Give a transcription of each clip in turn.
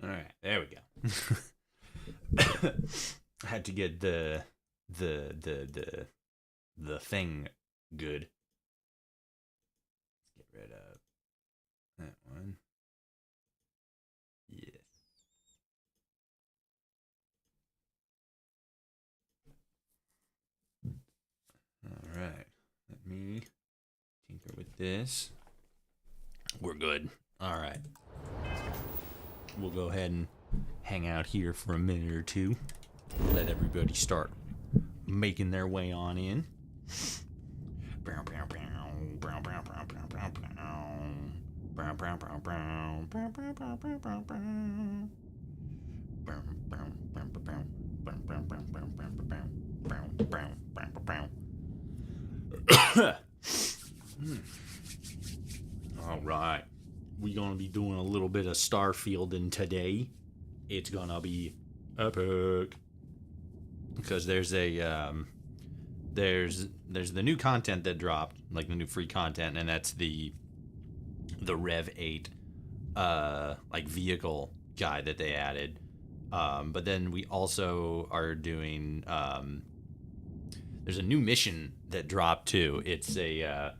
All right, there we go. I had to get the thing good. Let's get rid of that one. Yes. All right. Let me tinker with this. We're good. All right. We'll go ahead and hang out here for a minute or two. Let everybody start making their way on in. All right. We're going to be doing a little bit of Starfielding today. It's going to be epic. Because there's a there's the new content that dropped, like the new free content, and that's the Rev 8 like vehicle guide that they added. But then we also are doing there's a new mission that dropped too. It's a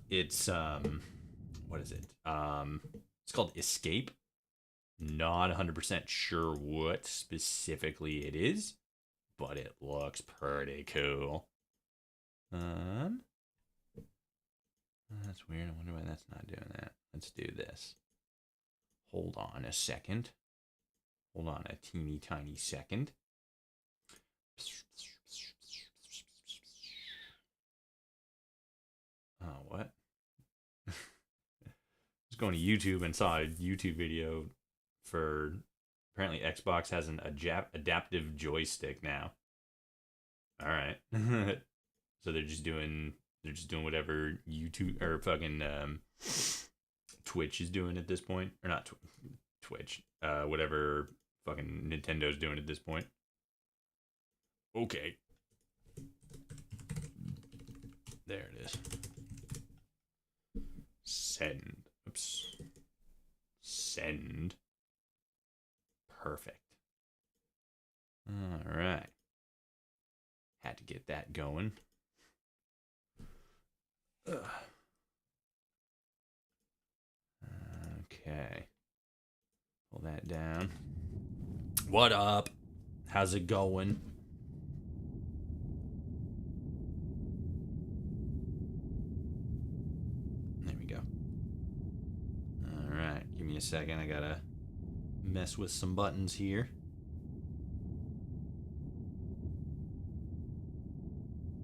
it's what is it? It's called Escape. Not 100% sure what specifically it is, but it looks pretty cool. That's weird. I wonder why that's not doing that. Let's do this. Hold on a second. Hold on a teeny tiny second. Oh, what? I was going to YouTube and saw a YouTube video for apparently Xbox has an adaptive joystick now. All right. So they're just doing whatever YouTube or fucking Twitch is doing at this point, or not Twitch. Whatever fucking Nintendo's doing at this point. Okay. There it is. Send. Oops. Send. Perfect. All right. Had to get that going. Ugh. Okay. Pull that down. What up? How's it going? There we go. All right. Give me a second. I gotta mess with some buttons here.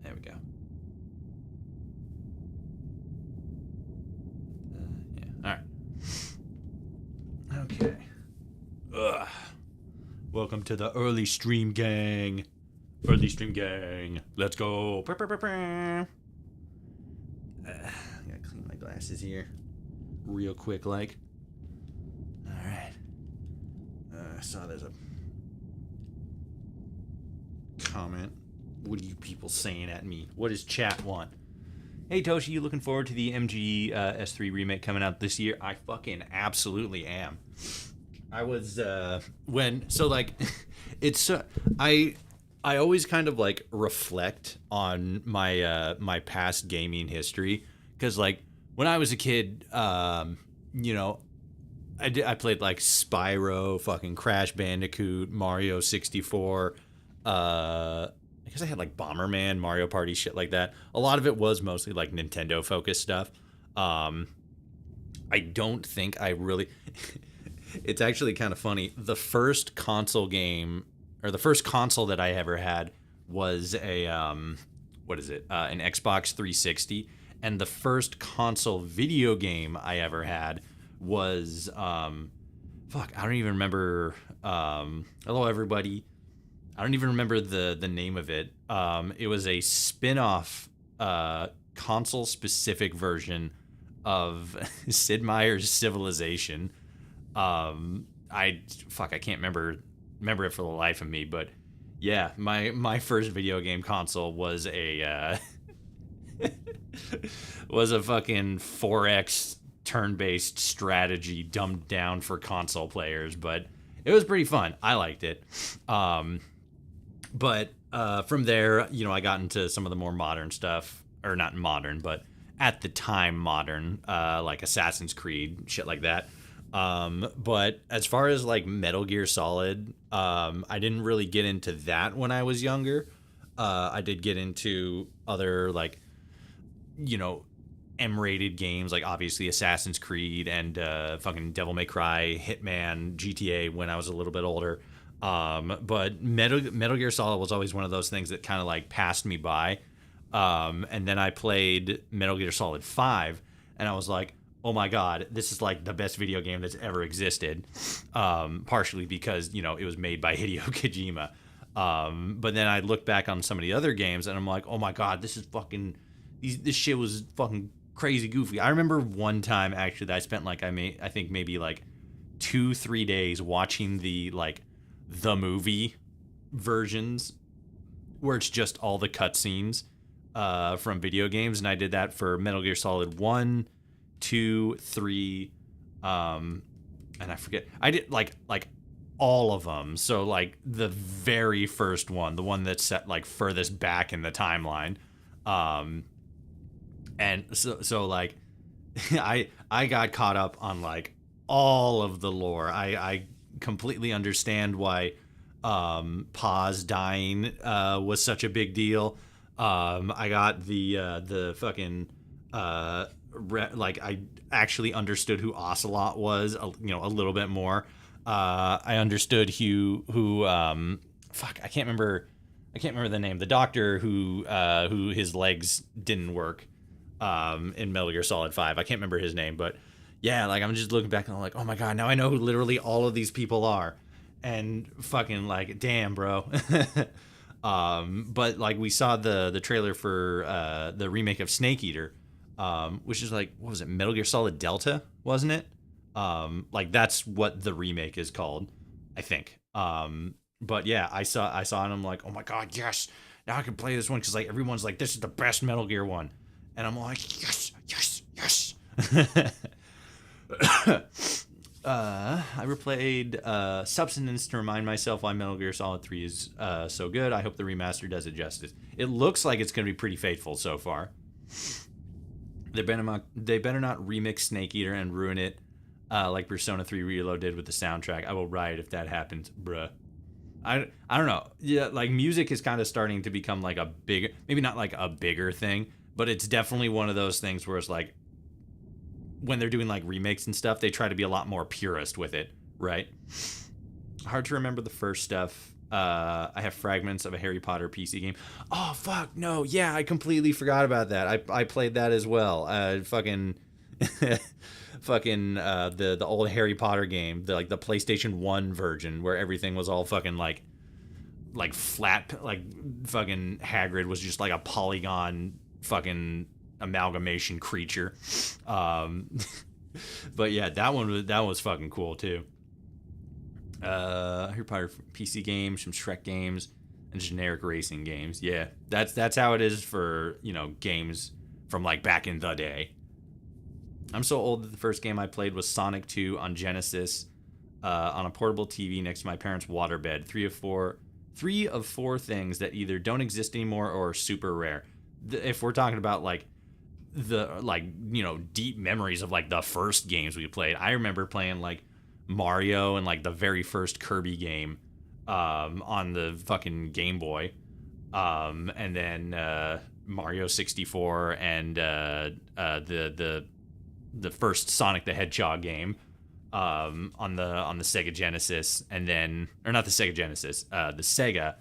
There we go. Yeah. All right. Okay. Ugh. Welcome to the early stream gang. Early stream gang. Let's go. I gotta clean my glasses here real quick like. Alright. I saw there's a comment. What are you people saying at me? What does chat want? Hey Toshi, you looking forward to the MG S3 remake coming out this year? I fucking absolutely am. I was it's I always kind of like reflect on my my past gaming history, because like when I was a kid, you know, I played like Spyro, fucking Crash Bandicoot, Mario 64. I guess I had like Bomberman, Mario Party, shit like that. A lot of it was mostly like Nintendo focused stuff. I don't think I really. It's actually kind of funny. The first console game, or the first console that I ever had, was a what is it? An Xbox 360, and the first console video game I ever had was fuck. I don't even remember. Hello, everybody. I don't even remember the name of it. It was a spin-off console specific version of Sid Meier's Civilization. I can't remember it for the life of me, but yeah, my first video game console was a was a fucking 4X turn-based strategy dumbed down for console players, but it was pretty fun. I liked it. But from there, I got into some of the more modern stuff, or not modern, but at the time modern, like Assassin's Creed, shit like that. But as far as like Metal Gear Solid, I didn't really get into that when I was younger. I did get into other like, M-rated games, like obviously Assassin's Creed and fucking Devil May Cry, Hitman, GTA when I was a little bit older. But Metal Gear Solid was always one of those things that kind of like passed me by. And then I played Metal Gear Solid 5, and I was like, oh my god, this is like the best video game that's ever existed. Partially because, it was made by Hideo Kojima. But then I look back on some of the other games, and I'm like, oh my god, this shit was fucking crazy goofy. I remember one time actually that I spent like I think maybe like 2-3 days watching the movie versions where it's just all the cutscenes from video games, and I did that for Metal Gear Solid 1, 2, 3, and I forget. I did like all of them. So like the very first one, the one that's set like furthest back in the timeline. And so like I got caught up on like all of the lore. I completely understand why Paz dying was such a big deal. I got the fucking I actually understood who Ocelot was, a little bit more. I understood who fuck, I can't remember the name. The doctor who his legs didn't work in Metal Gear Solid 5. I can't remember his name, but yeah, like I'm just looking back and I'm like, oh my god, now I know who literally all of these people are. And fucking like, damn, bro. But like we saw the trailer for the remake of Snake Eater, which is like, what was it, Metal Gear Solid Delta, wasn't it? Like that's what the remake is called, I think. But yeah, I saw it and I'm like, oh my god, yes, now I can play this one, because like everyone's like, this is the best Metal Gear one, and I'm like, yes. I replayed Substance to remind myself why Metal Gear Solid 3 is so good. I hope the remaster does it justice. It looks like it's going to be pretty faithful so far. They better not remix Snake Eater and ruin it like Persona 3 Reload did with the soundtrack. I will riot if that happens, bruh. I don't know. Yeah, like music is kind of starting to become like a bigger, maybe not like a bigger thing, but it's definitely one of those things where it's like, when they're doing like remakes and stuff, they try to be a lot more purist with it, right? Hard to remember the first stuff. I have fragments of a Harry Potter PC game. Oh fuck no, yeah, I completely forgot about that. I played that as well. Fucking the old Harry Potter game, the PlayStation 1 version, where everything was all fucking like flat, like fucking Hagrid was just like a polygon fucking amalgamation creature. But yeah, that one was fucking cool too. Harry Potter PC games, some Shrek games, and generic racing games. Yeah, that's how it is for games from like back in the day. I'm so old that the first game I played was Sonic 2 on Genesis, on a portable TV next to my parents' waterbed. Three of four things that either don't exist anymore or are super rare. If we're talking about like the deep memories of like the first games we played, I remember playing like Mario and like the very first Kirby game on the fucking Game Boy, and then Mario 64 and the first Sonic the Hedgehog game on the Sega Genesis, and then, or not the Sega Genesis, the Sega,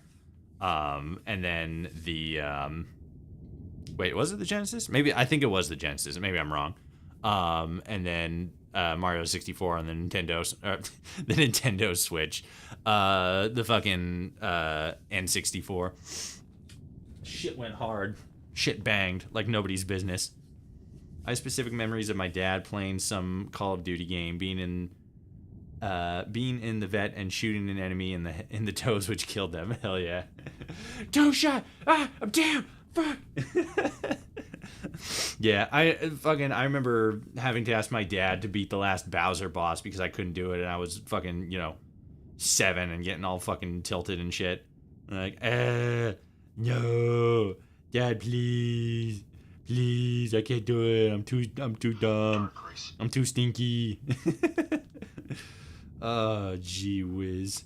and then the wait, was it the Genesis? Maybe, I think it was the Genesis. Maybe I'm wrong. And then Mario 64 on the Nintendo Switch, the fucking N64. Shit went hard. Shit banged like nobody's business. I have specific memories of my dad playing some Call of Duty game, being in the vet and shooting an enemy in the toes, which killed them. Hell yeah. Toe shot. Ah, I'm down. Fuck. Yeah, I remember having to ask my dad to beat the last Bowser boss because I couldn't do it, and I was fucking, 7 and getting all fucking tilted and shit. Like, no, Dad, please, please, I can't do it. I'm too dumb. I'm too stinky. Oh, gee whiz.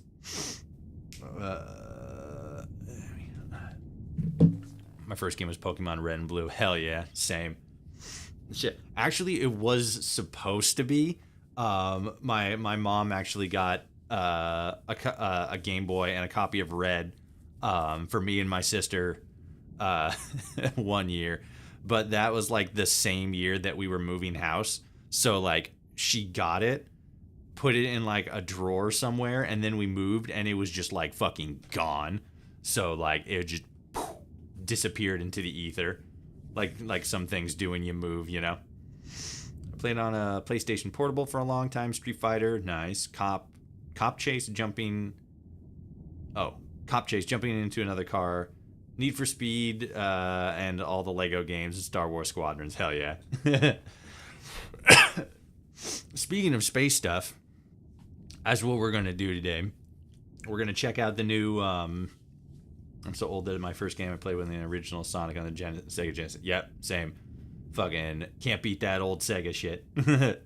My first game was Pokemon Red and Blue. Hell yeah, same. Shit. Actually, it was supposed to be. My mom actually got a Game Boy and a copy of Red for me and my sister one year, but that was like the same year that we were moving house. So like she got it, put it in like a drawer somewhere, and then we moved, and it was just like fucking gone. So like it just disappeared into the ether, like some things do when you move, I played on a PlayStation Portable for a long time. Street Fighter, nice. Cop chase jumping into another car. Need for Speed, and all the Lego games and Star Wars Squadrons. Hell yeah. Speaking of space stuff, that's what we're gonna do today. We're gonna check out the new I'm so old that my first game I played with the original Sonic on the Sega Genesis. Yep, same. Fucking can't beat that old Sega shit. The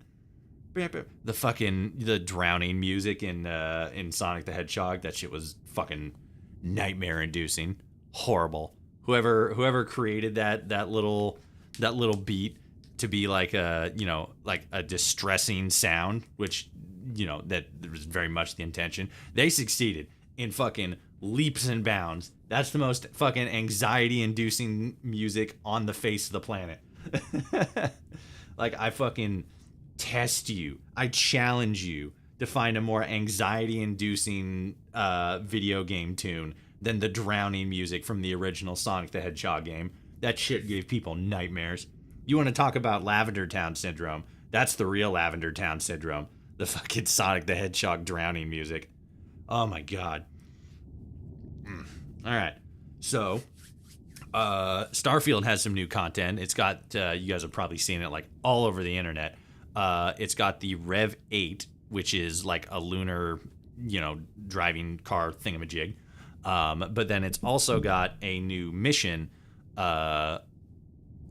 drowning music in Sonic the Hedgehog, that shit was fucking nightmare inducing. Horrible. Whoever created that little beat to be like a distressing sound, which that was very much the intention. They succeeded in fucking leaps and bounds. That's the most fucking anxiety-inducing music on the face of the planet. Like, I fucking test you. I challenge you to find a more anxiety-inducing video game tune than the drowning music from the original Sonic the Hedgehog game. That shit gave people nightmares. You want to talk about Lavender Town Syndrome? That's the real Lavender Town Syndrome. The fucking Sonic the Hedgehog drowning music. Oh my god. All right, so Starfield has some new content. It's got you guys have probably seen it like all over the internet. It's got the Rev 8, which is like a lunar, driving car thingamajig. But then it's also got a new mission in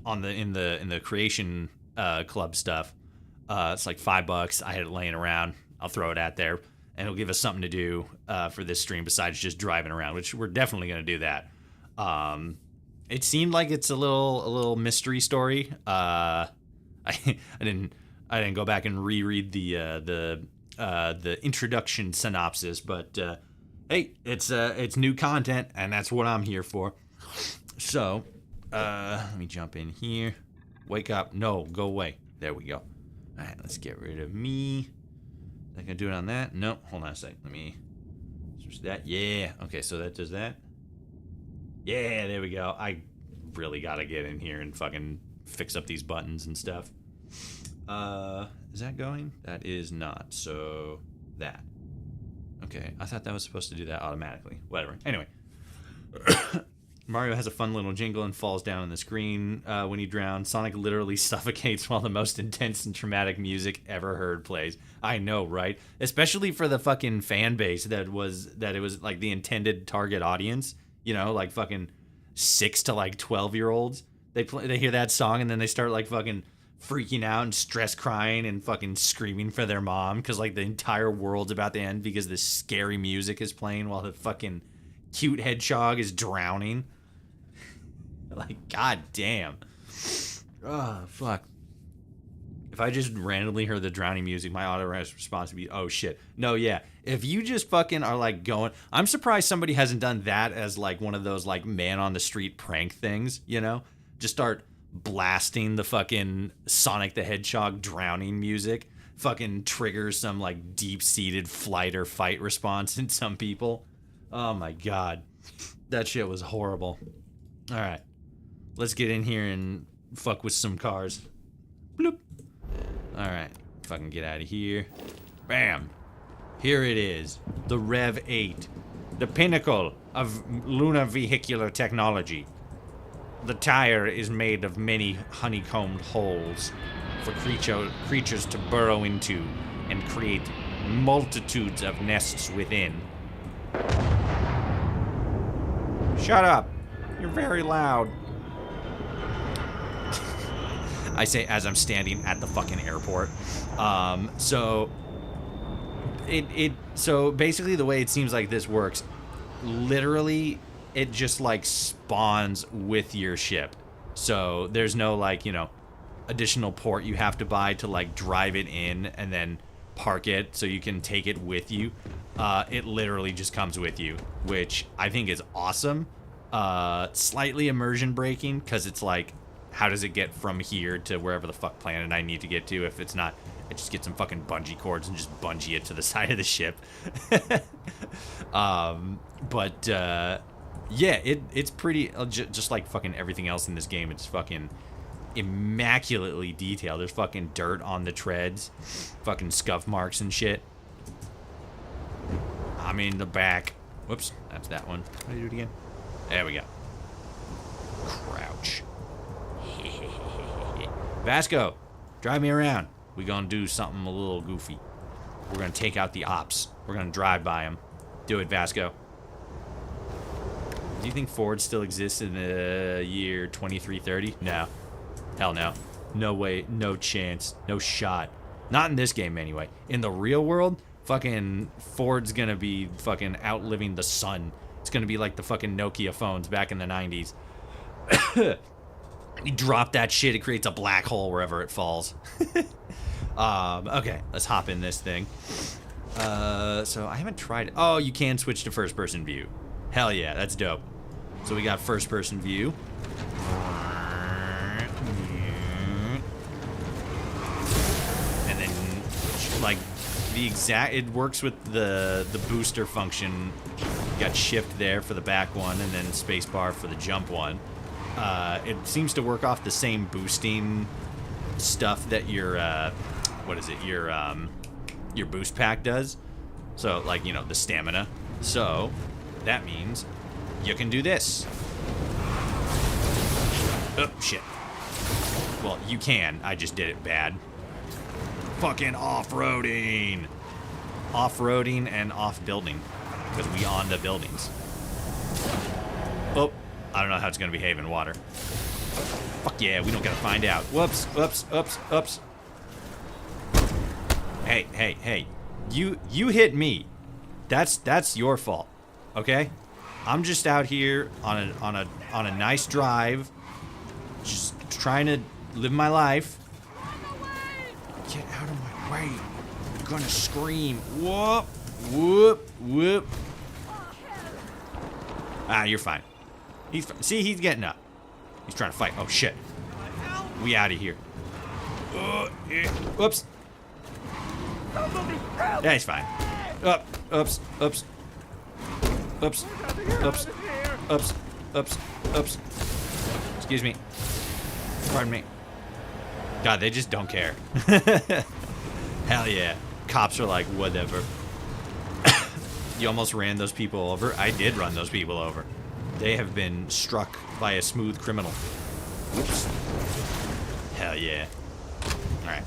the creation club stuff. It's like $5. I had it laying around. I'll throw it out there. And it'll give us something to do for this stream besides just driving around, which we're definitely going to do that. It seemed like it's a little mystery story. I didn't go back and reread the introduction synopsis, but hey, it's new content, and that's what I'm here for. So let me jump in here. Wake up! No, go away. There we go. All right, let's get rid of me. I can do it on that. No, hold on a sec. Let me switch that. Yeah. Okay, so that does that. Yeah, there we go. I really gotta get in here and fucking fix up these buttons and stuff. Is that going? That is not. So that. Okay, I thought that was supposed to do that automatically. Whatever. Anyway. Mario has a fun little jingle and falls down on the screen when he drowns. Sonic literally suffocates while the most intense and traumatic music ever heard plays. I know, right? Especially for the fucking fan base that it was like the intended target audience. Like fucking 6 to like 12-year-olds. They hear that song and then they start like fucking freaking out and stress crying and fucking screaming for their mom because like the entire world's about to end because this scary music is playing while the fucking cute hedgehog is drowning. Like, god damn. Oh, fuck. If I just randomly heard the drowning music, my auto response would be, oh shit. No, yeah. If you just fucking are like going, I'm surprised somebody hasn't done that as like one of those like man on the street prank things, Just start blasting the fucking Sonic the Hedgehog drowning music. Fucking triggers some like deep-seated flight or fight response in some people. Oh my god. That shit was horrible. Alright. Let's get in here and fuck with some cars. Bloop. Alright. Fucking get out of here. Bam. Here it is. The Rev 8. The pinnacle of lunar vehicular technology. The tire is made of many honeycombed holes for creatures to burrow into and create multitudes of nests within. Shut up. You're very loud. I say as I'm standing at the fucking airport. So basically the way it seems like this works, literally it just like spawns with your ship. So there's no like, you know, additional port you have to buy to like drive it in and then park it so you can take it with you. It literally just comes with you, which I think is awesome. Slightly immersion breaking, because it's like, how does it get from here to wherever the fuck planet I need to get to? If it's not, I just get some fucking bungee cords and just bungee it to the side of the ship. Yeah, it's pretty, just like fucking everything else in this game, it's fucking immaculately detailed. There's fucking dirt on the treads, fucking scuff marks and shit. I'm in the back. Whoops, that's that one. How do I do it again? There we go. Crouch. Vasco, drive me around. We gonna do something a little goofy. We're gonna take out the ops. We're gonna drive by them. Do it, Vasco. Do you think Ford still exists in the year 2330? No. Hell no. No way. No chance. No shot. Not in this game, anyway. In the real world, fucking Ford's gonna be fucking outliving the sun. It's gonna be like the fucking Nokia phones back in the 90s. You drop that shit, it creates a black hole wherever it falls. Okay, let's hop in this thing. So I haven't tried it. Oh, you can switch to first-person view. Hell yeah, that's dope. So we got first-person view. And then, like, it works with the booster function. You got shift there for the back one, and then spacebar for the jump one. It seems to work off the same boosting stuff that your your boost pack does. So, like, you know, the stamina. So that means you can do this. Oh shit. Well, you can. I just did it bad. Fucking off-roading. Off-roading and off-building. Because we on the buildings. Oh, I don't know how it's going to behave in water. Fuck yeah, we don't got to find out. Whoops, whoops, whoops, whoops. Hey, hey, hey. You hit me. That's your fault. Okay? I'm just out here on a nice drive. Just trying to live my life. Get out of my way. I'm gonna scream. Whoop, whoop, whoop. Ah, you're fine. See, he's getting up. He's trying to fight. Oh, shit. We out of here. Whoops. Yeah, he's fine. Oops, oops. Oops, oops, oops, oops, oops. Excuse me. Pardon me. God, they just don't care. Hell yeah. Cops are like, whatever. You almost ran those people over. I did run those people over. They have been struck by a smooth criminal. Whoops. Hell yeah. Alright.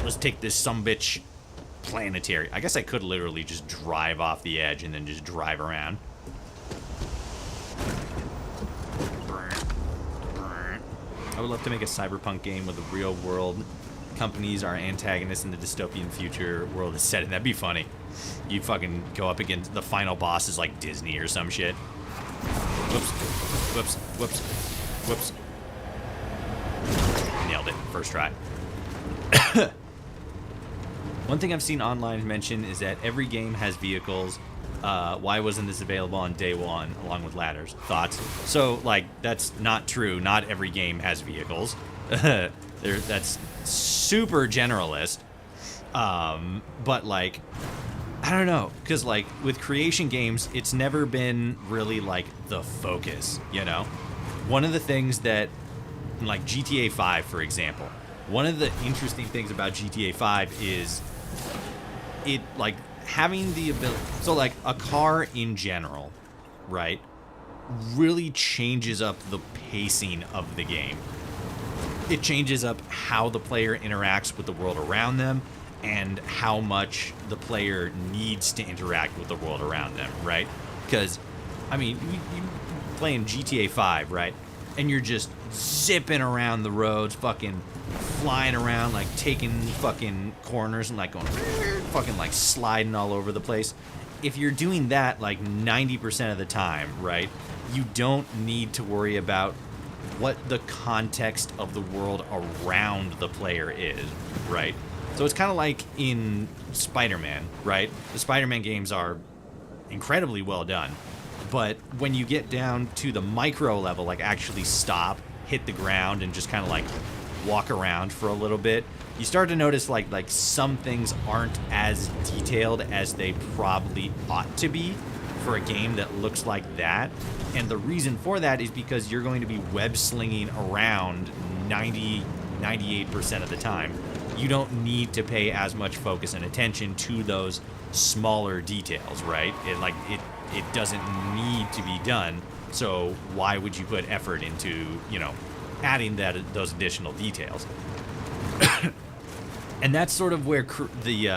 Let's take this sumbitch planetary. I guess I could literally just drive off the edge and then just drive around. I would love to make a cyberpunk game where the real world companies are antagonists in the dystopian future world is set in. That'd be funny. You fucking go up against the final boss is like Disney or some shit. Whoops. Whoops. Whoops. Whoops. Nailed it. First try. One thing I've seen online mention is that every game has vehicles. Why wasn't this available on day one along with ladders? Thoughts? So, like, that's not true. Not every game has vehicles. That's super generalist. But, like, I don't know. Because, like, with creation games, it's never been really, like, the focus, you know? One of the things that, like, GTA 5, for example, one of the interesting things about GTA 5 is it, like, having the ability, so like a car in general, right, really changes up the pacing of the game. It changes up how the player interacts with the world around them and how much the player needs to interact with the world around them, right? Because, I mean, you playing GTA 5, right? And you're just zipping around the roads, fucking flying around, like taking fucking corners and like going, fucking like sliding all over the place. If you're doing that like 90% of the time, right, you don't need to worry about what the context of the world around the player is, right? So it's kind of like in Spider-Man, right? The Spider-Man games are incredibly well done. But when you get down to the micro level, like actually stop, hit the ground, and just kind of like walk around for a little bit, you start to notice like some things aren't as detailed as they probably ought to be for a game that looks like that. And the reason for that is because you're going to be web slinging around 98% of the time. You don't need to pay as much focus and attention to those smaller details, right? It doesn't need to be done. So why would you put effort into, you know, adding those additional details? And that's sort of where the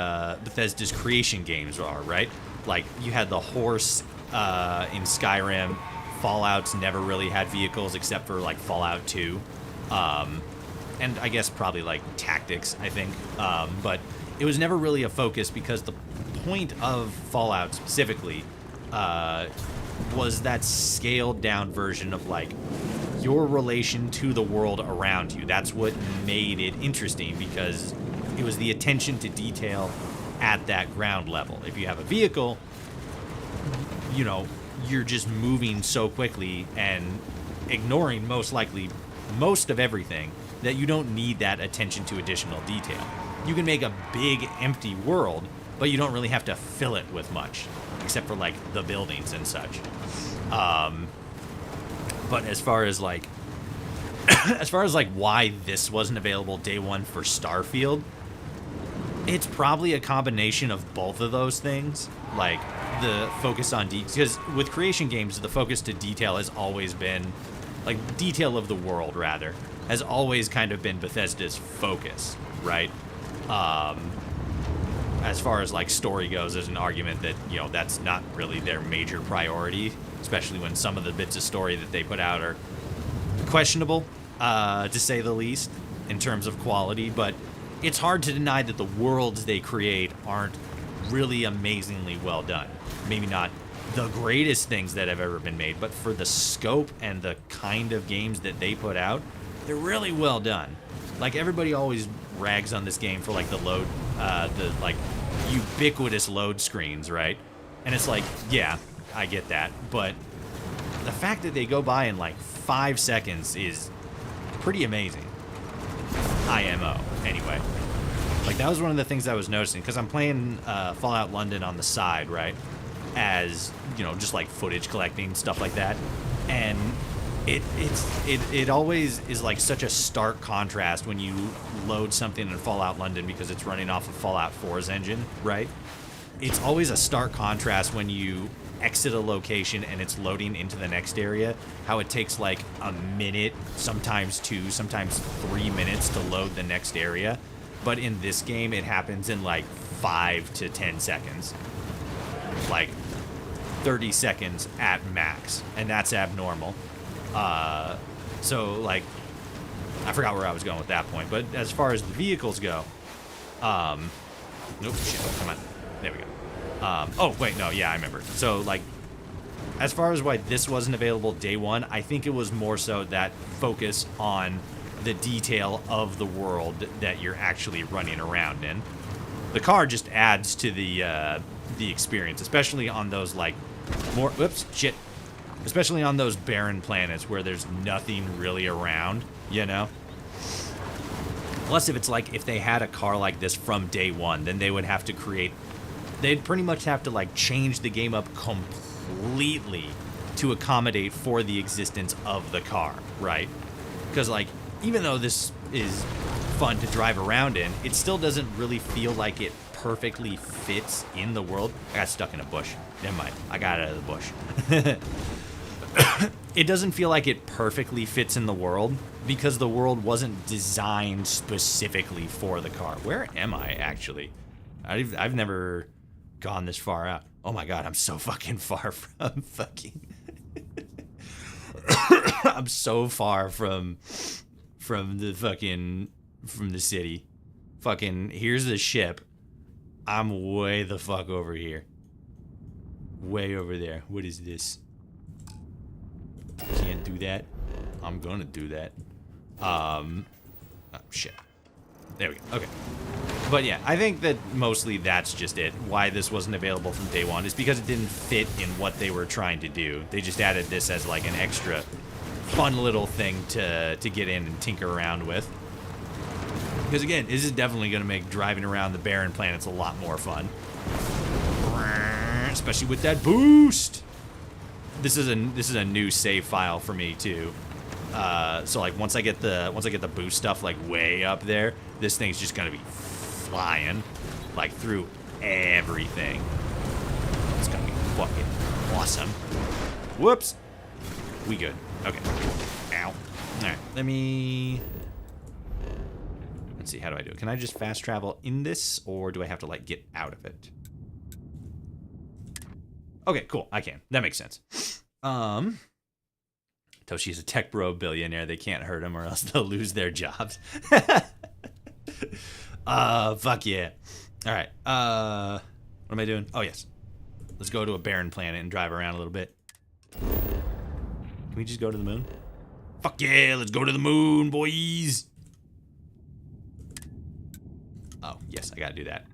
Bethesda's creation games are, right? Like, you had the horse in Skyrim. Fallout's never really had vehicles except for, like, Fallout 2. And I guess probably, like, Tactics, I think. But it was never really a focus because the point of Fallout specifically was that scaled down version of, like, your relation to the world around you. That's what made it interesting, because it was the attention to detail at that ground level. If you have a vehicle, you know, you're just moving so quickly and ignoring most of everything that you don't need that attention to additional detail. You can make a big empty world, but you don't really have to fill it with much, except for like the buildings and such. But as far as like why this wasn't available day one for Starfield, it's probably a combination of both of those things. Like the focus on because with creation games, the focus to detail has always been, like, detail of the world rather, has always kind of been Bethesda's focus, right? As far as like story goes, there's an argument that, you know, that's not really their major priority, especially when some of the bits of story that they put out are questionable, to say the least, in terms of quality. But it's hard to deny that the worlds they create aren't really amazingly well done. Maybe not the greatest things that have ever been made, but for the scope and the kind of games that they put out, they're really well done. Like, everybody always rags on this game for like the load, the like ubiquitous load screens, right? And it's like, yeah, I get that, but the fact that they go by in like 5 seconds is pretty amazing. IMO, anyway. Like, that was one of the things I was noticing, because I'm playing Fallout London on the side, right? As, you know, just like footage collecting, stuff like that. And it always is like such a stark contrast when you load something in Fallout London because it's running off of Fallout 4's engine, right? It's always a stark contrast when you exit a location and it's loading into the next area, how it takes like a minute, sometimes 2, sometimes 3 minutes to load the next area. But in this game, it happens in like 5 to 10 seconds. Like 30 seconds at max, and that's abnormal. So like, I forgot where I was going with that point, but as far as the vehicles go, nope, shit, come on, there we go. Oh wait, no, yeah, I remember. So like, as far as why this wasn't available day one, I think it was more so that focus on the detail of the world that you're actually running around in. The car just adds to the experience, especially on those like more, especially on those barren planets where there's nothing really around, you know? Plus, if it's like, if they had a car like this from day one, then they would have to they'd pretty much have to like change the game up completely to accommodate for the existence of the car, right? Because like, even though this is fun to drive around in, it still doesn't really feel like it perfectly fits in the world. I got stuck in a bush. Never mind. I got out of the bush. it doesn't feel like it perfectly fits in the world because the world wasn't designed specifically for the car. Where am I actually? I've never gone this far out. Oh my god, I'm so fucking far from fucking I'm so far from the city. Fucking here's the ship. I'm way the fuck over here. Way over there. What is this? Can't do that. I'm gonna do that. Oh shit. There we go. Okay. But yeah, I think that mostly that's just it. Why this wasn't available from day one is because it didn't fit in what they were trying to do. They just added this as like an extra fun little thing to get in and tinker around with. Because again, this is definitely going to make driving around the barren planets a lot more fun. Especially with that boost. This is a new save file for me too. So like once I get the boost stuff like way up there, this thing's just gonna be flying like through everything. It's gonna be fucking awesome. Whoops. We good. Okay. Ow. Alright, let's see, how do I do it? Can I just fast travel in this, or do I have to like get out of it? Okay, cool. I can. That makes sense. Toshi's a tech bro billionaire. They can't hurt him or else they'll lose their jobs. Fuck yeah. All right. What am I doing? Oh, yes. Let's go to a barren planet and drive around a little bit. Can we just go to the moon? Fuck yeah, let's go to the moon, boys. Oh, yes, I gotta do that.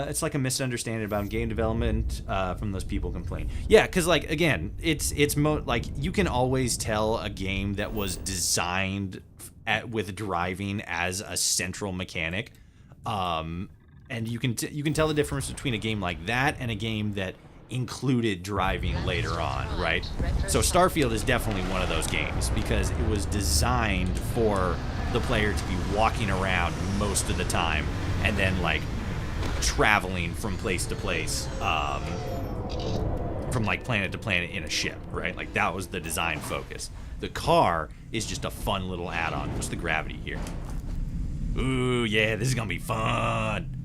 It's like a misunderstanding about game development from those people complain. Yeah, because like again, it's like you can always tell a game that was designed with driving as a central mechanic, and you can tell the difference between a game like that and a game that included driving later on, right? So Starfield is definitely one of those games because it was designed for the player to be walking around most of the time and then like traveling from place to place, from like planet to planet in a ship, right? Like that was the design focus. The car is just a fun little add-on. What's the gravity here? Ooh, yeah, this is gonna be fun.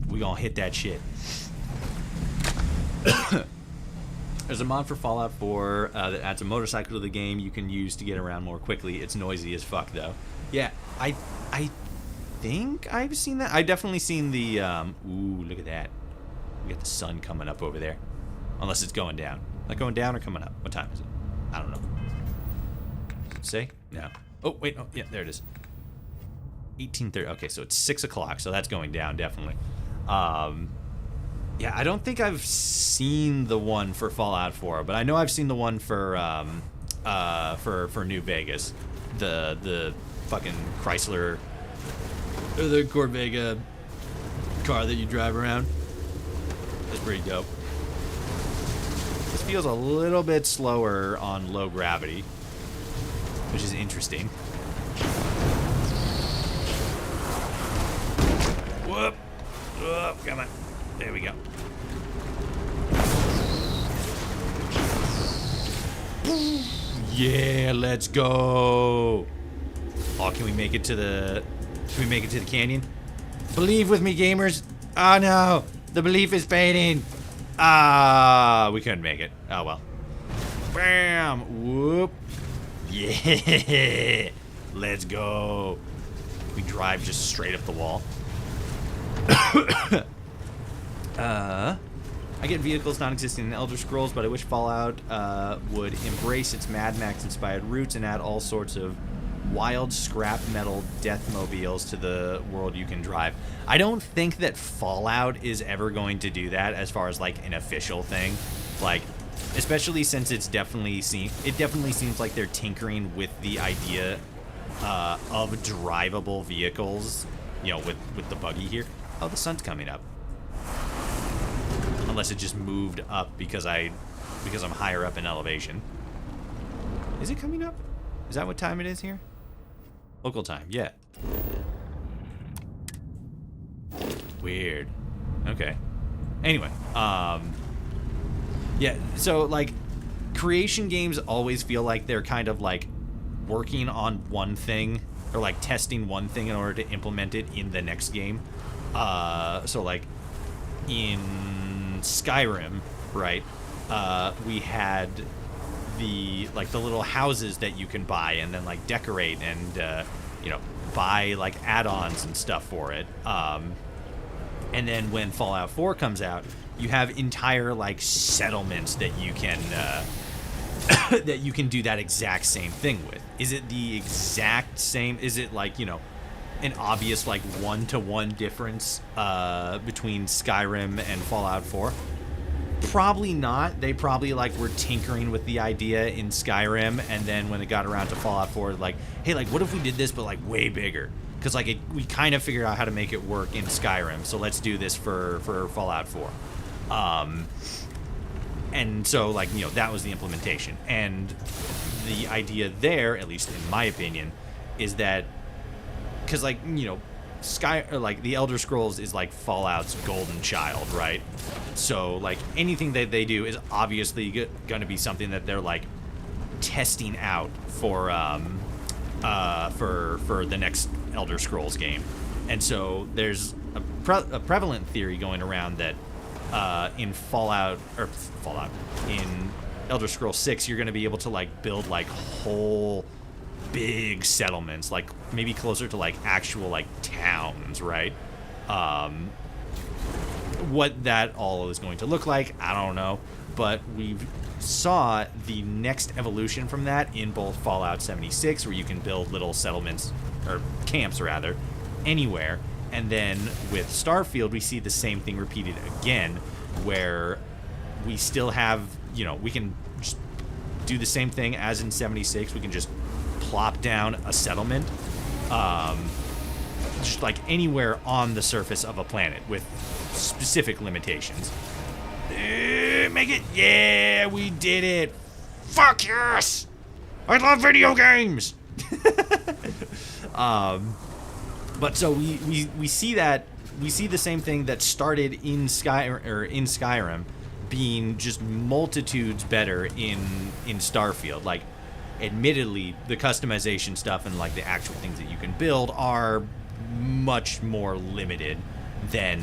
We gonna hit that shit. There's a mod for Fallout 4 that adds a motorcycle to the game you can use to get around more quickly. It's noisy as fuck though. Yeah, I think I've seen that. I've definitely seen the ooh, look at that. We got the sun coming up over there. Unless it's going down. Like going down or coming up? What time is it? I don't know. Does it say? No. Oh, wait, oh, yeah, there it is. 18:30. Okay, so it's 6 o'clock, so that's going down definitely. Yeah, I don't think I've seen the one for Fallout 4, but I know I've seen the one for New Vegas. The fucking Chrysler or the Corvega car that you drive around. That's pretty dope. This feels a little bit slower on low gravity, which is interesting. Whoop! Whoop! Come on. There we go. Yeah, let's go. Oh, can we make it to the canyon? Believe with me, gamers. Oh no, the belief is fading. Ah, we couldn't make it. Oh well. Bam! Whoop! Yeah! Let's go. We drive just straight up the wall. I get vehicles not existing in Elder Scrolls, but I wish Fallout would embrace its Mad Max-inspired roots and add all sorts of wild scrap metal deathmobiles to the world you can drive. I don't think that Fallout is ever going to do that as far as like an official thing. Like, especially since it definitely seems like they're tinkering with the idea of drivable vehicles, you know, with the buggy here. Oh, the sun's coming up. Unless it just moved up because I'm higher up in elevation. Is it coming up? Is that what time it is here? Local time, yeah. Weird. Okay. Anyway, Yeah, so like creation games always feel like they're kind of like working on one thing or like testing one thing in order to implement it in the next game. So like in Skyrim, right? We had the little houses that you can buy and then like decorate and buy like add-ons and stuff for it. And then when Fallout 4 comes out, you have entire like settlements that you can that you can do that exact same thing with. Is it the exact same? Is it like, an obvious like one-to-one difference between Skyrim and Fallout 4? Probably not. They probably like were tinkering with the idea in Skyrim, and then when it got around to Fallout 4, like, hey, like what if we did this but like way bigger? Because like we kind of figured out how to make it work in Skyrim, so let's do this for Fallout 4. And so like that was the implementation, and the idea there, at least in my opinion, is that because like the Elder Scrolls is like Fallout's golden child, right? So like anything that they do is obviously going to be something that they're like testing out for the next Elder Scrolls game. And so there's a prevalent theory going around that in in Elder Scrolls 6, you're going to be able to like build like whole big settlements, like maybe closer to like actual like towns, right? What that all is going to look like, I don't know, but we saw the next evolution from that in both Fallout 76, where you can build little settlements, or camps rather, anywhere, and then with Starfield we see the same thing repeated again, where we still have, we can just do the same thing as in 76. We can just plop down a settlement just like anywhere on the surface of a planet with specific limitations. Make it. Yeah, we did it. Fuck yes, I love video games. But so we see that, we see the same thing that started in Skyrim being just multitudes better in Starfield. Like, admittedly, the customization stuff and like the actual things that you can build are much more limited than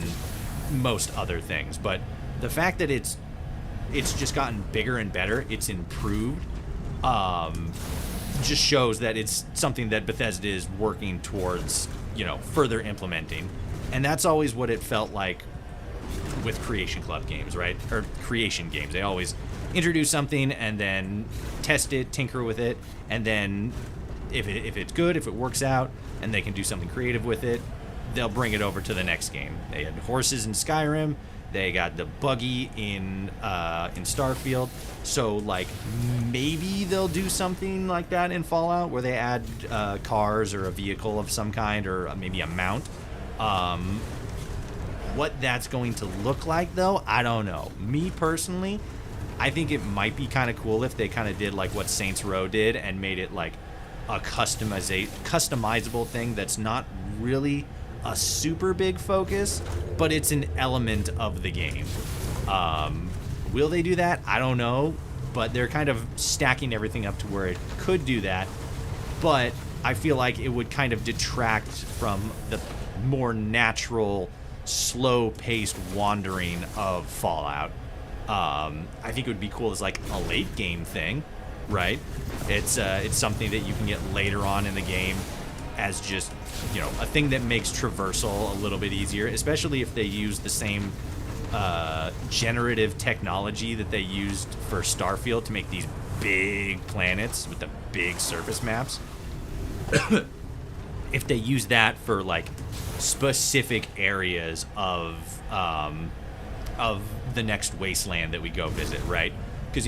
most other things, but the fact that it's just gotten bigger and better, it's improved, just shows that it's something that Bethesda is working towards, further implementing. And that's always what it felt like with Creation Club games, right? Or creation games. They always introduce something and then test it, tinker with it, and then if it's good, if it works out, and they can do something creative with it, they'll bring it over to the next game. They had horses in Skyrim. They got the buggy in Starfield. So like maybe they'll do something like that in Fallout, where they add cars or a vehicle of some kind, or maybe a mount. What that's going to look like, though, I don't know. Me personally, I think it might be kind of cool if they kind of did like what Saints Row did and made it like a customizable thing that's not really a super big focus, but it's an element of the game. Will they do that? I don't know, but they're kind of stacking everything up to where it could do that, but I feel like it would kind of detract from the more natural, slow-paced wandering of Fallout. I think it would be cool as like a late game thing, right? It's something that you can get later on in the game as just, a thing that makes traversal a little bit easier, especially if they use the same generative technology that they used for Starfield to make these big planets with the big surface maps. If they use that for like specific areas of the next wasteland that we go visit, right? Because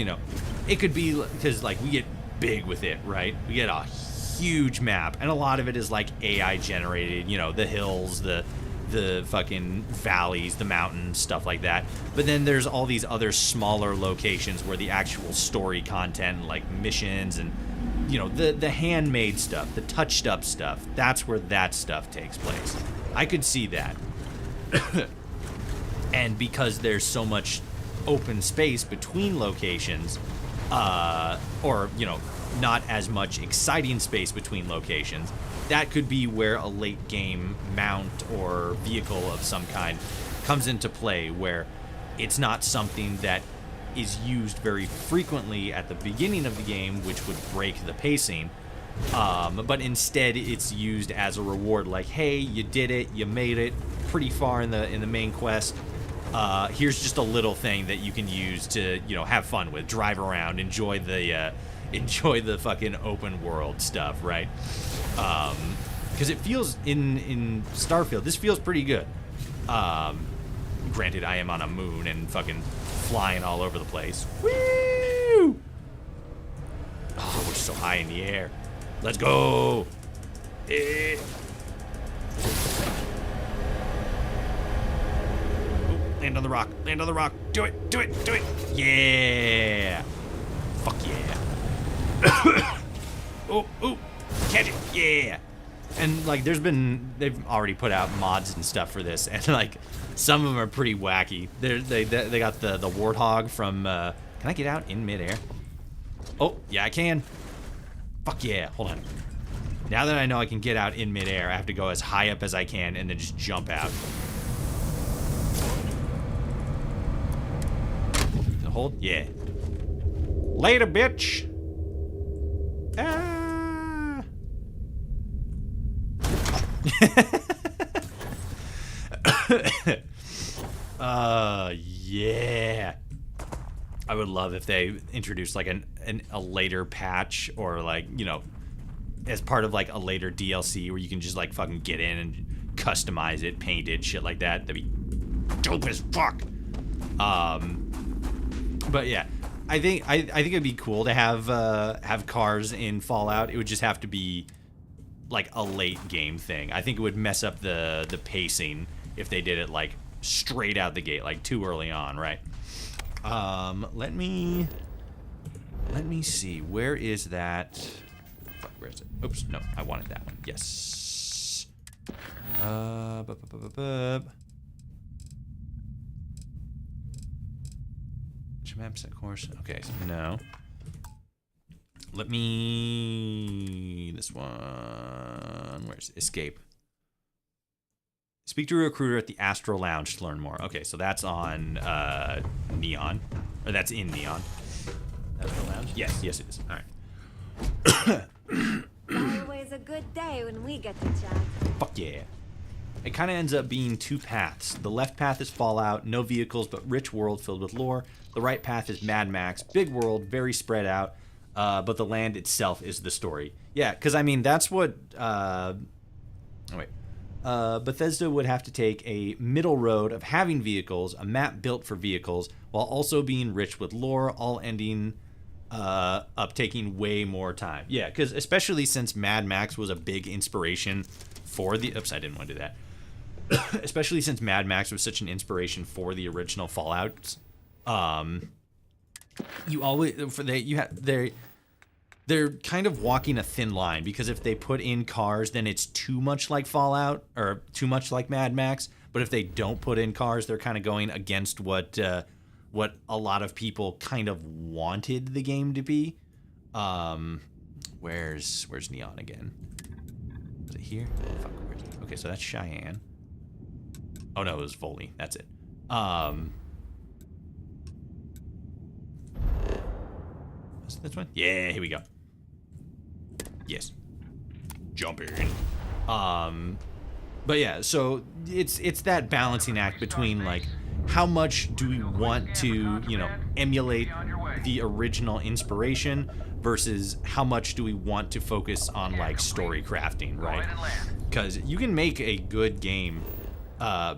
it could be because like we get big with it, right? We get a huge map, and a lot of it is like AI generated, the hills, the fucking valleys, the mountains, stuff like that. But then there's all these other smaller locations where the actual story content, like missions and the handmade stuff, the touched up stuff, that's where that stuff takes place. I could see that. And because there's so much open space between locations, or, you know, not as much exciting space between locations, that could be where a late game mount or vehicle of some kind comes into play, where it's not something that is used very frequently at the beginning of the game, which would break the pacing, but instead it's used as a reward, like, hey, you did it, you made it pretty far in the main quest. Here's just a little thing that you can use to, you know, have fun with, drive around, enjoy the fucking open world stuff, right? Because it feels in Starfield, this feels pretty good. Granted, I am on a moon and fucking flying all over the place. Woo! Oh, we're so high in the air. Let's go. Ooh, land on the rock. Land on the rock. Do it. Do it. Do it. Yeah. Fuck yeah. Oh, catch it. Yeah. And, like, they've already put out mods and stuff for this, and, like, some of them are pretty wacky. They got the warthog from, can I get out in midair? Oh, yeah, I can. Fuck yeah. Hold on. Now that I know I can get out in midair, I have to go as high up as I can and then just jump out. Hold? Yeah. Later, bitch. Yeah. I would love if they introduced like a later patch, or like, you know, as part of like a later DLC where you can just like fucking get in and customize it, paint it, shit like that. That'd be dope as fuck. But yeah, I think it'd be cool to have cars in Fallout. It would just have to be like a late game thing. I think it would mess up the pacing if they did it like straight out the gate, like too early on, right? Let me see. Where is that? Fuck, where is it? Oops, no, I wanted that one. Yes. Which maps, of course? Okay, so no. Let me... This one... Where's it? Escape. Speak to a recruiter at the Astro Lounge to learn more. Okay, so that's on Neon. Or that's in Neon. Astro Lounge? Yes, it is. All right. Always a good day when we get to chat. Fuck yeah. It kind of ends up being two paths. The left path is Fallout, no vehicles, but rich world filled with lore. The right path is Mad Max, big world, very spread out, but the land itself is the story. Yeah, because, I mean, that's what... Bethesda would have to take a middle road of having vehicles, a map built for vehicles, while also being rich with lore, all ending up taking way more time. Yeah, because especially since Mad Max was a big inspiration for the... Oops, I didn't want to do that. Especially since Mad Max was such an inspiration for the original Fallouts. They're kind of walking a thin line, because if they put in cars, then it's too much like Fallout, or too much like Mad Max. But if they don't put in cars, they're kind of going against what a lot of people kind of wanted the game to be. Where's Neon again? Is it here? Oh, fuck, where's it? Okay, so that's Cheyenne. Oh no, it was Foley. That's it. Is this one? Yeah, here we go. Yes. Jump in. But yeah, so it's that balancing act between like how much do we want to, you know, emulate the original inspiration versus how much do we want to focus on like story crafting, right? Because you can make a good game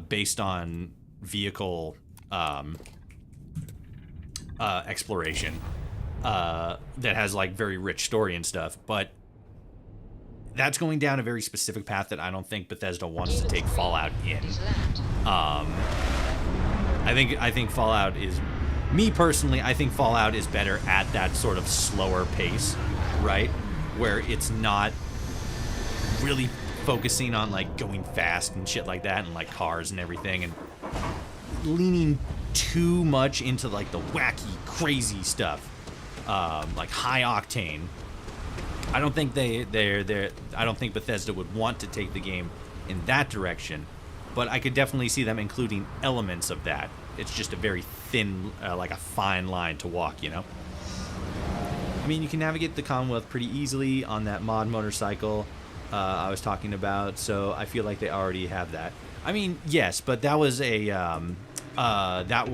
based on vehicle exploration that has like very rich story and stuff, but that's going down a very specific path that I don't think Bethesda wants to take Fallout in. I think Fallout is, me personally, I think Fallout is better at that sort of slower pace, right? Where it's not really focusing on like going fast and shit like that, and like cars and everything, and leaning too much into like the wacky, crazy stuff, like high octane. I don't think I don't think Bethesda would want to take the game in that direction, but I could definitely see them including elements of that. It's just a very thin, like a fine line to walk, you know? I mean, you can navigate the Commonwealth pretty easily on that mod motorcycle I was talking about, so I feel like they already have that. I mean, yes, but that was a mod. That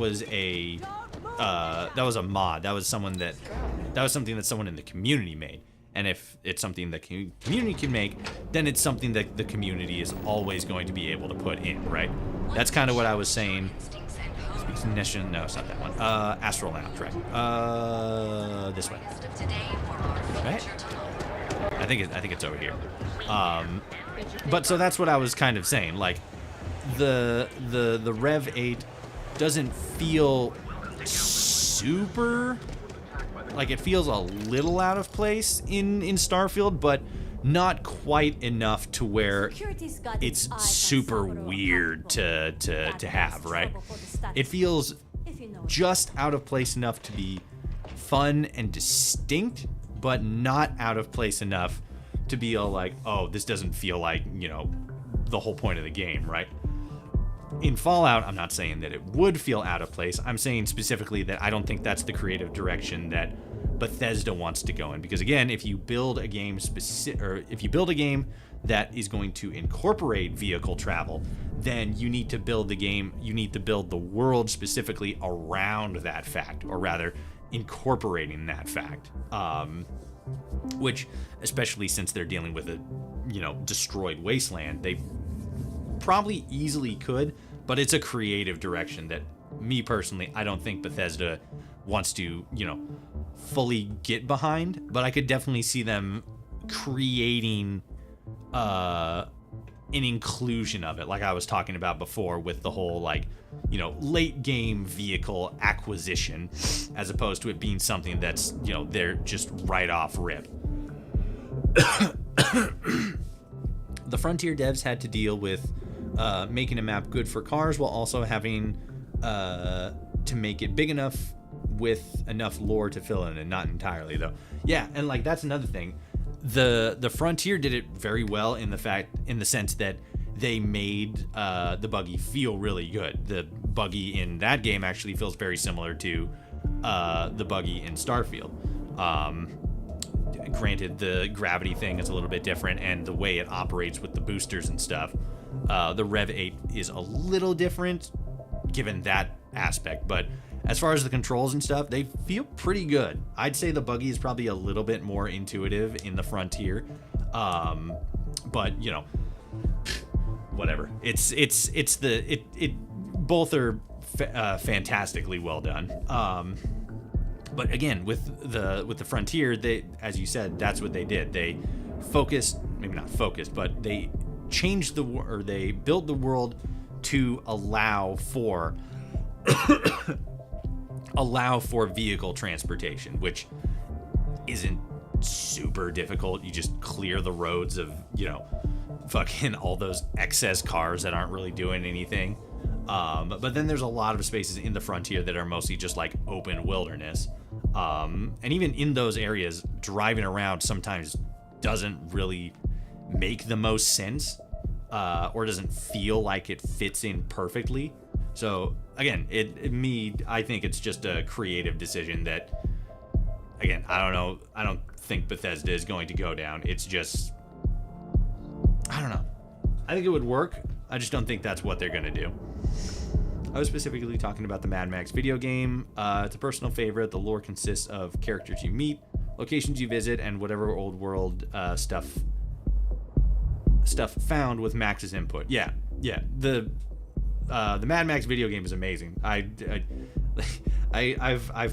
was something that someone in the community made. And if it's something that community can make, then it's something that the community is always going to be able to put in, right? That's kind of what I was saying. No, it's not that one. Astral Lounge, right? This way. Right? I think it's over here. But so that's what I was kind of saying. Like, the Rev 8 doesn't feel super. Like, it feels a little out of place in Starfield, but not quite enough to where it's super weird to have, right? It feels just out of place enough to be fun and distinct, but not out of place enough to be all like, oh, this doesn't feel like, you know, the whole point of the game, right? In Fallout, I'm not saying that it would feel out of place. I'm saying specifically that I don't think that's the creative direction that Bethesda wants to go in. Because again, if you build a game that is going to incorporate vehicle travel, then you need to build the world specifically around that fact, or rather, incorporating that fact. Which, especially since they're dealing with a, you know, destroyed wasteland, they probably easily could, but it's a creative direction that me personally, I don't think Bethesda wants to, you know, fully get behind, but I could definitely see them creating an inclusion of it, like I was talking about before with the whole, like, you know, late game vehicle acquisition, as opposed to it being something that's, you know, they're just right off rip. The Frontier devs had to deal with making a map good for cars while also having to make it big enough with enough lore to fill in, and not entirely though. Yeah, and like that's another thing. The Frontier did it very well in the sense that they made the buggy feel really good. The buggy in that game actually feels very similar to the buggy in Starfield. Granted, the gravity thing is a little bit different, and the way it operates with the boosters and stuff. The Rev 8 is a little different given that aspect, but as far as the controls and stuff, they feel pretty good. I'd say the buggy is probably a little bit more intuitive in the Frontier, but you know, whatever. Both are fantastically well done. But again, with the Frontier, they, as you said, that's what they did. They focused, maybe not focused, but they changed they built the world to allow for vehicle transportation, which isn't super difficult. You just clear the roads of, you know, fucking all those excess cars that aren't really doing anything. But then there's a lot of spaces in the Frontier that are mostly just like open wilderness. And even in those areas, driving around sometimes doesn't really make the most sense, or doesn't feel like it fits in perfectly. So again, I think it's just a creative decision that, again, I don't know. I don't think Bethesda is going to go down. It's just, I don't know. I think it would work. I just don't think that's what they're going to do. I was specifically talking about the Mad Max video game. It's a personal favorite. The lore consists of characters you meet, locations you visit, and whatever old world stuff found with Max's input. Yeah. The Mad Max video game is amazing. I've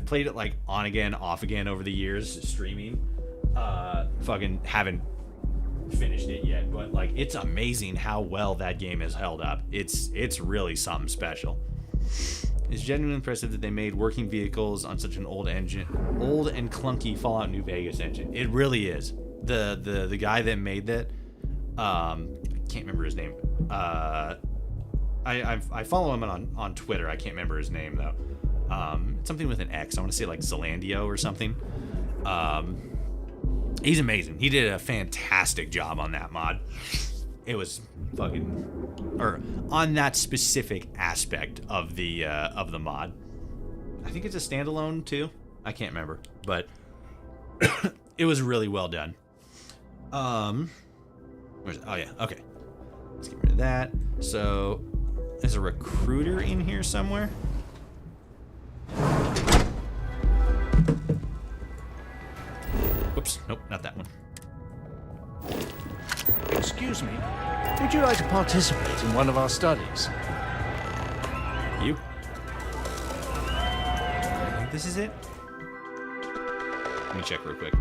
played it like on again, off again over the years streaming. Fucking haven't finished it yet, but like it's amazing how well that game has held up. It's really something special. It's genuinely impressive that they made working vehicles on such an old and clunky Fallout New Vegas engine. It really is. The guy that made that, I can't remember his name. I I follow him on Twitter. I can't remember his name though. It's something with an X. I want to say like Zelandio or something. He's amazing. He did a fantastic job on that mod. It was on that specific aspect of the mod. I think it's a standalone too. I can't remember, but it was really well done. Where's it? Oh yeah, okay. Let's get rid of that. So, there's a recruiter in here somewhere. Whoops, nope, not that one. Excuse me, would you like to participate in one of our studies? You? I think this is it. Let me check real quick.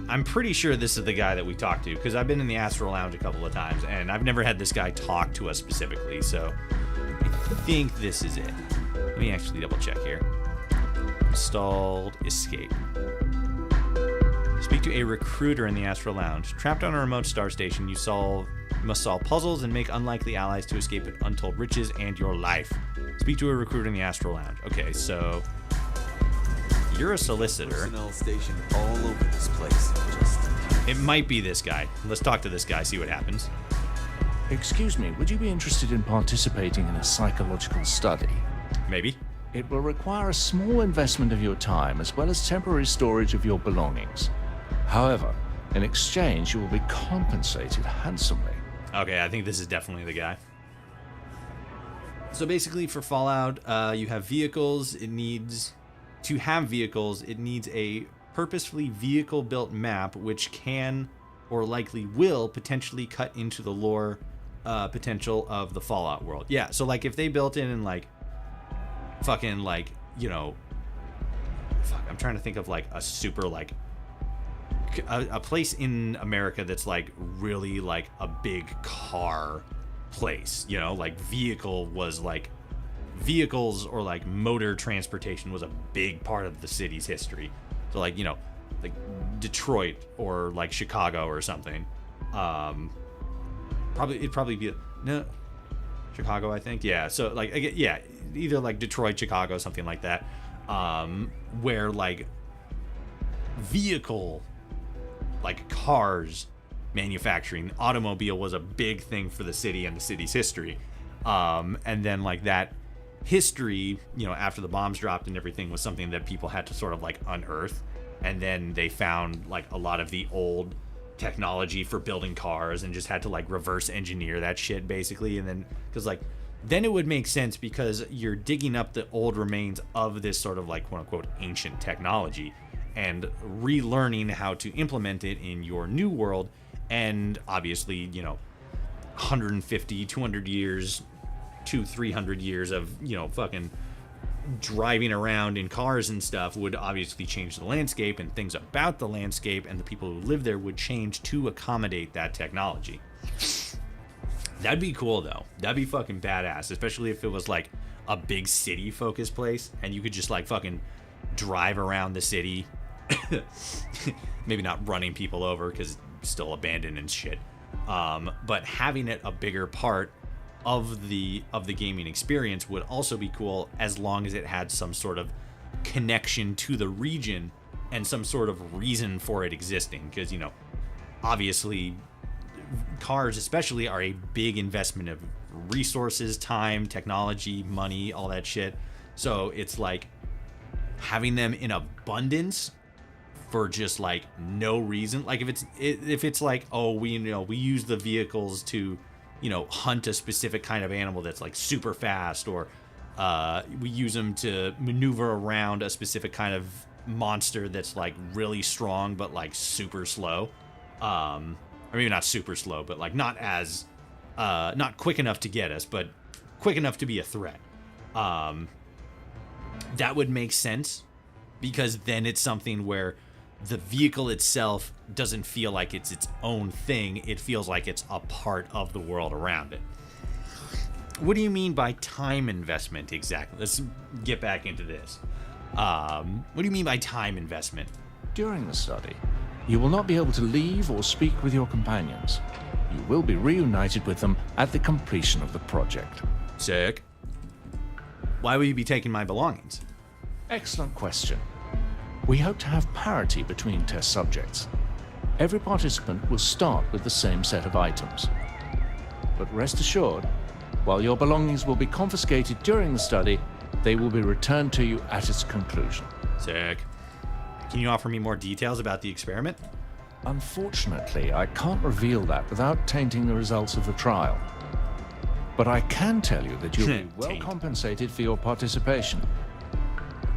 I'm pretty sure this is the guy that we talked to, because I've been in the Astro Lounge a couple of times, and I've never had this guy talk to us specifically, so I think this is it. Let me actually double check here. Installed, escape. Speak to a recruiter in the Astro Lounge. Trapped on a remote star station, you must solve puzzles and make unlikely allies to escape untold riches and your life. Speak to a recruiter in the Astro Lounge. Okay, so you're a solicitor. Personnel stationed all over this place. It might be this guy. Let's talk to this guy, see what happens. Excuse me, would you be interested in participating in a psychological study? Maybe. It will require a small investment of your time as well as temporary storage of your belongings. However, in exchange, you will be compensated handsomely. Okay, I think this is definitely the guy. So basically for Fallout, you have vehicles. To have vehicles, it needs a purposefully vehicle-built map, which can, or likely will, potentially cut into the lore potential of the Fallout world. Yeah, so like if they built in like fucking like, you know, I'm trying to think of like a super like a place in America that's like really like a big car place, you know, like vehicles or like motor transportation was a big part of the city's history. So like, you know, like Detroit or like Chicago or something. It'd probably be Chicago, I think. Yeah. So like, yeah, either like Detroit, Chicago, something like that. Where like vehicle, like cars manufacturing, automobile was a big thing for the city and the city's history. And then like that history, you know, after the bombs dropped and everything, was something that people had to sort of like unearth. And then they found like a lot of the old technology for building cars and just had to like reverse engineer that shit basically. And then because like then it would make sense because you're digging up the old remains of this sort of like quote unquote ancient technology and relearning how to implement it in your new world. And obviously, you know, 150, 200 years, 300 years of, you know, fucking driving around in cars and stuff would obviously change the landscape, and things about the landscape and the people who live there would change to accommodate that technology. That'd be cool though. That'd be fucking badass, especially if it was like a big city focused place and you could just like fucking drive around the city. Maybe not running people over because it's still abandoned and shit. But having it a bigger part of the gaming experience would also be cool, as long as it had some sort of connection to the region and some sort of reason for it existing. Because, you know, obviously cars especially are a big investment of resources, time, technology, money, all that shit. So it's like having them in abundance for just like no reason. Like if it's like, oh, we use the vehicles to, you know, hunt a specific kind of animal that's like super fast, or we use them to maneuver around a specific kind of monster that's like really strong but like super slow, or maybe not super slow but like not as not quick enough to get us, but quick enough to be a threat. That would make sense, because then it's something where the vehicle itself doesn't feel like it's its own thing. It feels like it's a part of the world around it. What do you mean by time investment exactly? Let's get back into this. What do you mean by time investment? During the study, you will not be able to leave or speak with your companions. You will be reunited with them at the completion of the project. Sick. Why will you be taking my belongings? Excellent question. We hope to have parity between test subjects. Every participant will start with the same set of items. But rest assured, while your belongings will be confiscated during the study, they will be returned to you at its conclusion. Sick. Can you offer me more details about the experiment? Unfortunately, I can't reveal that without tainting the results of the trial. But I can tell you that you'll be well Taint. compensated for your participation.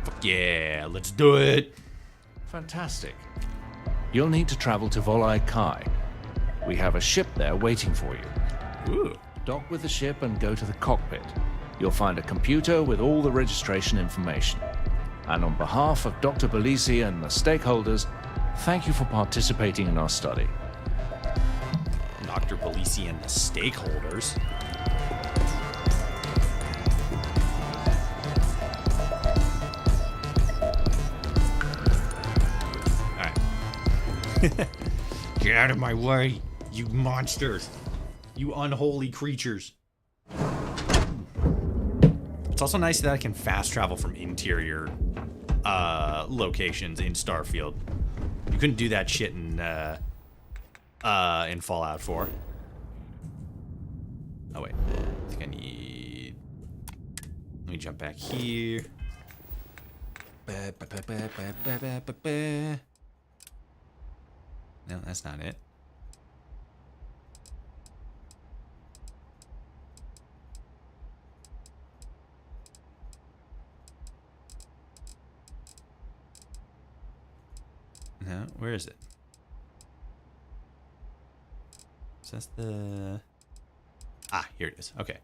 Fuck yeah, let's do it. Fantastic. You'll need to travel to Volai Kai. We have a ship there waiting for you. Ooh. Dock with the ship and go to the cockpit. You'll find a computer with all the registration information. And on behalf of Dr. Bluesky and the stakeholders, thank you for participating in our study. Dr. Bluesky and the stakeholders. Alright. Get out of my way, you monsters. You unholy creatures. It's also nice that I can fast travel from interior locations in Starfield. You couldn't do that shit in Fallout 4. Oh wait, I think I need. Let me jump back here. No, that's not it. No, where is it? So that's the... Ah, here it is. Okay.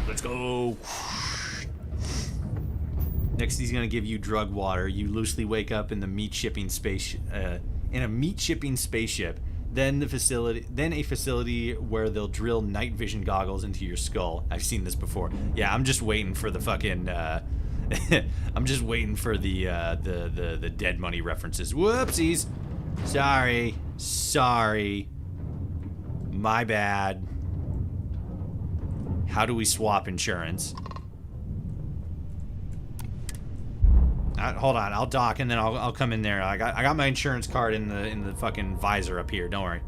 Let's go. Next, he's gonna give you drug water. You loosely wake up in the meat shipping space, in a meat shipping spaceship. Then a facility where they'll drill night vision goggles into your skull. I've seen this before. Yeah, I'm just waiting for the fucking. I'm just waiting for the dead money references. Whoopsies. Sorry. My bad. How do we swap insurance? Hold on, I'll dock and then I'll come in there. I got my insurance card in the fucking visor up here. Don't worry.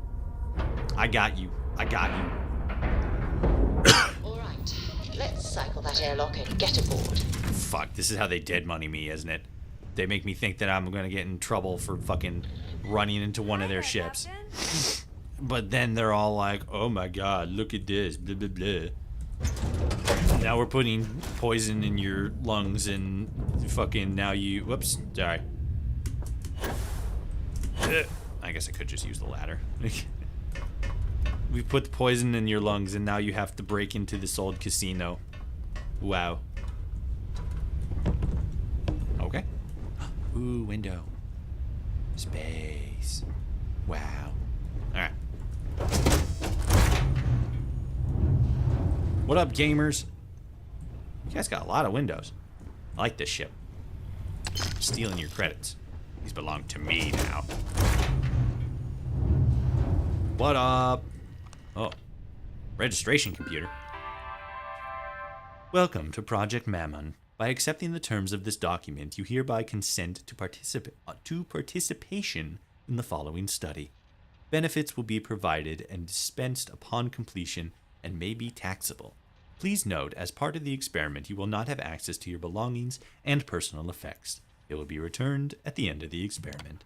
I got you. All right, let's cycle that airlock and get aboard. Fuck, this is how they dead money me, isn't it? They make me think that I'm gonna get in trouble for fucking running into one of their ships. But then they're all like, oh my god, look at this, blah blah blah. Now we're putting poison in your lungs and fucking now you... Whoops, sorry. I guess I could just use the ladder. We put the poison in your lungs and now you have to break into this old casino. Wow. Okay. Ooh, window. Space. Wow. Alright. What up, gamers? You guys got a lot of windows. I like this ship. I'm stealing your credits. These belong to me now. What up? Oh. Registration computer. Welcome to Project Mammon. By accepting the terms of this document, you hereby consent to participation in the following study. Benefits will be provided and dispensed upon completion and may be taxable. Please note, as part of the experiment, you will not have access to your belongings and personal effects. It will be returned at the end of the experiment.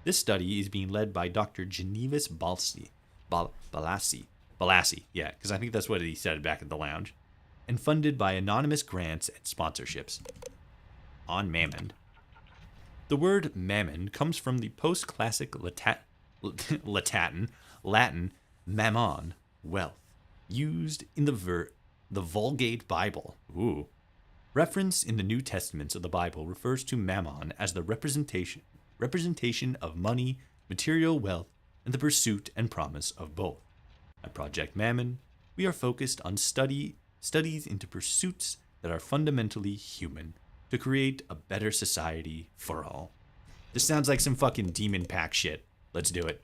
This study is being led by Dr. Genevis Balassi, yeah, because I think that's what he said back at the lounge, and funded by anonymous grants and sponsorships. On Mammon. The word mammon comes from the post-classic Latin, mammon, wealth, used in the Vulgate Bible. Ooh. Reference in the New Testaments of the Bible refers to mammon as the representation of money, material wealth, and the pursuit and promise of both. At Project Mammon, we are focused on studies into pursuits that are fundamentally human to create a better society for all. This sounds like some fucking demon pack shit. Let's do it.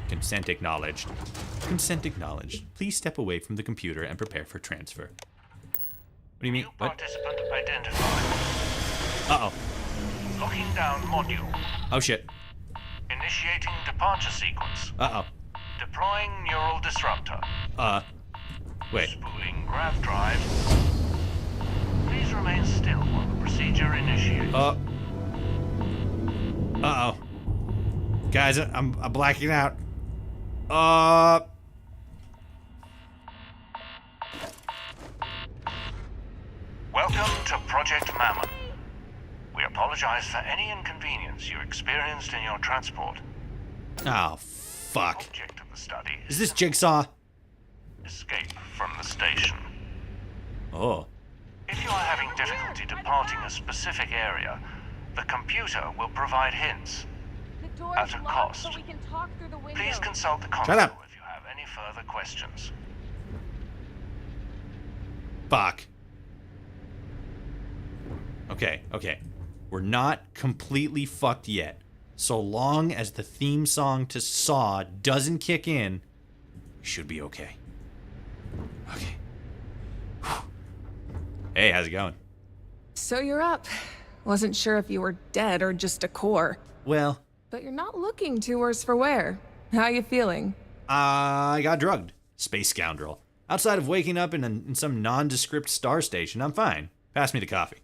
Consent acknowledged. Consent acknowledged. Please step away from the computer and prepare for transfer. What do you mean? New What? participant identified. Uh-oh. Locking down module. Oh, shit. Initiating departure sequence. Uh-oh. Deploying neural disruptor. Wait. Spooling grav drive. Please remain still while the procedure initiates. Uh-oh. Guys, I'm blacking out. Welcome to Project Mammon. We apologize for any inconvenience you experienced in your transport. Oh, fuck. Object of the study Is this Jigsaw? escape from the station. Oh. If you are having difficulty departing a specific area, the computer will provide hints. The door At is a locked, cost. but we can talk through the window. Please consult the Shut console up. if you have any further questions. Fuck. Okay. We're not completely fucked yet. So long as the theme song to Saw doesn't kick in, we should be okay. Okay. Hey, how's it going? So you're up. Wasn't sure if you were dead or just a core. Well, But you're not looking too worse for wear. How you feeling? I got drugged. Space scoundrel. Outside of waking up in some nondescript star station, I'm fine. Pass me the coffee.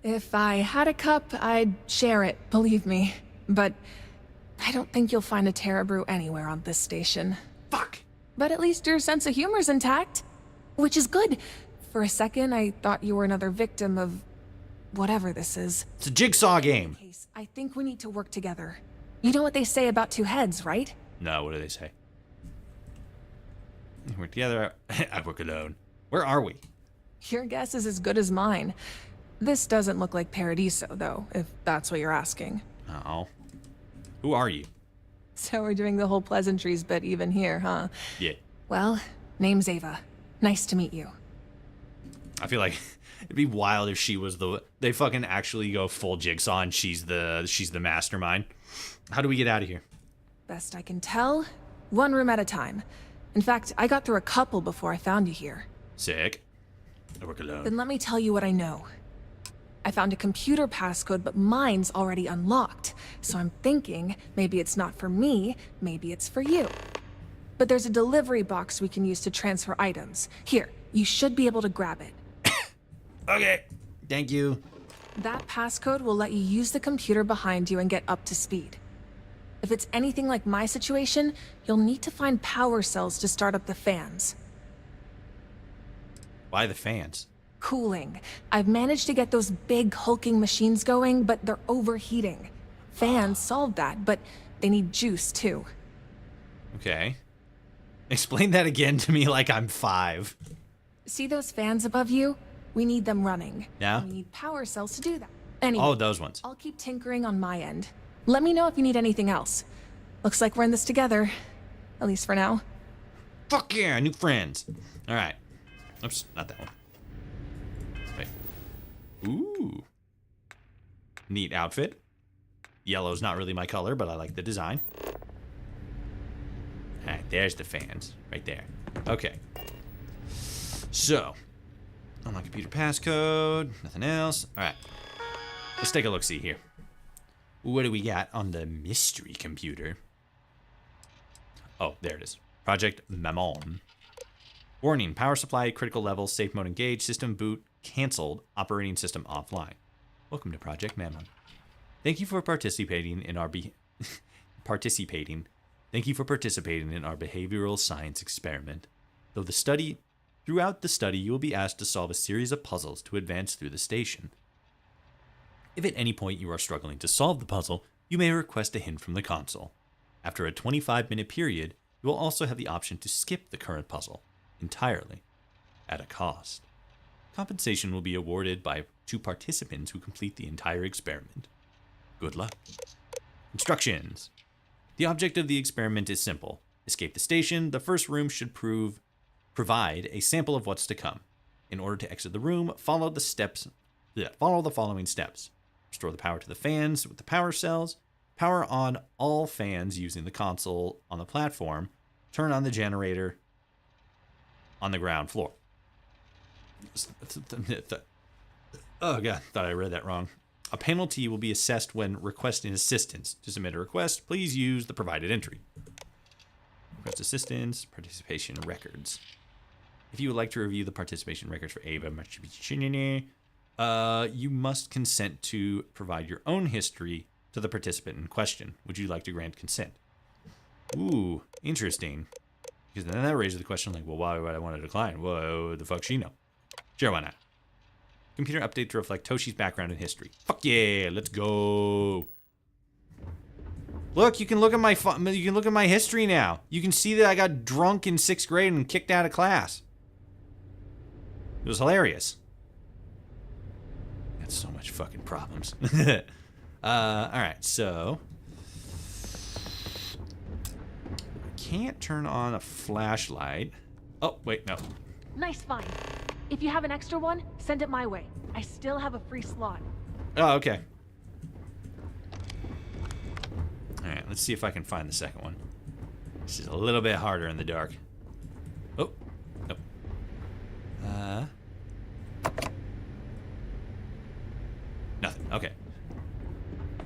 If I had a cup, I'd share it, believe me. But I don't think you'll find a Terra Brew anywhere on this station. Fuck. But at least your sense of humor's intact. Which is good. For a second, I thought you were another victim of whatever this is. It's a jigsaw game. Case, I think we need to work together. You know what they say about two heads, right? No, what do they say? We work together. I work alone. Where are we? Your guess is as good as mine. This doesn't look like Paradiso, though, if that's what you're asking. Oh. Who are you? So we're doing the whole pleasantries bit even here, huh? Yeah. Well, name's Ava. Nice to meet you. I feel like it'd be wild if she was they fucking actually go full jigsaw and she's the mastermind. How do we get out of here? Best I can tell, one room at a time. In fact, I got through a couple before I found you here. Sick. I work alone. Then let me tell you what I know. I found a computer passcode, but mine's already unlocked. So I'm thinking maybe it's not for me, maybe it's for you. But there's a delivery box we can use to transfer items. Here, you should be able to grab it. Okay. Thank you. That passcode will let you use the computer behind you and get up to speed. If it's anything like my situation, you'll need to find power cells to start up the fans. Why the fans? Cooling. I've managed to get those big hulking machines going, but they're overheating. Fans solved that, but they need juice too. Okay. Explain that again to me like I'm 5. See those fans above you? We need them running. Yeah? We need power cells to do that. Anyway, Oh, those ones. I'll keep tinkering on my end. Let me know if you need anything else. Looks like we're in this together. At least for now. Fuck yeah, new friends. All right. Oops, not that one. Wait. Ooh. Neat outfit. Yellow's not really my color, but I like the design. All right, there's the fans. Right there. Okay. So, on my computer passcode, nothing else. All right. Let's take a look-see here. What do we got on the mystery computer? Oh, there it is. Project Mammon. Warning, power supply, critical level, safe mode engaged, system boot, canceled, operating system offline. Welcome to Project Mammon. Thank you for participating in our Thank you for participating in our behavioral science experiment. Throughout the study, you will be asked to solve a series of puzzles to advance through the station. If at any point you are struggling to solve the puzzle, you may request a hint from the console. After a 25-minute period, you will also have the option to skip the current puzzle entirely, at a cost. Compensation will be awarded to participants who complete the entire experiment. Good luck. Instructions. The object of the experiment is simple. Escape the station. The first room should provide a sample of what's to come. In order to exit the room, follow the following steps. Restore the power to the fans with the power cells. Power on all fans using the console on the platform. Turn on the generator on the ground floor. Oh god, thought I read that wrong. A penalty will be assessed when requesting assistance. To submit a request, please use the provided entry. Request assistance, participation records. If you would like to review the participation records for Ava, you must consent to provide your own history to the participant in question. Would you like to grant consent? Ooh, interesting. Because then that raises the question like, well, why would I want to decline? Whoa, the fuck she know? Sure, why not? Computer update to reflect Toshi's background and history. Fuck yeah, let's go. Look, you can look at my history now. You can see that I got drunk in 6th grade and kicked out of class. It was hilarious. Got so much fucking problems. Alright, so I can't turn on a flashlight. Oh, wait, no. Nice find. If you have an extra one, send it my way. I still have a free slot. Oh, okay. Alright, let's see if I can find the second one. This is a little bit harder in the dark. Oh, nope. Nothing, okay.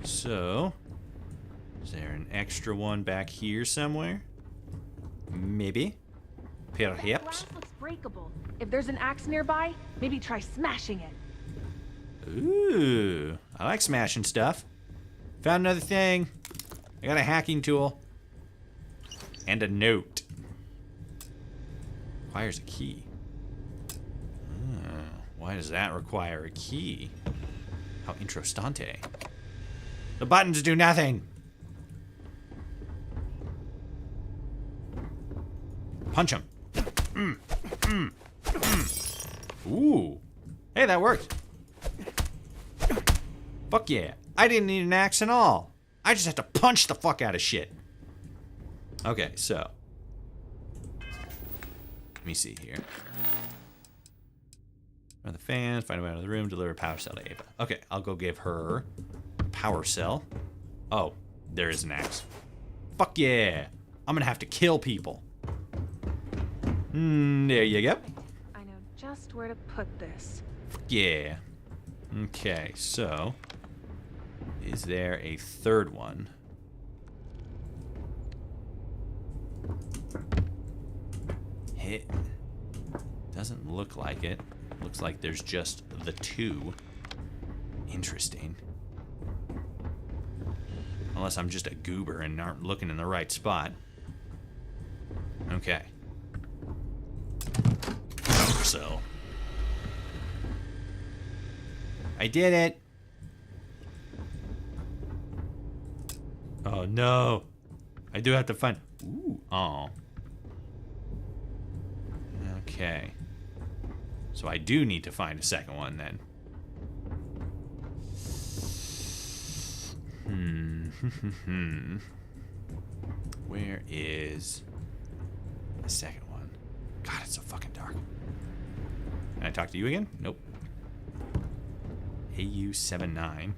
So, is there an extra one back here somewhere? Maybe. That Perhaps. glass looks breakable. If there's an axe nearby, maybe try smashing it. Ooh, I like smashing stuff. Found another thing. I got a hacking tool. And a note. Requires a key. Why does that require a key? How introstante. The buttons do nothing. Punch him. Ooh. Hey, that worked. Fuck yeah. I didn't need an axe at all. I just have to punch the fuck out of shit. Okay, so. Let me see here. Run the fans, find a way out of the room, deliver a power cell to Ava. Okay, I'll go give her a power cell. Oh, there is an axe. Fuck yeah. I'm gonna have to kill people. There you go. I know just where to put this. Yeah. Okay, so is there a third one? It doesn't look like it. Looks like there's just the two. Interesting. Unless I'm just a goober and aren't looking in the right spot. Okay. So I did it. Oh no. I do have to find. Ooh. Oh. Okay. So I do need to find a second one then. Where is the second one? God, it's so fucking dark. Can I talk to you again? Nope. AU79.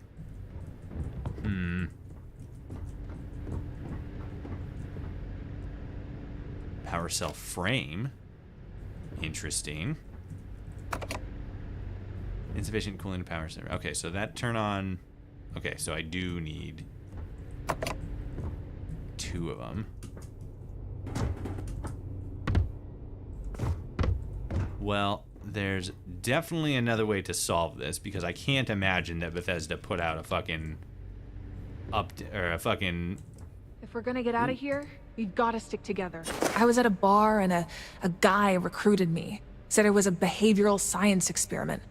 Power cell frame. Interesting. Insufficient cooling to power cell. Okay, so that turn on. Okay, so I do need two of them. Well, there's definitely another way to solve this because I can't imagine that Bethesda put out a fucking If we're gonna get out of here, we've gotta stick together. I was at a bar and a guy recruited me. Said it was a behavioral science experiment.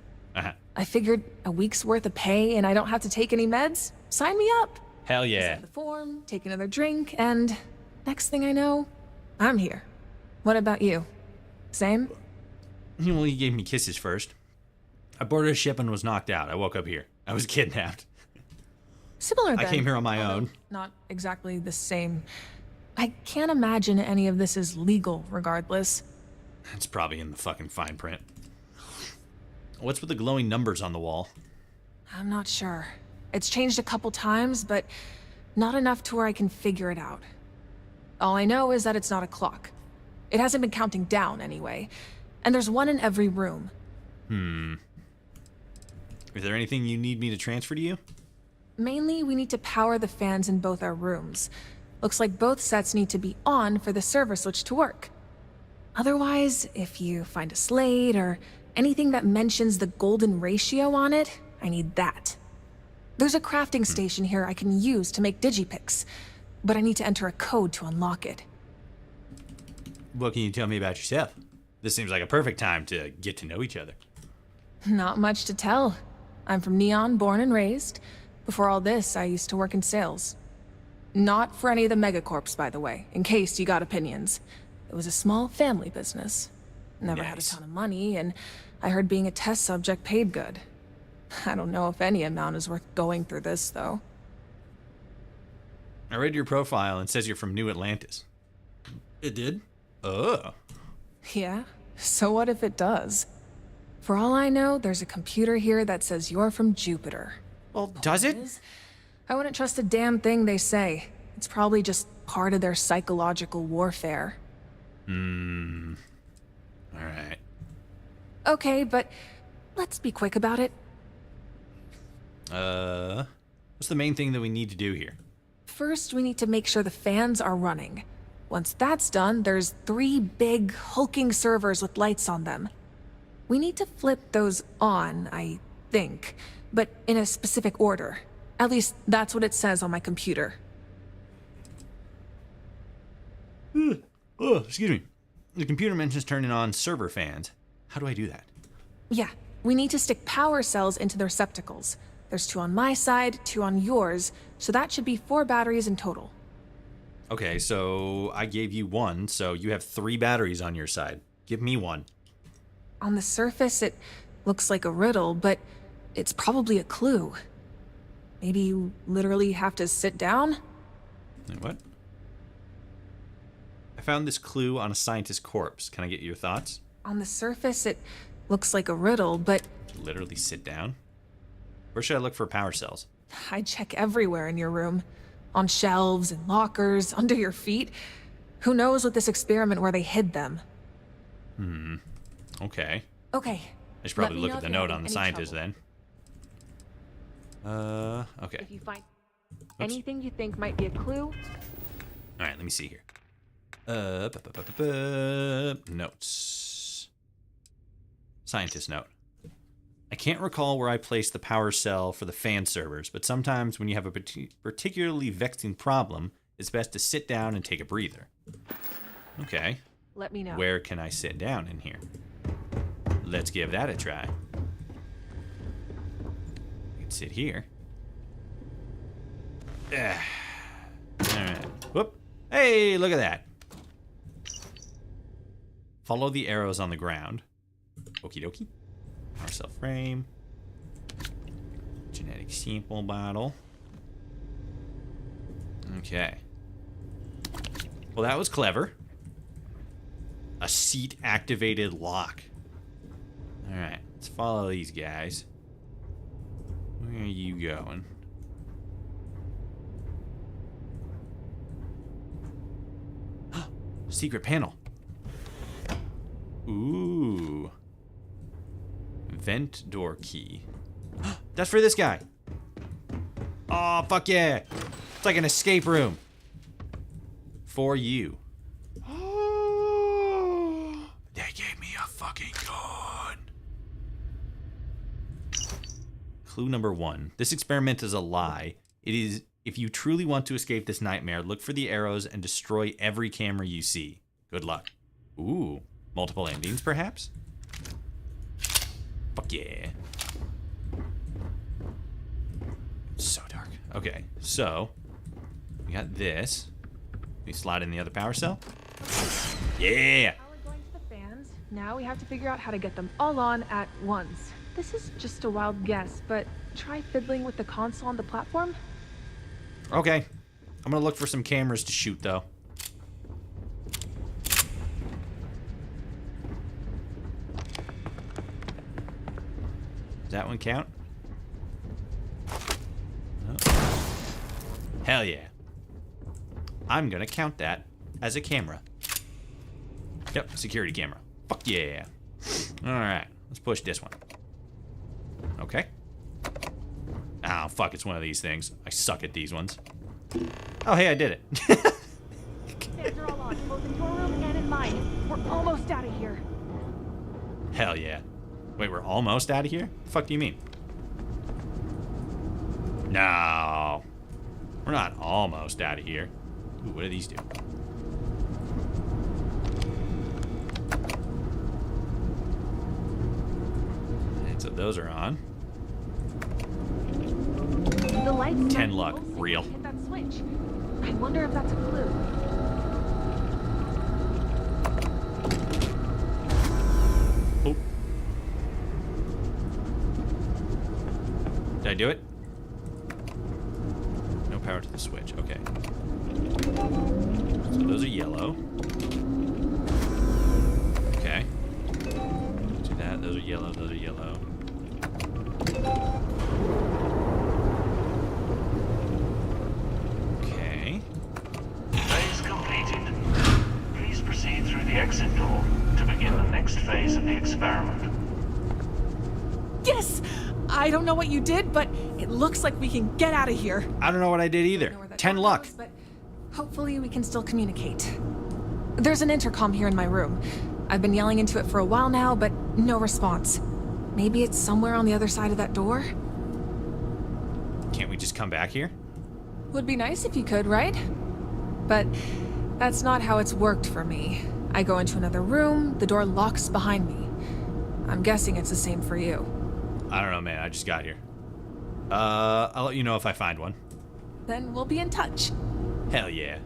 I figured a week's worth of pay and I don't have to take any meds? Sign me up. Hell I yeah. sign the form, take another drink, and next thing I know, I'm here. What about you? Same? Well, you gave me kisses first. I boarded a ship and was knocked out. I woke up here. I was kidnapped. Similar then. I came here on my own. Not exactly the same. I can't imagine any of this is legal, regardless. It's probably in the fucking fine print. What's with the glowing numbers on the wall? I'm not sure. It's changed a couple times, but not enough to where I can figure it out. All I know is that it's not a clock. It hasn't been counting down, anyway. And there's one in every room. Is there anything you need me to transfer to you? Mainly, we need to power the fans in both our rooms. Looks like both sets need to be on for the server switch to work. Otherwise, if you find a slate or anything that mentions the golden ratio on it, I need that. There's a crafting station here I can use to make digipics, but I need to enter a code to unlock it. What can you tell me about yourself? This seems like a perfect time to get to know each other. Not much to tell. I'm from Neon, born and raised. Before all this, I used to work in sales. Not for any of the megacorps, by the way, in case you got opinions. It was a small family business. Never had a Nice. ton of money, and I heard being a test subject paid good. I don't know if any amount is worth going through this, though. I read your profile and it says you're from New Atlantis. It did? Oh. Yeah? So what if it does? For all I know, there's a computer here that says you're from Jupiter. Well, does it? I wouldn't trust a damn thing they say. It's probably just part of their psychological warfare. Alright. Okay, but let's be quick about it. What's the main thing that we need to do here? First, we need to make sure the fans are running. Once that's done, there's 3 big, hulking servers with lights on them. We need to flip those on, I think, but in a specific order. At least, that's what it says on my computer. Oh, excuse me. The computer mentions turning on server fans. How do I do that? Yeah, we need to stick power cells into the receptacles. There's 2 on my side, 2 on yours, so that should be 4 batteries in total. Okay, so I gave you 1, so you have 3 batteries on your side. Give me 1. On the surface, it looks like a riddle, but it's probably a clue. Maybe you literally have to sit down? Wait, what? I found this clue on a scientist's corpse. Can I get your thoughts? On the surface, it looks like a riddle, but Literally sit down? Where should I look for power cells? I check everywhere in your room. On shelves and lockers, under your feet. Who knows with this experiment where they hid them? Okay. Okay. I should probably let me look know at the if you're note having on the any scientist trouble. then. Okay. If you find anything you think might be a clue, All right, let me see here. Notes. Scientist note. I can't recall where I placed the power cell for the fan servers, but sometimes when you have a particularly vexing problem, it's best to sit down and take a breather. Okay. let me know. Where can I sit down in here? Let's give that a try. I can sit here. Alright. Whoop. Hey, look at that. Follow the arrows on the ground. Okie dokie. Power cell frame. Genetic sample bottle. Okay. Well, that was clever. A seat activated lock. Alright, let's follow these guys. Where are you going? Secret panel. Ooh. Vent door key. That's for this guy. Oh, fuck yeah. It's like an escape room. For you. They gave me a fucking gun. Clue number 1. This experiment is a lie. It is, if you truly want to escape this nightmare, look for the arrows and destroy every camera you see. Good luck. Ooh. Multiple endings, perhaps? Fuck yeah. It's so dark. Okay, so We got this. We slide in the other power cell. Yeah. Power going to the fans. Now we have to figure out how to get them all on at once. This is just a wild guess, but try fiddling with the console on the platform. Okay. I'm gonna look for some cameras to shoot, though. Does that one count? No. Hell yeah. I'm gonna count that as a camera. Yep, security camera. Fuck yeah. Alright, let's push this one. Okay. Oh, fuck, it's one of these things. I suck at these ones. Oh, hey, I did it. Fans are all on, both in your room and in mine. We're almost out of here. Hell yeah. Wait, we're almost out of here? The fuck do you mean? No. We're not almost out of here. Ooh, what do these do? And so those are on. The lights 10 luck. Real. hit that switch. I wonder if that's a clue. Oh. Did I do it? No power to the switch. Okay. So those are yellow. Okay. Do that. Those are yellow. Those are yellow. Okay. Phase completed. Please proceed through the exit door to begin the next phase of the experiment. Yes! I don't know what you did, but it looks like we can get out of here. I don't know what I did either. I don't know where that 10 door luck. goes, but hopefully we can still communicate. There's an intercom here in my room. I've been yelling into it for a while now, but no response. Maybe it's somewhere on the other side of that door? Can't we just come back here? Would be nice if you could, right? But that's not how it's worked for me. I go into another room, the door locks behind me. I'm guessing it's the same for you. I don't know, man. I just got here. I'll let you know if I find one. Then we'll be in touch. Hell yeah.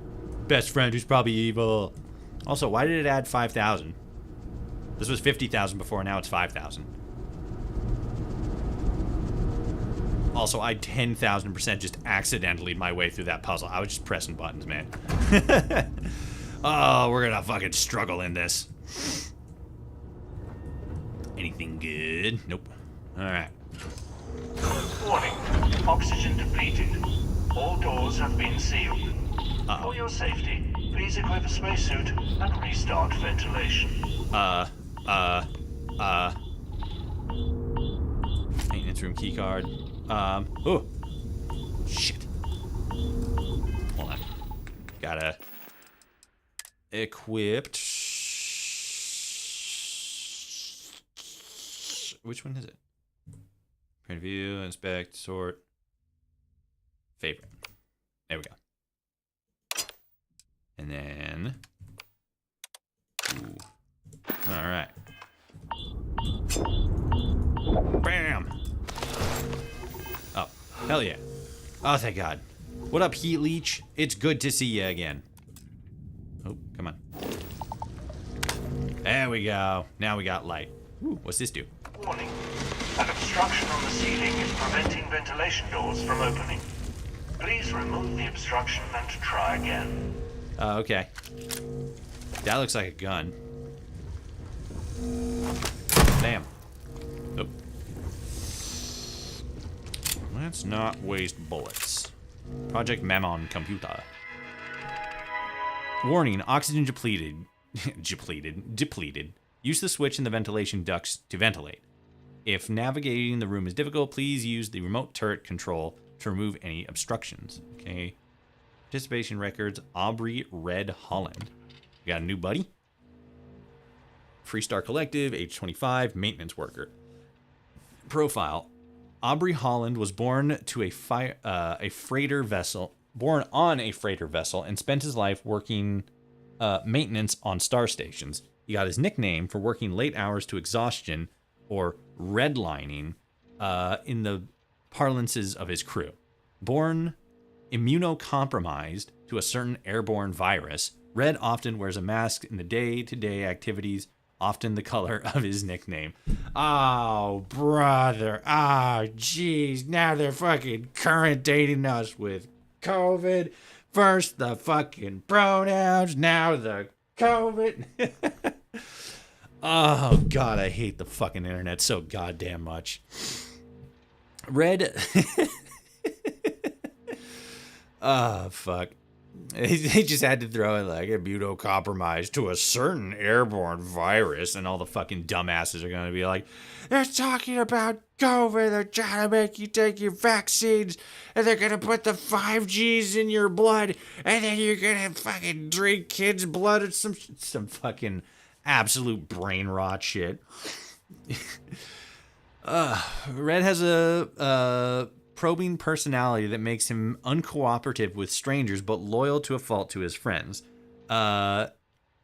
Best friend who's probably evil. Also, why did it add 5,000? This was 50,000 before, now it's 5,000. Also, I 10,000% just accidentally my way through that puzzle. I was just pressing buttons, man. Oh, we're gonna fucking struggle in this. Anything good? Nope. Alright. Warning. Oxygen depleted. All doors have been sealed. Uh-oh. For your safety, please equip a spacesuit and restart ventilation. Maintenance room keycard. Oh. Shit. Hold on. Gotta equipped. Which one is it? Print view, inspect, sort. Favorite. There we go. And then. Ooh. All right. Bam. Oh, hell yeah. Oh, thank God. What up, Heat Leech? It's good to see you again. Oh, come on. There we go. Now we got light. Ooh, what's this do? Warning. An obstruction on the ceiling is preventing ventilation doors from opening. Please remove the obstruction and try again. Okay. That looks like a gun. Damn. Nope. Let's not waste bullets. Project Mammon computer. Warning, oxygen depleted. Depleted. Use the switch in the ventilation ducts to ventilate. If navigating the room is difficult, please use the remote turret control to remove any obstructions. Okay. Participation records, Aubrey Red Holland. We got a new buddy. Freestar Collective, age 25, maintenance worker. Profile. Aubrey Holland was born to a freighter vessel, born on a freighter vessel, and spent his life working maintenance on star stations. He got his nickname for working late hours to exhaustion, or redlining, in the parlances of his crew. Born immunocompromised to a certain airborne virus. Red often wears a mask in the day-to-day activities, often the color of his nickname. Oh, brother. Oh, jeez. Now they're fucking current dating us with COVID. First the fucking pronouns, now the COVID. Oh, God, I hate the fucking internet so goddamn much. Red. Oh, fuck. They just had to throw in like immunocompromised to a certain airborne virus, and all the fucking dumbasses are going to be like, they're talking about COVID, they're trying to make you take your vaccines, and they're going to put the 5Gs in your blood, and then you're going to fucking drink kids' blood. It's some fucking absolute brain rot shit. Red has a probing personality that makes him uncooperative with strangers but loyal to a fault to his friends.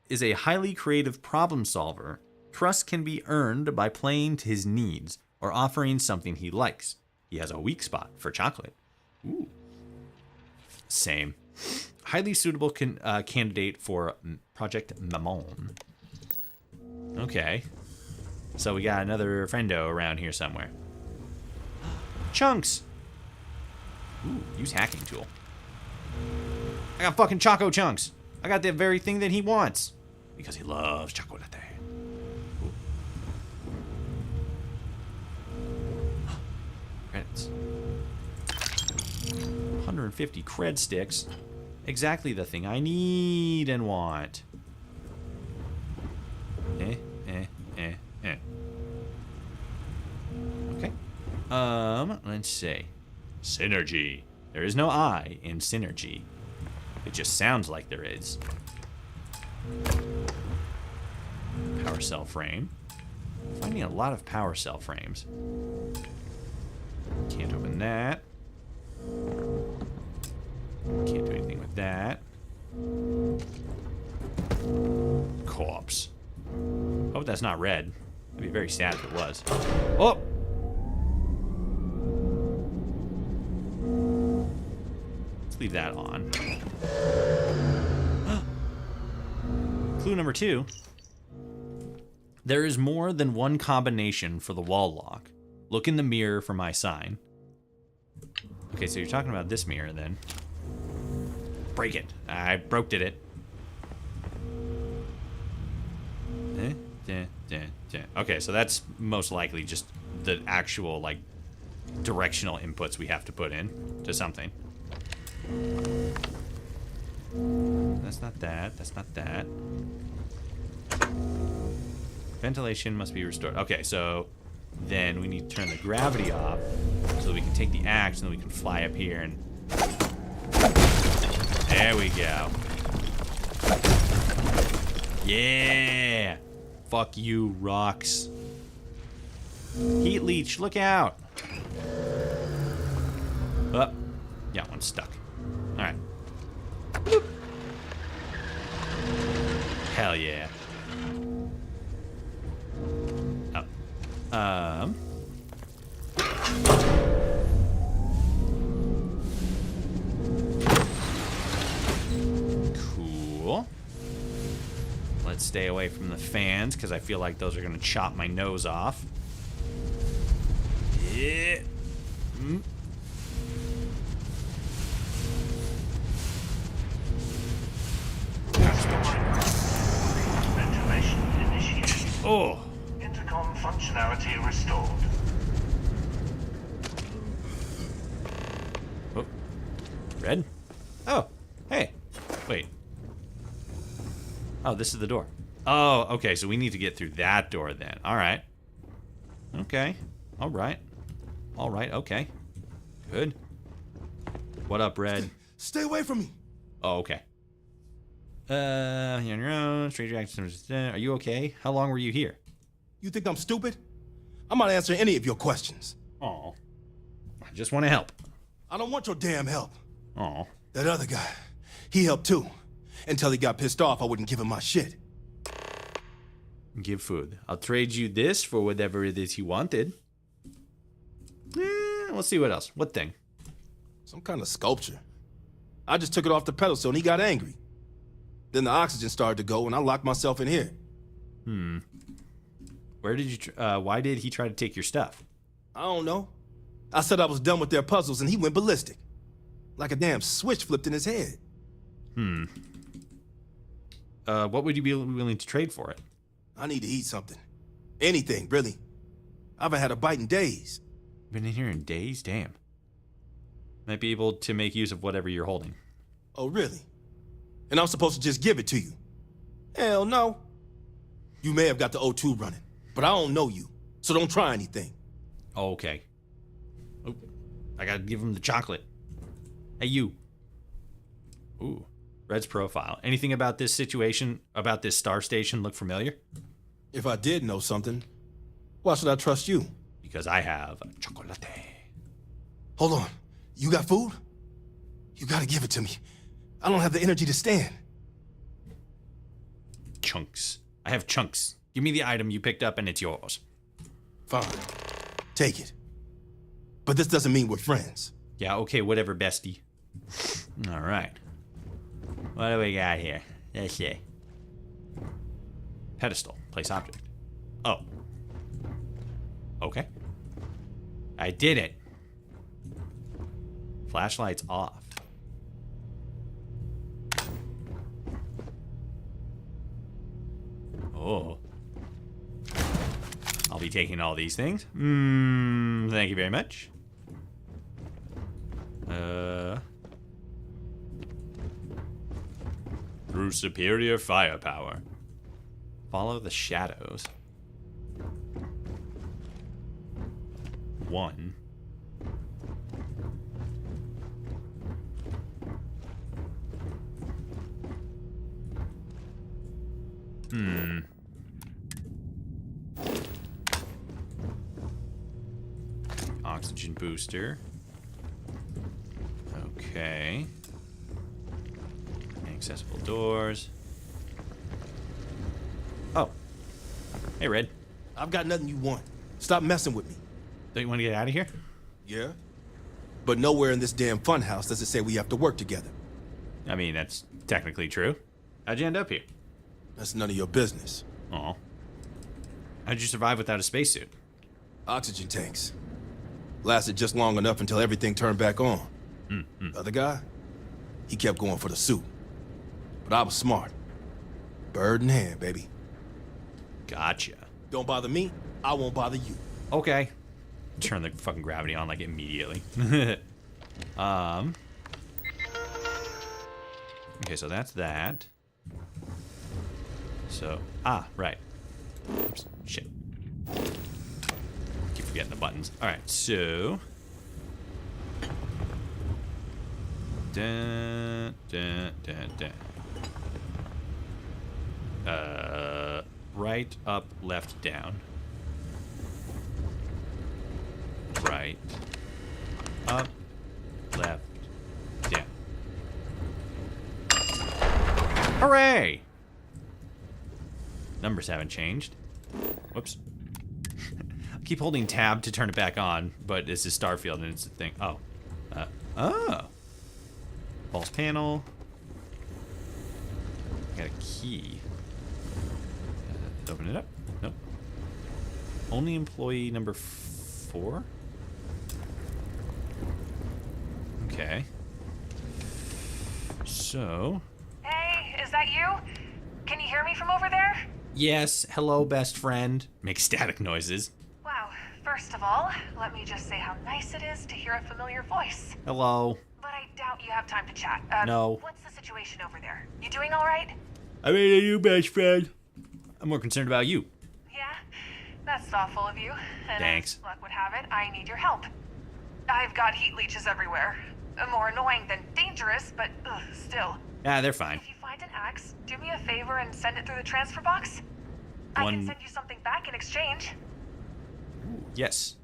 Is a highly creative problem solver. Trust can be earned by playing to his needs or offering something he likes. He has a weak spot for chocolate. Ooh. Same. Highly suitable candidate for Project Mammon. Okay. So we got another friendo around here somewhere. Chunks! Ooh, use hacking tool. I got fucking Choco Chunks. I got the very thing that he wants. Because he loves chocolate. Ooh. Credits. 150 cred sticks. Exactly the thing I need and want. Okay. Let's see. Synergy. There is no I in synergy. It just sounds like there is. Power cell frame. Finding a lot of power cell frames. Can't open that. Can't do anything with that. Corpse. Hope that's not red. I'd be very sad if it was. Oh! Leave that on. Clue number 2. There is more than one combination for the wall lock. Look in the mirror for my sign. Okay, so you're talking about this mirror then. Break it. I broke it. Okay, so that's most likely just the actual, like, directional inputs we have to put in to something. That's not that. That's not that. Ventilation must be restored. Okay, so then we need to turn the gravity off so we can take the axe and then we can fly up here and... There we go. Yeah! Fuck you, rocks. Heat leech, look out! Oh, yeah, one's stuck. Alright. Hell yeah. Oh. Cool. Let's stay away from the fans, because I feel like those are going to chop my nose off. Yeah. Ventilation initiated. Oh. Intercom functionality restored. Oh. Red? Oh. Hey. Wait. Oh, this is the door. Oh, okay, so we need to get through that door then. Alright. Okay. Alright. Alright, okay. Good. What up, Red? Stay away from me. Oh, okay. You're on your own. Stranger actions. Are you okay? How long were you here? You think I'm stupid? I'm not answering any of your questions. Oh. I just want to help. I don't want your damn help. Oh. That other guy, he helped too. Until he got pissed off, I wouldn't give him my shit. Give food. I'll trade you this for whatever it is you wanted. We'll see what else. What thing? Some kind of sculpture. I just took it off the pedestal and he got angry. Then the oxygen started to go and I locked myself in here. Where did you, why did he try to take your stuff? I don't know. I said I was done with their puzzles and he went ballistic. Like a damn switch flipped in his head. What would you be willing to trade for it? I need to eat something. Anything, really. I haven't had a bite in days. Been in here in days? Damn. Might be able to make use of whatever you're holding. Oh, really? And I'm supposed to just give it to you? Hell no. You may have got the O2 running, but I don't know you, so don't try anything. Oh, okay. Oh, I gotta give him the chocolate. Hey, you. Ooh, Red's profile. Anything about this situation, about this star station look familiar? If I did know something, why should I trust you? Because I have chocolate. Hold on. You got food? You gotta give it to me. I don't have the energy to stand. Chunks. I have chunks. Give me the item you picked up and it's yours. Fine. Take it. But this doesn't mean we're friends. Yeah, okay, whatever, bestie. All right. What do we got here? Let's see. Pedestal. Place object. Oh. Okay. I did it. Flashlight's off. Oh. I'll be taking all these things. Thank you very much. Through superior firepower. Follow the shadows. 1. Oxygen booster. Okay. Inaccessible doors. Oh. Hey, Red. I've got nothing you want. Stop messing with me. Don't you want to get out of here? Yeah? But nowhere in this damn funhouse does it say we have to work together. I mean, that's technically true. How'd you end up here? That's none of your business. Oh. How'd you survive without a spacesuit? Oxygen tanks. Lasted just long enough until everything turned back on. The other guy? He kept going for the suit. But I was smart. Bird in hand, baby. Gotcha. Don't bother me, I won't bother you. Okay. Turn the fucking gravity on like immediately. Okay, so that's that. So, right. Oops, shit. Keep forgetting the buttons. All right, so. Dun, dun, dun, dun. Right, up, left, down. Right, up, left, down. Hooray! Numbers haven't changed. Whoops. I keep holding tab to turn it back on, but this is Starfield and it's the thing. Oh. False panel. Got a key. Open it up. Nope. Only employee number 4? Okay. So. Hey, is that you? Can you hear me from over there? Yes, hello, best friend. Make static noises. Wow, first of all, let me just say how nice it is to hear a familiar voice. Hello. But I doubt you have time to chat. No. What's the situation over there? You doing all right? I mean, you, best friend. I'm more concerned about you. Yeah? That's thoughtful of you. And Thanks. as luck would have it, I need your help. I've got heat leeches everywhere. More annoying than dangerous, but still. Ah, they're fine. If you find an axe, do me a favor and send it through the transfer box. I can send you something back in exchange. Yes.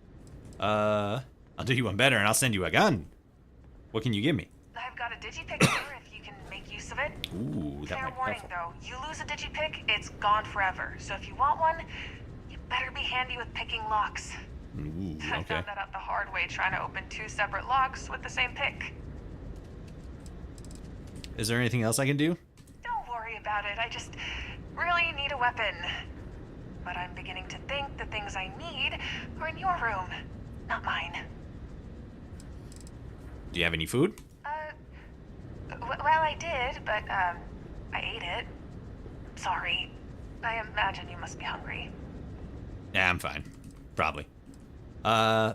I'll do you one better and I'll send you a gun. What can you give me? I've got a digipick here if you can make use of it. Ooh, that Fair might be warning helpful. though, you lose a digipick, it's gone forever. So if you want one, you better be handy with picking locks. Ooh, I okay. found that out the hard way trying to open 2 separate locks with the same pick. Is there anything else I can do? Don't worry about it. I just really need a weapon. But I'm beginning to think the things I need are in your room, not mine. Do you have any food? Well, I did, but, I ate it. Sorry. I imagine you must be hungry. Yeah, I'm fine. Probably. I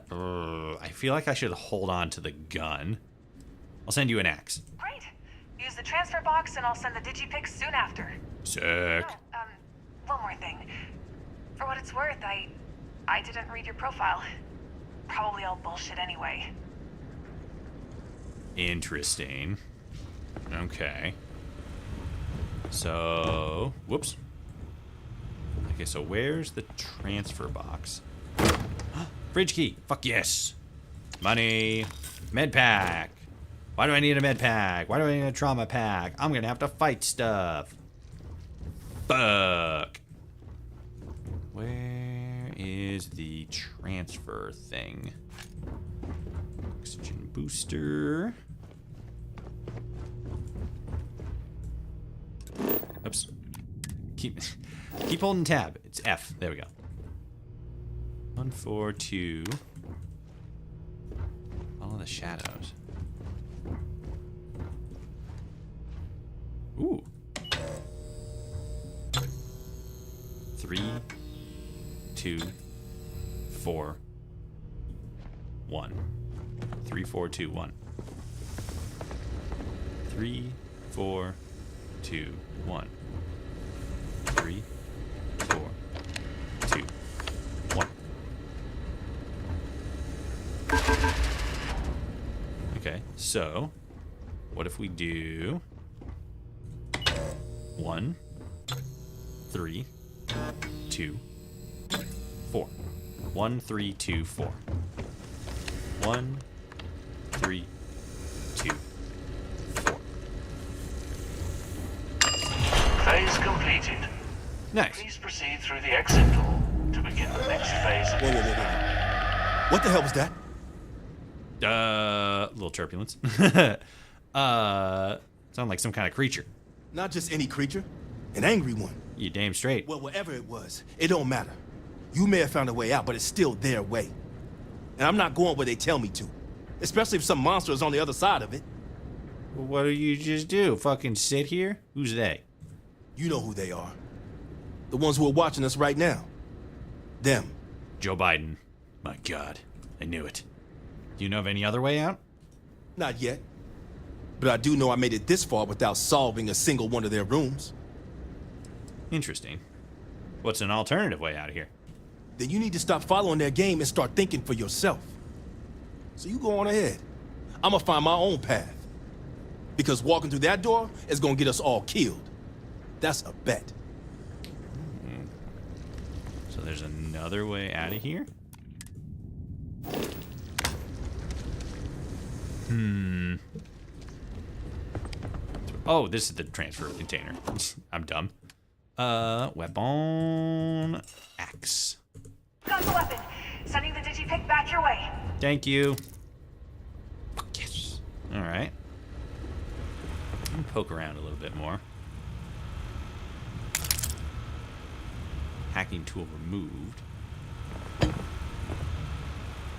feel like I should hold on to the gun. I'll send you an axe. Great. Use the transfer box and I'll send the digipics soon after. Sick. Oh, one more thing. For what it's worth, I didn't read your profile. Probably all bullshit anyway. Interesting. Okay. So, whoops. Okay, so where's the transfer box? Fridge key. Fuck yes. Money. Med pack. Why do I need a med pack? Why do I need a trauma pack? I'm gonna have to fight stuff. Fuck. Where is the transfer thing? Oxygen booster. Oops. Keep holding tab. It's F. There we go. 142. Follow the shadows. Ooh. 3, 2, 4, 1. 3, 4, 2, 1. 3, 4, 2, 1. 3, 4, 2, 1. Okay, so what if we do 1, 3, 2, 4. 1, 3, 2, 4. 1, 3, 2, 4. Phase completed. Nice. Please proceed through the exit door to begin the next phase. Whoa. What the hell was that? A little turbulence. Sound like some kind of creature. Not just any creature, an angry one. You damn straight. Well, whatever it was, it don't matter. You may have found a way out, but it's still their way. And I'm not going where they tell me to. Especially if some monster is on the other side of it. Well, what do you just do? Fucking sit here? Who's they? You know who they are. The ones who are watching us right now. Them. Joe Biden. My God, I knew it. Do you know of any other way out? Not yet. But I do know I made it this far without solving a single one of their rooms. Interesting. What's an alternative way out of here? Then you need to stop following their game and start thinking for yourself. So you go on ahead. I'm gonna find my own path. Because walking through that door is gonna get us all killed. That's a bet. So there's another way out of here? Oh, this is the transfer container. I'm dumb. Weapon axe. Got the weapon. Sending the digipic back your way. Thank you. Yes. All right. Let me poke around a little bit more. Hacking tool removed.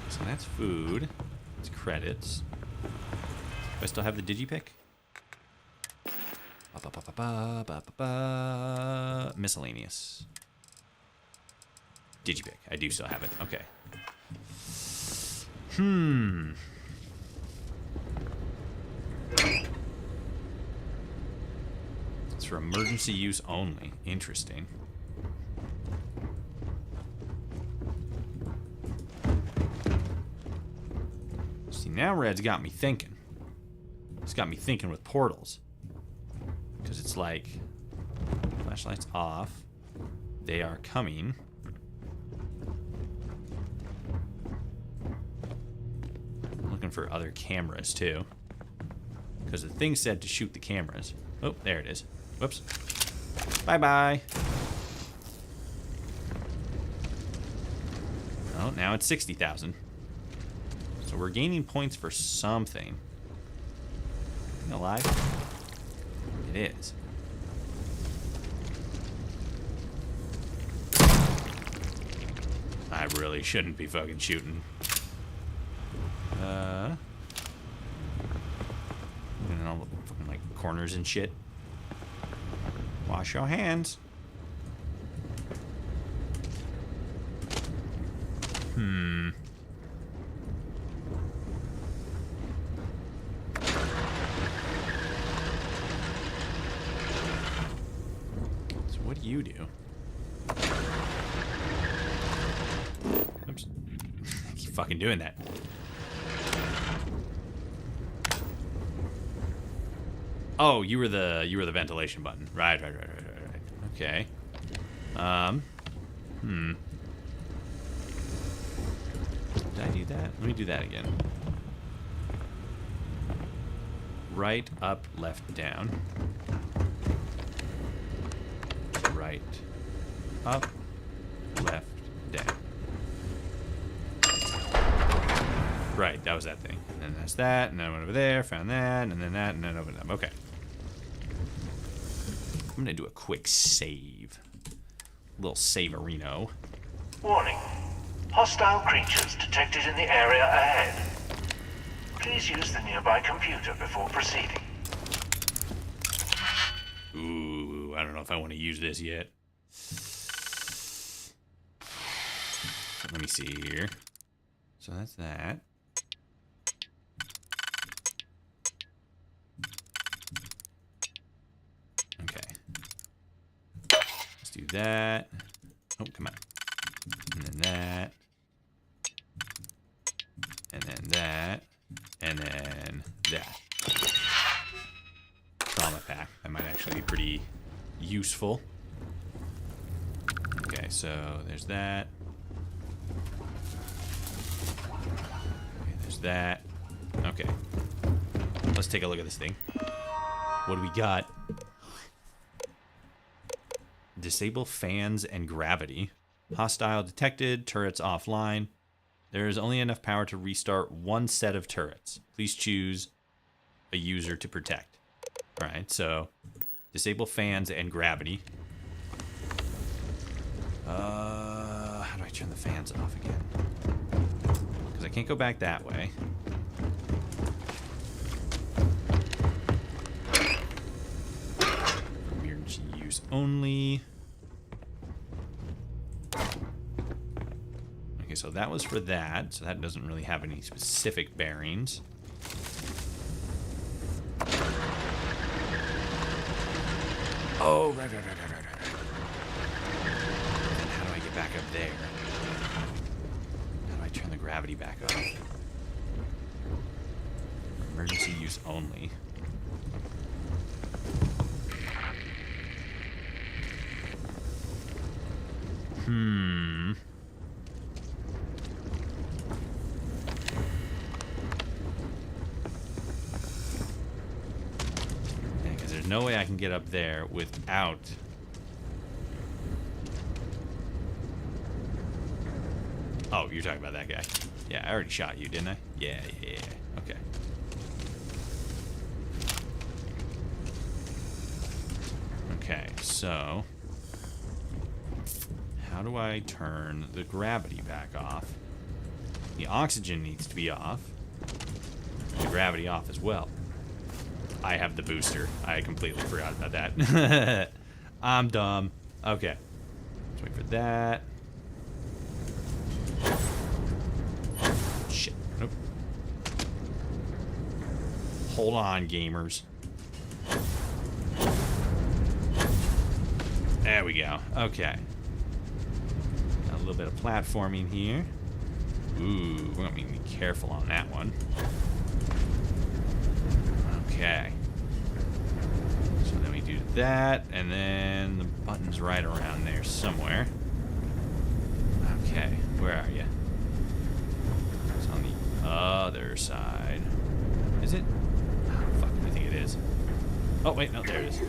So that's food. It's credits. Do I still have the digipic? Miscellaneous. Digipic. I do still have it. Okay. It's for emergency use only. Interesting. See, now Red's got me thinking. It's got me thinking with portals. Because it's like, flashlight's off. They are coming. I'm looking for other cameras too. Because the thing said to shoot the cameras. Oh, there it is. Whoops. Bye-bye. Oh, now it's 60,000. So we're gaining points for something. Alive? It is. I really shouldn't be fucking shooting. And all the fucking like corners and shit. Wash your hands. So what do you do? Oops. Keep fucking doing that. Oh, you were the ventilation button. Right. Okay. Did I do that? Let me do that again. Right, up, left, down. Right, up, left, down. Right, that was that thing. And then that's that, and then I went over there, found that, and then that, and then opened up. Okay. I'm gonna do a quick save. A little save-arino. Warning. Hostile creatures detected in the area ahead. Please use the nearby computer before proceeding. Ooh, I don't know if I want to use this yet. Let me see here. So that's that. Okay. Let's do that. Oh, come on. And then that. And then that. And then that. Trauma pack. That might actually be pretty useful. Okay, so there's that. Okay, there's that. Okay. Let's take a look at this thing. What do we got? Disable fans and gravity. Hostile detected. Turrets offline. There is only enough power to restart one set of turrets. Please choose a user to protect. Alright, so disable fans and gravity. How do I turn the fans off again? Because I can't go back that way. Emergency use only. Okay, so that was for that. So that doesn't really have any specific bearings. Oh, right. And how do I get back up there? How do I turn the gravity back off? Emergency use only. No way I can get up there without... Oh, you're talking about that guy. Yeah, I already shot you, didn't I? Yeah. Okay. Okay, so... How do I turn the gravity back off? The oxygen needs to be off. The gravity off as well. I have the booster. I completely forgot about that. I'm dumb. Okay. Let's wait for that. Shit. Nope. Hold on, gamers. There we go. Okay. Got a little bit of platforming here. Ooh, we're gonna be careful on that one. Okay. So then we do that, and then the button's right around there somewhere. Okay, where are you? It's on the other side. Is it? Oh, fuck, I think it is. Oh, wait, no, there it is.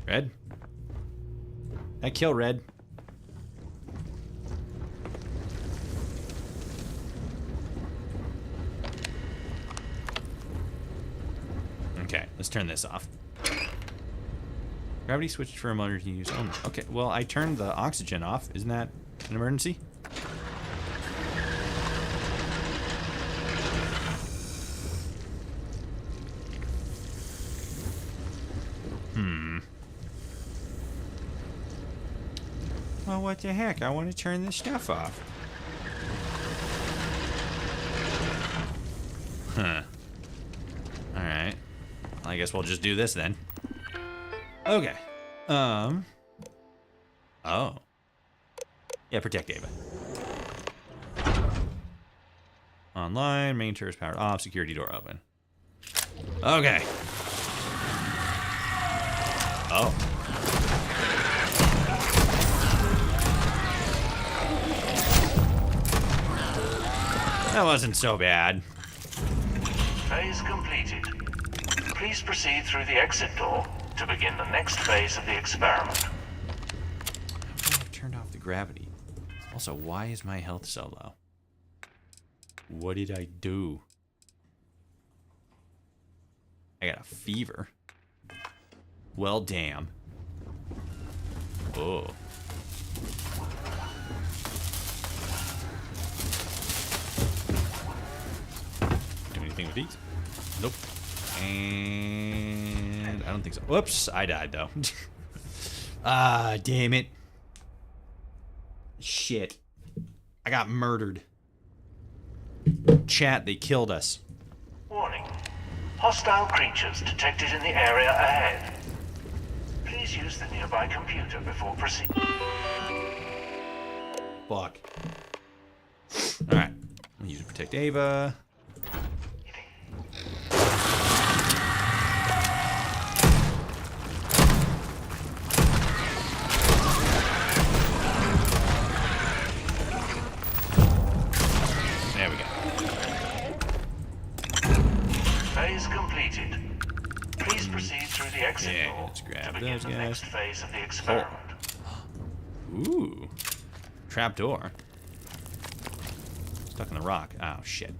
Red? I kill Red. Okay, let's turn this off. Gravity switched for a motor to use only. Okay, well, I turned the oxygen off. Isn't that an emergency? Well, what the heck? I want to turn this stuff off. Huh. Alright. I guess we'll just do this then. Okay. Oh. Yeah, protect Ava. Online, main turret is powered off, security door open. Okay. Oh. That wasn't so bad. Phase completed. Please proceed through the exit door to begin the next phase of the experiment. I've turned off the gravity. Also, why is my health so low? What did I do? I got a fever. Well, damn. Oh. Do anything with these? Nope. And I don't think so. Whoops, I died though. Ah, damn it. Shit. I got murdered. Chat, they killed us. Warning. Hostile creatures detected in the area ahead. Please use the nearby computer before proceeding. Fuck. Alright. I'm use it to protect Ava. There we go. Phase completed. Please proceed through the exit Yeah, door let's grab to begin those the guys. next phase of the experiment. Ooh. Trapdoor. Stuck in the rock. Oh, shit.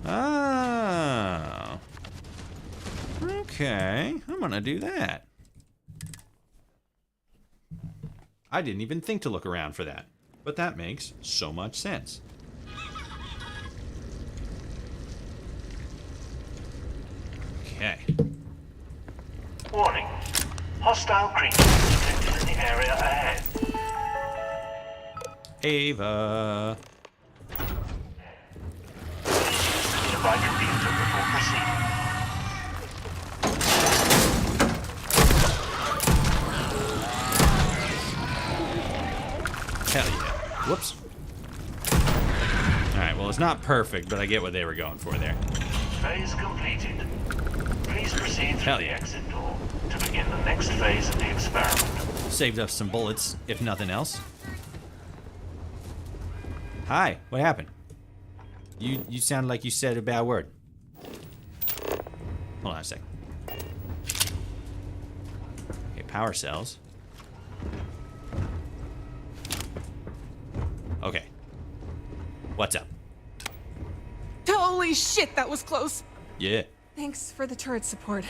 Oh. Okay. I'm gonna do that. I didn't even think to look around for that. But that makes so much sense. Okay. Warning. Hostile creatures detected in the area ahead. Ava. Nearby computer before proceeding. Hell yeah. Whoops. Alright, well, it's not perfect, but I get what they were going for there. Phase completed. Please proceed through Hell the yeah. exit door to begin the next phase of the experiment. Saved us some bullets, if nothing else. Hi, what happened? You sounded like you said a bad word. Hold on a sec. Okay, power cells. Okay. What's up? Holy shit, that was close. Yeah. Thanks for the turret support.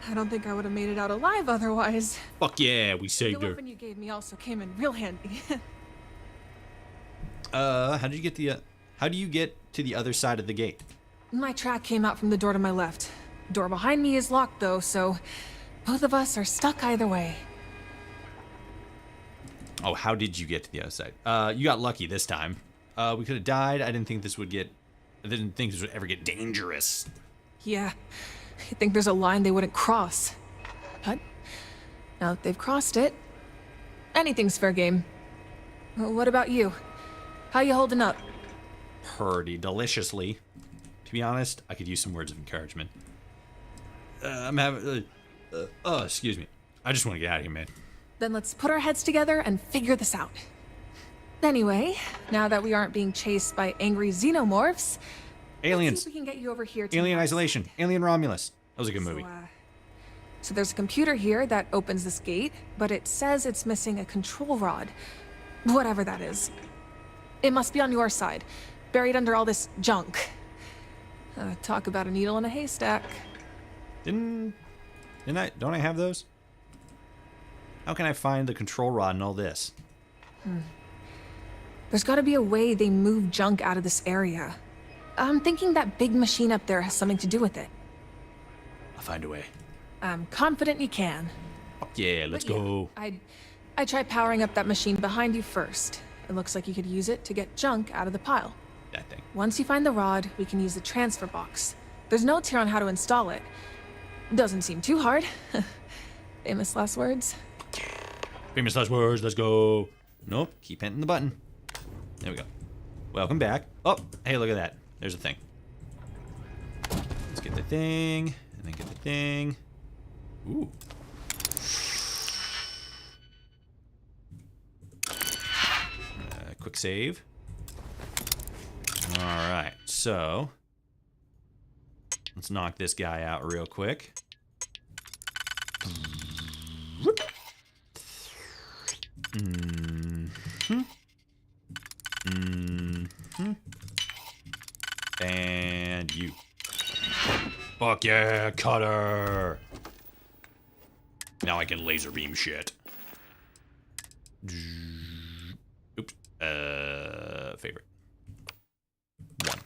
I don't think I would have made it out alive otherwise. Fuck yeah, we The saved her. weapon you gave me also came in real handy. How do you get to the other side of the gate? My track came out from the door to my left. Door behind me is locked though, so both of us are stuck either way. Oh, how did you get to the other side? You got lucky this time. We could have died. I didn't think this would ever get dangerous. Yeah, I think there's a line they wouldn't cross. But now that they've crossed it, anything's fair game. What about you? How you holding up? Pretty deliciously. To be honest, I could use some words of encouragement. I'm having... excuse me. I just want to get out of here, man. Then let's put our heads together and figure this out. Anyway, now that we aren't being chased by angry xenomorphs, Aliens. Let's see if we can get you over here to Alien Mars. Isolation. Alien Romulus. That was a good movie. So there's a computer here that opens this gate, but it says it's missing a control rod. Whatever that is. It must be on your side, buried under all this junk. Talk about a needle in a haystack. Don't I have those? How can I find the control rod and all this? There's gotta be a way they move junk out of this area. I'm thinking that big machine up there has something to do with it. I'll find a way. I'm confident you can. Yeah, let's go. I'd try powering up that machine behind you first. It looks like you could use it to get junk out of the pile. That thing. Once you find the rod, we can use the transfer box. There's notes here on how to install it. Doesn't seem too hard. Famous last words. Famous last words, let's go. Nope, keep hitting the button. There we go. Welcome back. Oh, hey, look at that. There's a thing. Let's get the thing, and then get the thing. Ooh. Quick save. Alright, so let's knock this guy out real quick. And you. Fuck yeah, cutter! Now I can laser beam shit. Oops. Favorite. 1.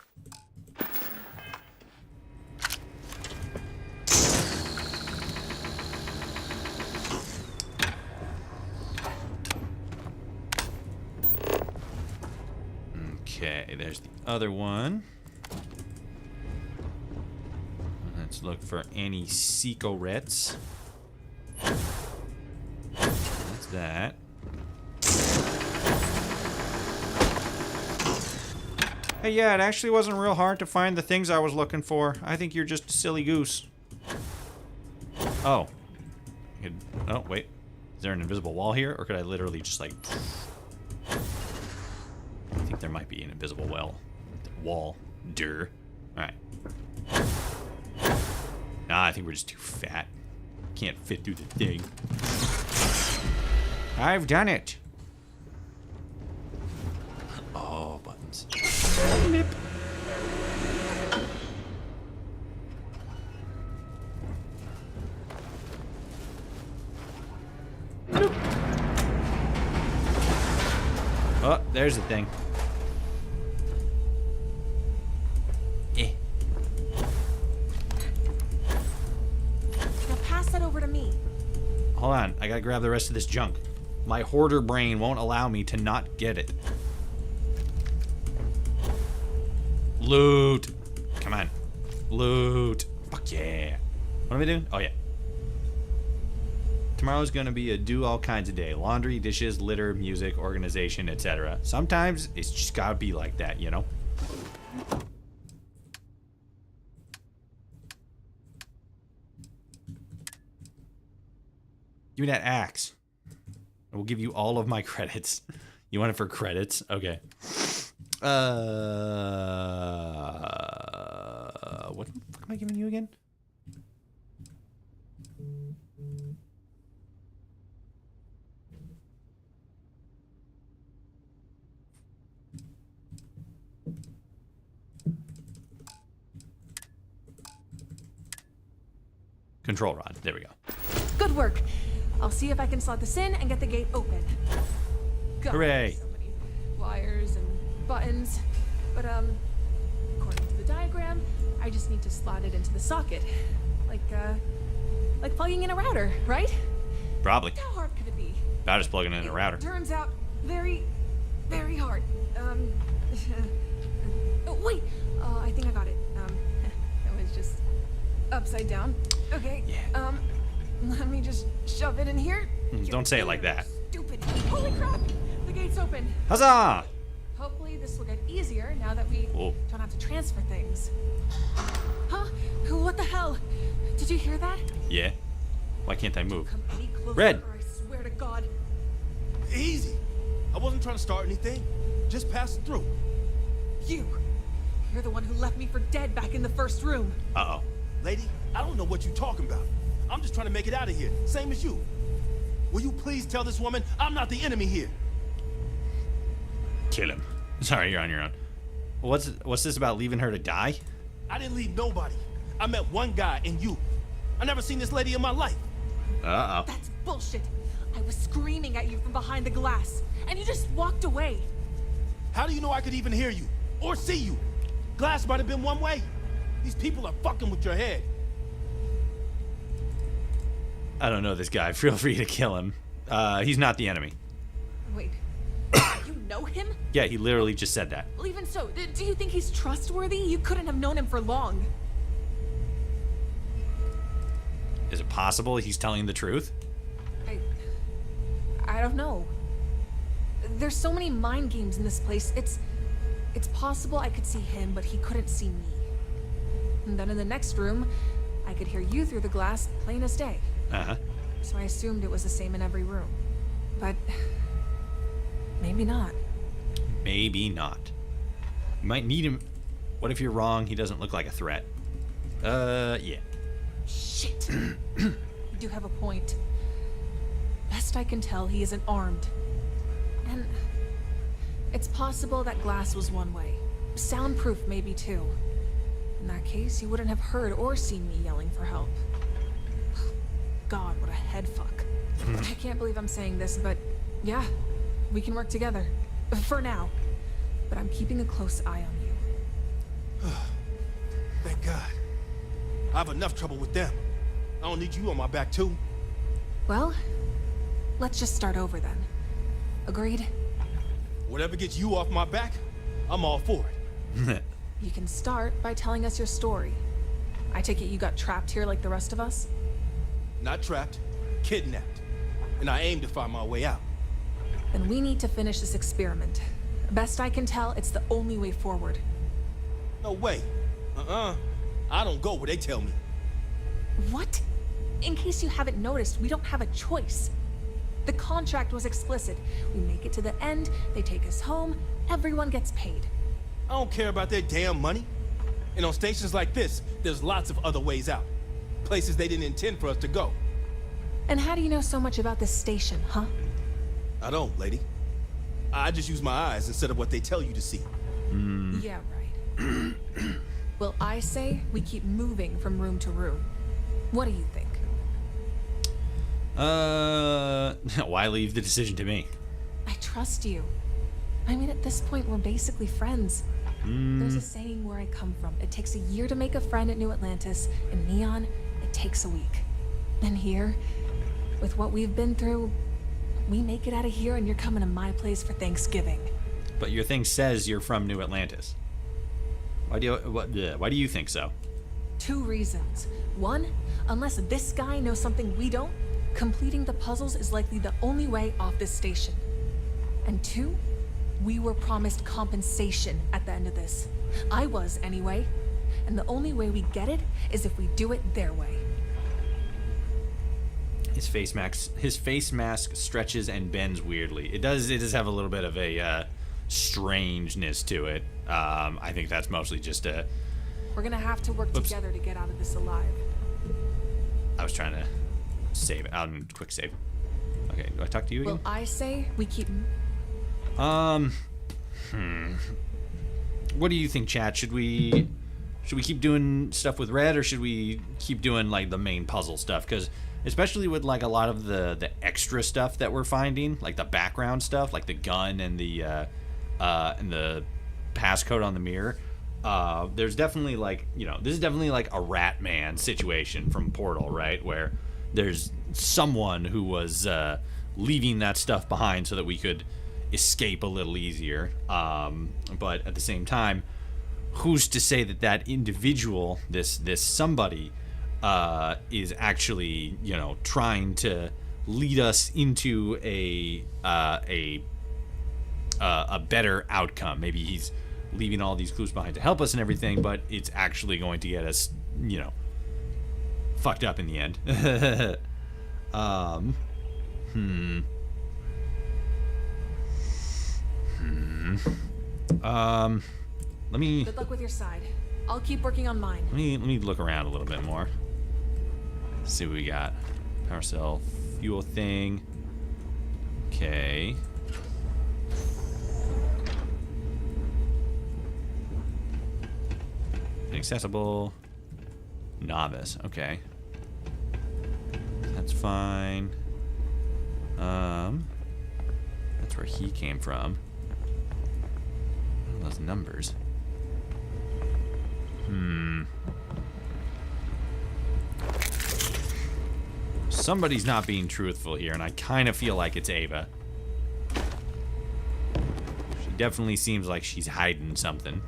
Okay, there's the other one. Let's look for any cigarettes. What's that? Hey, yeah, it actually wasn't real hard to find the things I was looking for. I think you're just a silly goose. Oh. Oh, wait. Is there an invisible wall here? Or could I literally just, like... I think there might be an invisible wall. Durr. Alright. Nah, I think we're just too fat. Can't fit through the thing. I've done it. Oh, buttons. Nip. Nope. Oh, there's the thing. Now pass that over to me. Hold on, I gotta grab the rest of this junk. My hoarder brain won't allow me to not get it. Loot. Come on. Loot. Fuck yeah. What am I doing? Oh yeah. Tomorrow's gonna be a do all kinds of day. Laundry, dishes, litter, music, organization, etc. Sometimes it's just gotta be like that, you know? Give me that axe. I will give you all of my credits. You want it for credits? Okay. What the fuck am I giving you again? Control rod. There we go. Good work. I'll see if I can slot this in and get the gate open. God, Hooray. so many wires and buttons. But, according to the diagram, I just need to slot it into the socket. Like plugging in a router, right? Probably. How hard could it be? About as plugging in a router. Turns out very, very hard. Oh, wait. I think I got it. That was just upside down. Okay. Yeah. Let me just shove it in here. Don't say it like that. Stupid. Holy crap! The gate's open. Huzzah! Hopefully this will get easier now that we Whoa. don't have to transfer things. Huh? What the hell? Did you hear that? Yeah. Why can't I move? Come any closer, Red. or I swear to God. Easy. I wasn't trying to start anything. Just passing through. You You're the one who left me for dead back in the first room. Uh-oh. Lady, I don't know what you're talking about. I'm just trying to make it out of here, same as you. Will you please tell this woman I'm not the enemy here? Kill him. Sorry, you're on your own. What's this about leaving her to die? I didn't leave nobody. I met one guy and you. I never seen this lady in my life. Uh-oh. That's bullshit. I was screaming at you from behind the glass, and you just walked away. How do you know I could even hear you? Or see you? Glass might have been one way. These people are fucking with your head. I don't know this guy. Feel free to kill him. He's not the enemy. Wait, you know him? Yeah, he literally just said that. Well, even so, do you think he's trustworthy? You couldn't have known him for long. Is it possible he's telling the truth? I don't know. There's so many mind games in this place. It's possible I could see him, but he couldn't see me. And then in the next room, I could hear you through the glass, plain as day. Uh-huh. So I assumed it was the same in every room. But maybe not. Maybe not. You might need him. What if you're wrong? He doesn't look like a threat. Yeah. Shit. You do have a point. Best I can tell, he isn't armed. And it's possible that glass was one way. Soundproof maybe too. In that case, he wouldn't have heard or seen me yelling for help. God, what a head fuck. I can't believe I'm saying this, but yeah, we can work together. For now. But I'm keeping a close eye on you. Thank God. I have enough trouble with them. I don't need you on my back too. Well, let's just start over then. Agreed? Whatever gets you off my back, I'm all for it. You can start by telling us your story. I take it you got trapped here like the rest of us? Not trapped, kidnapped. And I aim to find my way out. Then we need to finish this experiment. Best I can tell, it's the only way forward. No way. I don't go where they tell me. What? In case you haven't noticed, we don't have a choice. The contract was explicit. We make it to the end, they take us home, everyone gets paid. I don't care about their damn money. And on stations like this, there's lots of other ways out. Places they didn't intend for us to go. And how do you know so much about this station, huh? I don't, lady. I just use my eyes instead of what they tell you to see. Yeah, right. Well, I say we keep moving from room to room. What do you think? Why leave the decision to me? I trust you. I mean, at this point, we're basically friends. There's a saying where I come from. It takes a year to make a friend at New Atlantis. In Neon, it takes a week. And here, with what we've been through, we make it out of here and you're coming to my place for Thanksgiving. But your thing says you're from New Atlantis. Why do you think so? 2 reasons. 1, unless this guy knows something we don't, completing the puzzles is likely the only way off this station. And 2, we were promised compensation at the end of this. I was, anyway. And the only way we get it is if we do it their way. His face mask stretches and bends weirdly. It does have a little bit of a strangeness to it. I think that's mostly just a... We're gonna have to work together to get out of this alive. I was trying to save it. Quick save. Okay, do I talk to you again? Well, I say we keep... What do you think, chat? Should we keep doing stuff with Red, or should we keep doing like the main puzzle stuff? Because especially with like a lot of the extra stuff that we're finding, like the background stuff, like the gun and the passcode on the mirror. There's definitely like, this is definitely like a Rat Man situation from Portal, right? Where there's someone who was leaving that stuff behind so that we could escape a little easier. But at the same time, who's to say that individual, this somebody, is actually, trying to lead us into a better outcome? Maybe he's leaving all these clues behind to help us and everything, but it's actually going to get us, fucked up in the end. Let me Good luck with your side. I'll keep working on mine. let me look around a little bit more. See what we got. Power cell, fuel thing. Okay. Inaccessible. Novice. Okay. That's fine. That's where he came from. What are those numbers? Somebody's not being truthful here, and I kind of feel like it's Ava. She definitely seems like she's hiding something.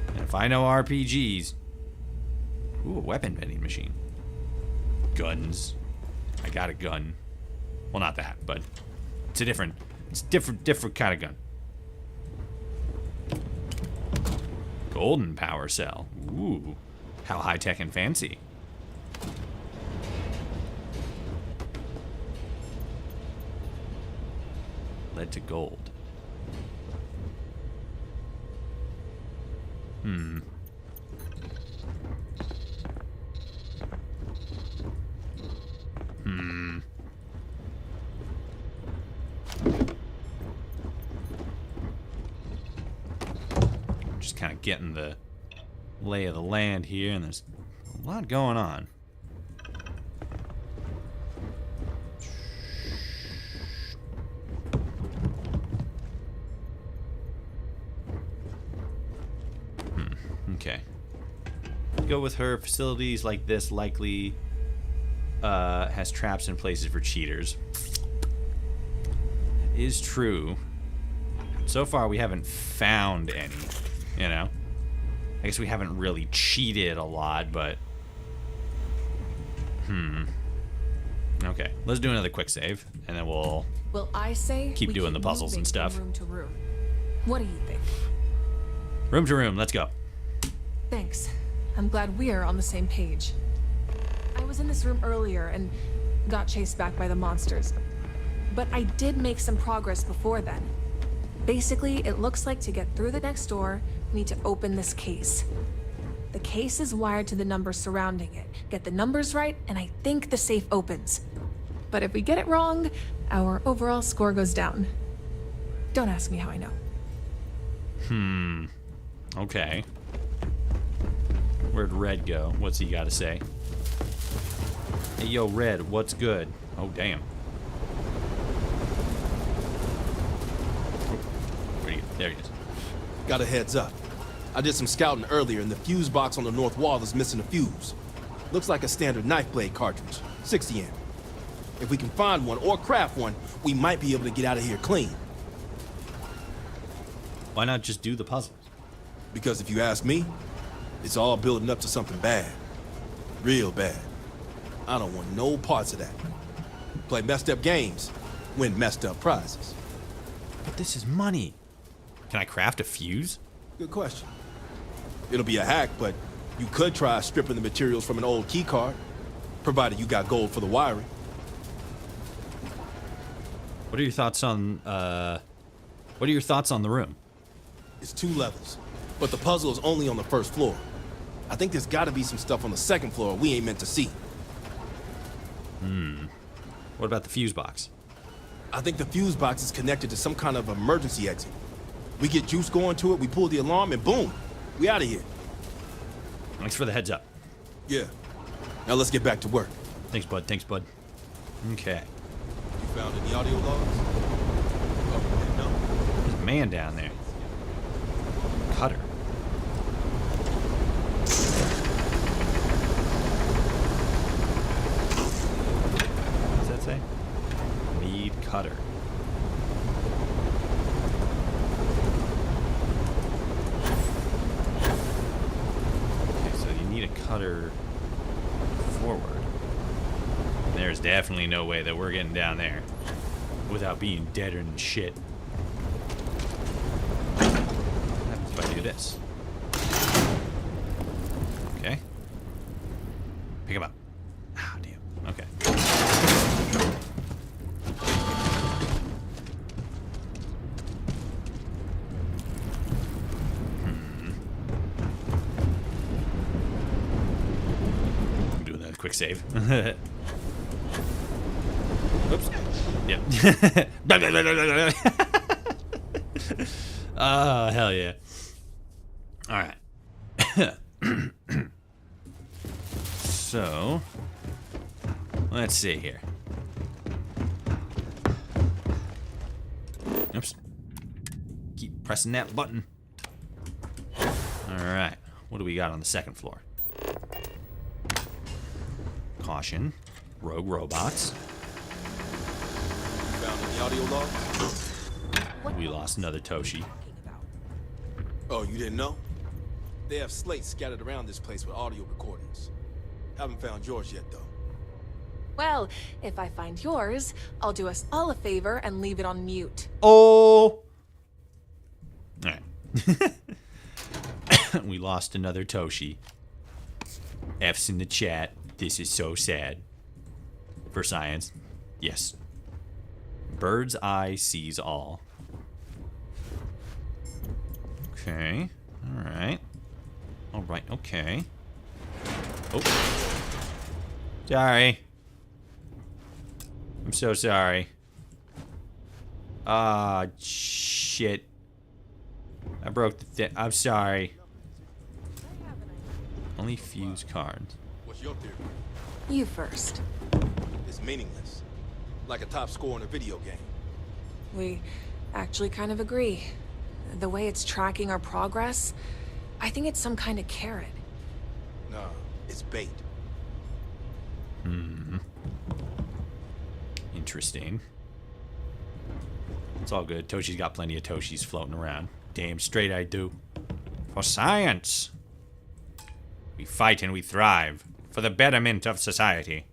And if I know RPGs... Ooh, a weapon vending machine. Guns. I got a gun. Well, not that, but it's a different... It's different kind of gun. Golden power cell. Ooh. How high-tech and fancy. Lead to gold. Just kind of getting the lay of the land here, and there's a lot going on. Okay. Go with her. Facilities like this likely has traps in places for cheaters. That is true. So far, we haven't found any, you know? I guess we haven't really cheated a lot, but... Okay, let's do another quick save, and then we'll... Well, I say keep we doing the keep puzzles and moving stuff. from room to room. What do you think? Room to room, let's go. Thanks. I'm glad we're on the same page. I was in this room earlier and got chased back by the monsters. But I did make some progress before then. Basically, it looks like to get through the next door, we need to open this case. The case is wired to the numbers surrounding it. Get the numbers right, and I think the safe opens. But if we get it wrong, our overall score goes down. Don't ask me how I know. Okay. Where'd Red go? What's he got to say? Hey, yo, Red, what's good? Oh, damn. Where you? There he is. Got a heads up. I did some scouting earlier, and the fuse box on the north wall is missing a fuse. Looks like a standard knife blade cartridge, 60 amp. If we can find one or craft one, we might be able to get out of here clean. Why not just do the puzzles? Because if you ask me, it's all building up to something bad. Real bad. I don't want no parts of that. Play messed up games, win messed up prizes. But this is money. Can I craft a fuse? Good question. It'll be a hack, but you could try stripping the materials from an old key card, provided you got gold for the wiring. What are your thoughts on the room? It's 2 levels, but the puzzle is only on the first floor. I think there's gotta be some stuff on the second floor we ain't meant to see. What about the fuse box? I think the fuse box is connected to some kind of emergency exit. We get juice going to it, we pull the alarm, and boom, we out of here. Thanks for the heads up. Yeah. Now let's get back to work. Thanks, bud. Thanks, bud. Okay. You found any audio logs? Oh, no. There's a man down there. Cutter. What does that say? Need cutter. Okay, so you need a cutter forward. There's definitely no way that we're getting down there without being deader than shit. What happens if I do this? Okay. Pick him up. Ah, damn. Okay. quick save. Oops. Yep. Oh, hell yeah. Alright. So, let's see here. Oops. Keep pressing that button. Alright. What do we got on the second floor? Caution. Rogue robots. Found any audio log? We lost another Toshi. Oh, you didn't know? They have slates scattered around this place with audio recordings. Haven't found yours yet, though. Well, if I find yours, I'll do us all a favor and leave it on mute. Oh! Alright. We lost another Toshi. F's in the chat. This is so sad. For science. Yes. Bird's eye sees all. Okay. Alright. Alright, okay. Oh. Sorry. I'm so sorry. Ah, shit. I broke the I'm sorry. Only fuse cards. What's your theory? You first. It's meaningless. Like a top score in a video game. We actually kind of agree. The way it's tracking our progress, I think it's some kind of carrot. Nah, it's bait. Interesting. It's all good. Toshi's got plenty of Toshis floating around. Damn straight I do. For science. We fight and we thrive. For the betterment of society.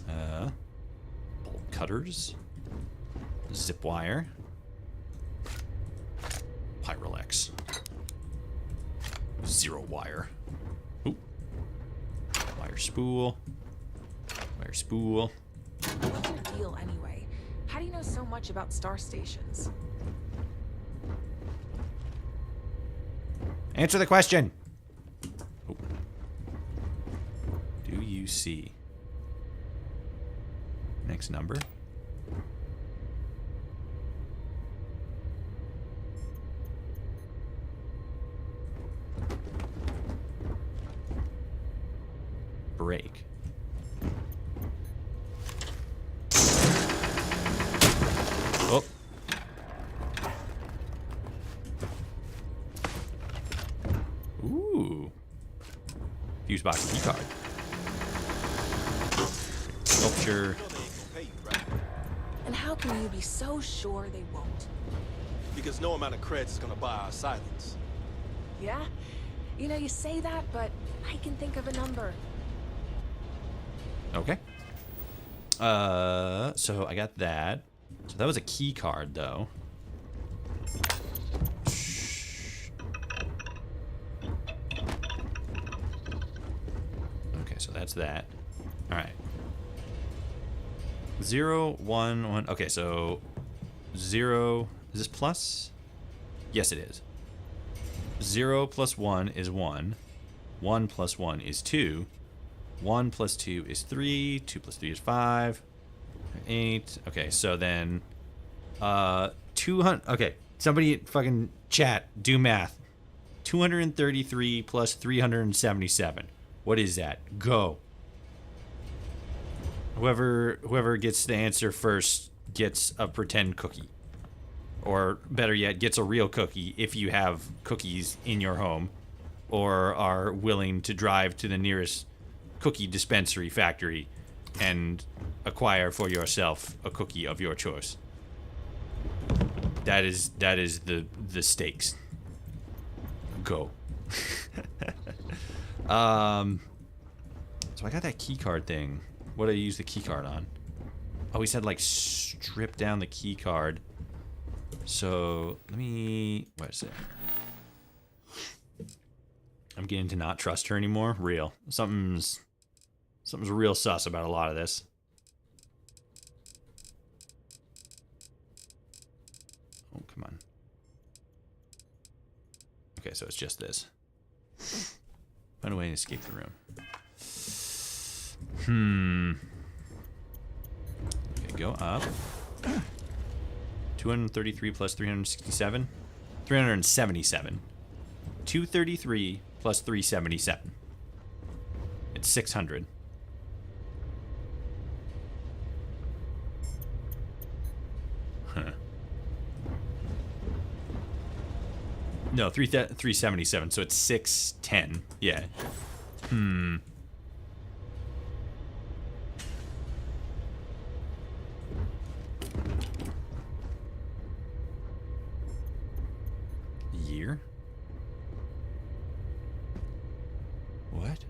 Bolt cutters. Zip wire. Pyrolex. Zero wire. Ooh. Wire spool. Wire spool. What's your deal anyway? How do you know so much about star stations? Answer the question. Oh. Do you see? Next number. Break. Oh. Ooh. Fuse box key card. Sculpture. And how can you be so sure they won't? Because no amount of creds is gonna buy our silence. Yeah? You know, you say that, but I can think of a number. Okay. So I got that. So that was a key card, though. Okay, so that's that. All right. 0, 1, 1. Okay, so 0. Is this plus? Yes, it is. 0 plus 1 is 1. 1 plus 1 is 2. 1 plus 2 is 3. 2 plus 3 is 5. 8. Okay, so then 200. Okay, somebody fucking chat, do math. 233 plus 377. What is that? Go. Whoever gets the answer first gets a pretend cookie. Or better yet, gets a real cookie if you have cookies in your home or are willing to drive to the nearest cookie dispensary factory and acquire for yourself a cookie of your choice. That is the stakes. Go. So I got that key card thing. What did I use the key card on? Oh, he said like strip down the key card. So let me. What is it? I'm getting to not trust her anymore. Real. Something's real sus about a lot of this. Oh, come on. Okay, so it's just this. Find a way to escape the room. Okay, go up. 233 plus 367. 377. 233 plus 377. It's 600. Huh. No, 377, so it's 610. Yeah. Year? What?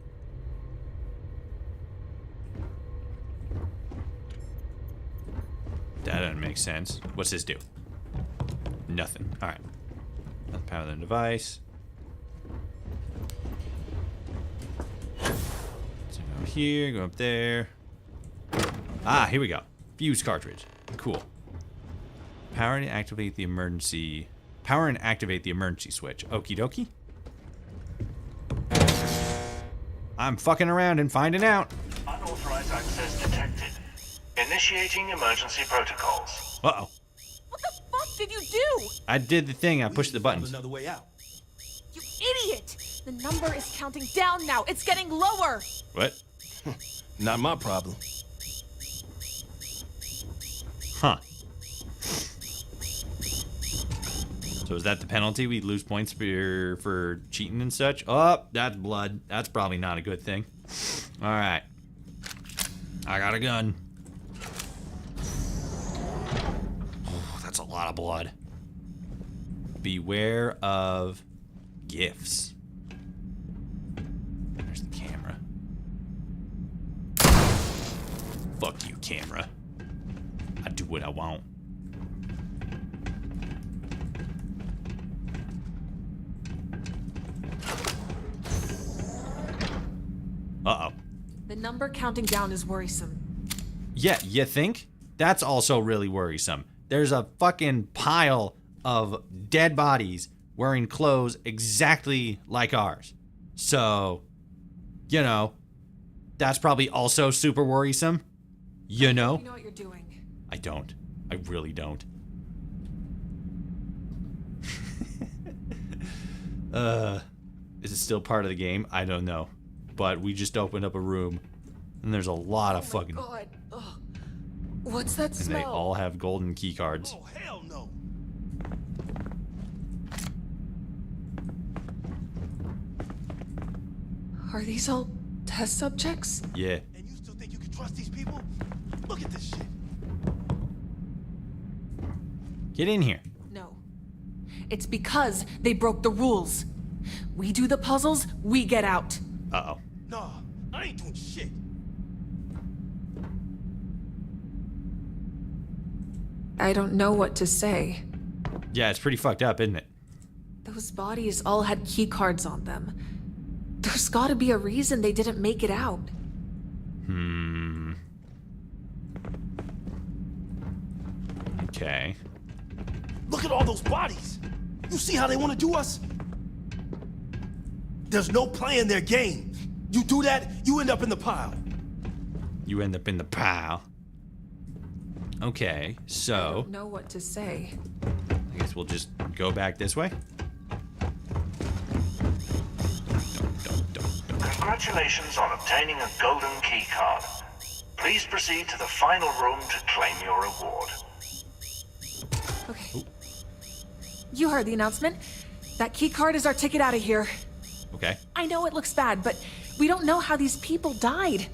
That doesn't make sense. What's this do? Nothing. Alright. Power the device. So go here, go up there. Ah, here we go. Fuse cartridge. Cool. Power and activate the emergency. Power and activate the emergency switch. Okie dokie. I'm fucking around and finding out. Unauthorized access detected. Initiating emergency protocols. Uh-oh. What the fuck did you do? I did the thing. I pushed the Found buttons. another way out. You idiot! The number is counting down now. It's getting lower. What? Not my problem. Huh. So is that the penalty? We lose points for cheating and such? Oh, that's blood. That's probably not a good thing. All right. I got a gun. Oh, that's a lot of blood. Beware of gifts. There's the camera. Fuck you, camera. I do what I want. Uh-oh. The number counting down is worrisome. Yeah, you think? That's also really worrisome. There's a fucking pile of dead bodies wearing clothes exactly like ours. So, you know, that's probably also super worrisome. You know? You know what you're doing. I don't. I really don't. Is it still part of the game? I don't know. But we just opened up a room, and there's a lot of fucking... God. Ugh. What's that And smell? they all have golden key cards. Oh, hell no. Are these all test subjects? Yeah. And you still think you can trust these people? Look at this shit. Get in here. No. It's because they broke the rules. We do the puzzles, we get out. Uh-oh. Nah, I ain't doing shit. I don't know what to say. Yeah, it's pretty fucked up, isn't it? Those bodies all had key cards on them. There's gotta be a reason they didn't make it out. Okay. Look at all those bodies. You see how they want to do us? There's no play in their game. You do that, you end up in the pile. You end up in the pile. Okay, I so don't know what to say. I guess we'll just go back this way. Congratulations on obtaining a golden key card. Please proceed to the final room to claim your reward. Okay. You heard the announcement. That key card is our ticket out of here. Okay. I know it looks bad, but we don't know how these people died.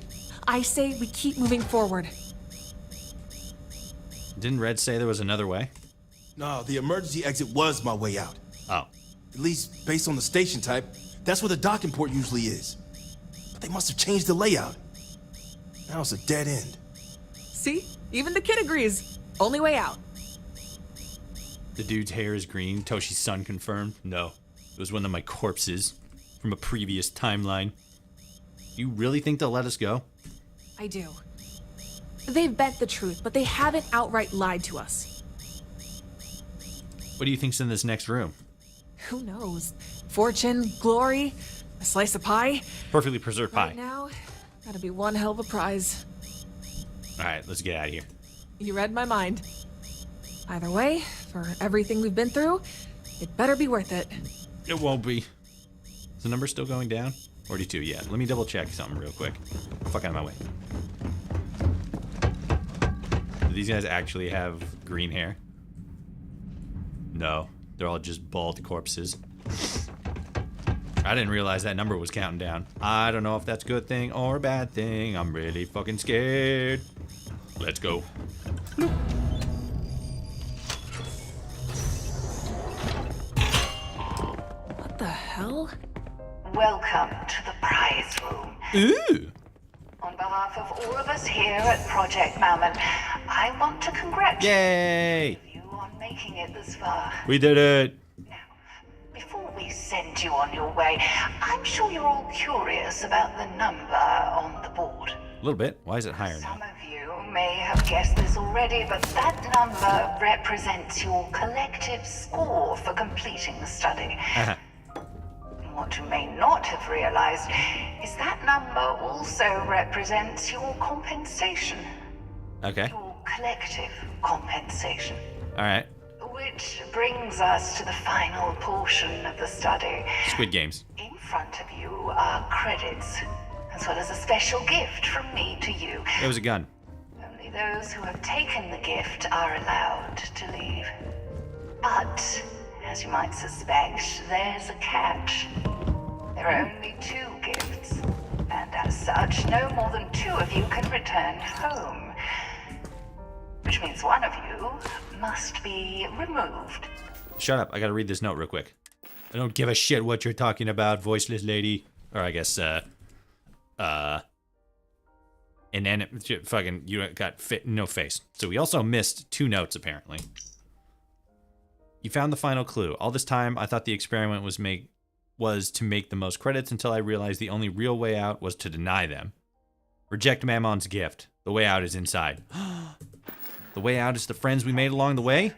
I say we keep moving forward. Didn't Red say there was another way? No, the emergency exit was my way out. Oh. At least based on the station type, that's where the docking port usually is. But they must have changed the layout. Now it's a dead end. See? Even the kid agrees. Only way out. The dude's hair is green. Toshi's son confirmed. No. It was one of my corpses from a previous timeline. You really think they'll let us go? I do. They've bent the truth, but they haven't outright lied to us. What do you think's in this next room? Who knows? Fortune, glory, a slice of pie. Perfectly preserved pie. Right now, Gotta be one hell of a prize. All right, let's get out of here. You read my mind. Either way, for everything we've been through, it better be worth it. It won't be. Is the number still going down? 42, yeah. Let me double check something real quick. Fuck out of my way. Do these guys actually have green hair? No, they're all just bald corpses. I didn't realize that number was counting down. I don't know if that's a good thing or a bad thing. I'm really fucking scared. Let's go. Bloop. What the hell? Welcome to the prize room. Ooh. On behalf of all of us here at Project Mammon, I want to congratulate Yay! you on making it this far. We did it. Now, before we send you on your way, I'm sure you're all curious about the number on the board. A little bit. Why is it higher now? Some of you may have guessed this already, but that number represents your collective score for completing the study. What you may not have realized is that number also represents your compensation. Okay. Your collective compensation. Alright. Which brings us to the final portion of the study. Squid Games. In front of you are credits, as well as a special gift from me to you. It was a gun. Only those who have taken the gift are allowed to leave. But, as you might suspect, there's a catch. There are only 2 gifts, and as such, no more than 2 of you can return home. Which means one of you must be removed. Shut up. I gotta read this note real quick. I don't give a shit what you're talking about, voiceless lady. Or I guess, and then fucking, you got no face. So we also missed 2 notes, apparently. You found the final clue. All this time, I thought the experiment was to make the most credits until I realized the only real way out was to deny them. Reject Mammon's gift. The way out is inside. The way out is the friends we made along the way?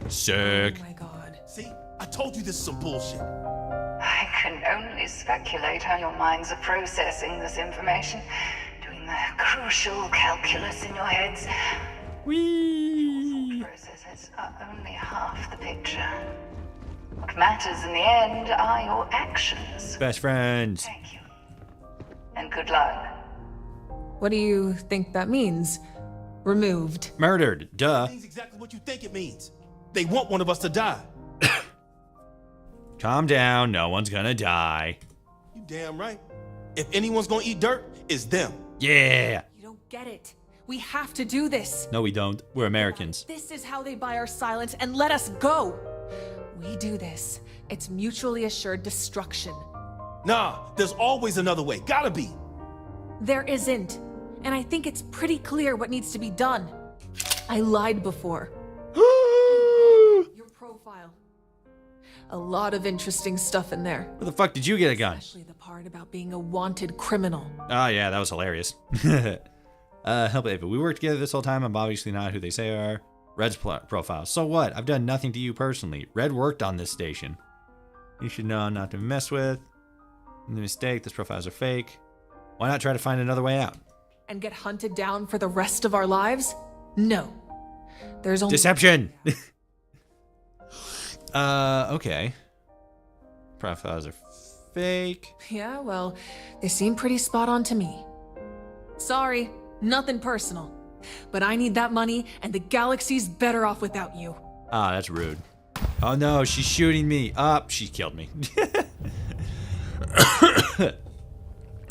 Sick. Oh my god. See? I told you this is some bullshit. I can only speculate how your minds are processing this information, doing the crucial calculus in your heads. Whee! Processes are only half the picture. What matters in the end are your actions. Best friends. Thank you. And good luck. What do you think that means? Removed. Murdered. Duh. It means exactly what you think it means. They want one of us to die. Calm down. No one's gonna die. You damn right. If anyone's gonna eat dirt, it's them. Yeah. You don't get it. We have to do this. No, we don't. We're Americans. This is how they buy our silence and let us go. We do this. It's mutually assured destruction. Nah, there's always another way. Gotta be. There isn't. And I think it's pretty clear what needs to be done. I lied before. Your profile. A lot of interesting stuff in there. Where the fuck did you get a gun? Especially the part about being a wanted criminal. Oh, yeah, that was hilarious. Help Ava. We worked together this whole time. I'm obviously not who they say I are. Red's profile. So what? I've done nothing to you personally. Red worked on this station. You should know not to mess with. The mistake. These profiles are fake. Why not try to find another way out? And get hunted down for the rest of our lives? No. There's only... Deception! Okay. Profiles are fake. Yeah, well, they seem pretty spot on to me. Sorry, nothing personal. But I need that money, and the galaxy's better off without you. Ah, that's rude. Oh no, she's shooting me. She killed me.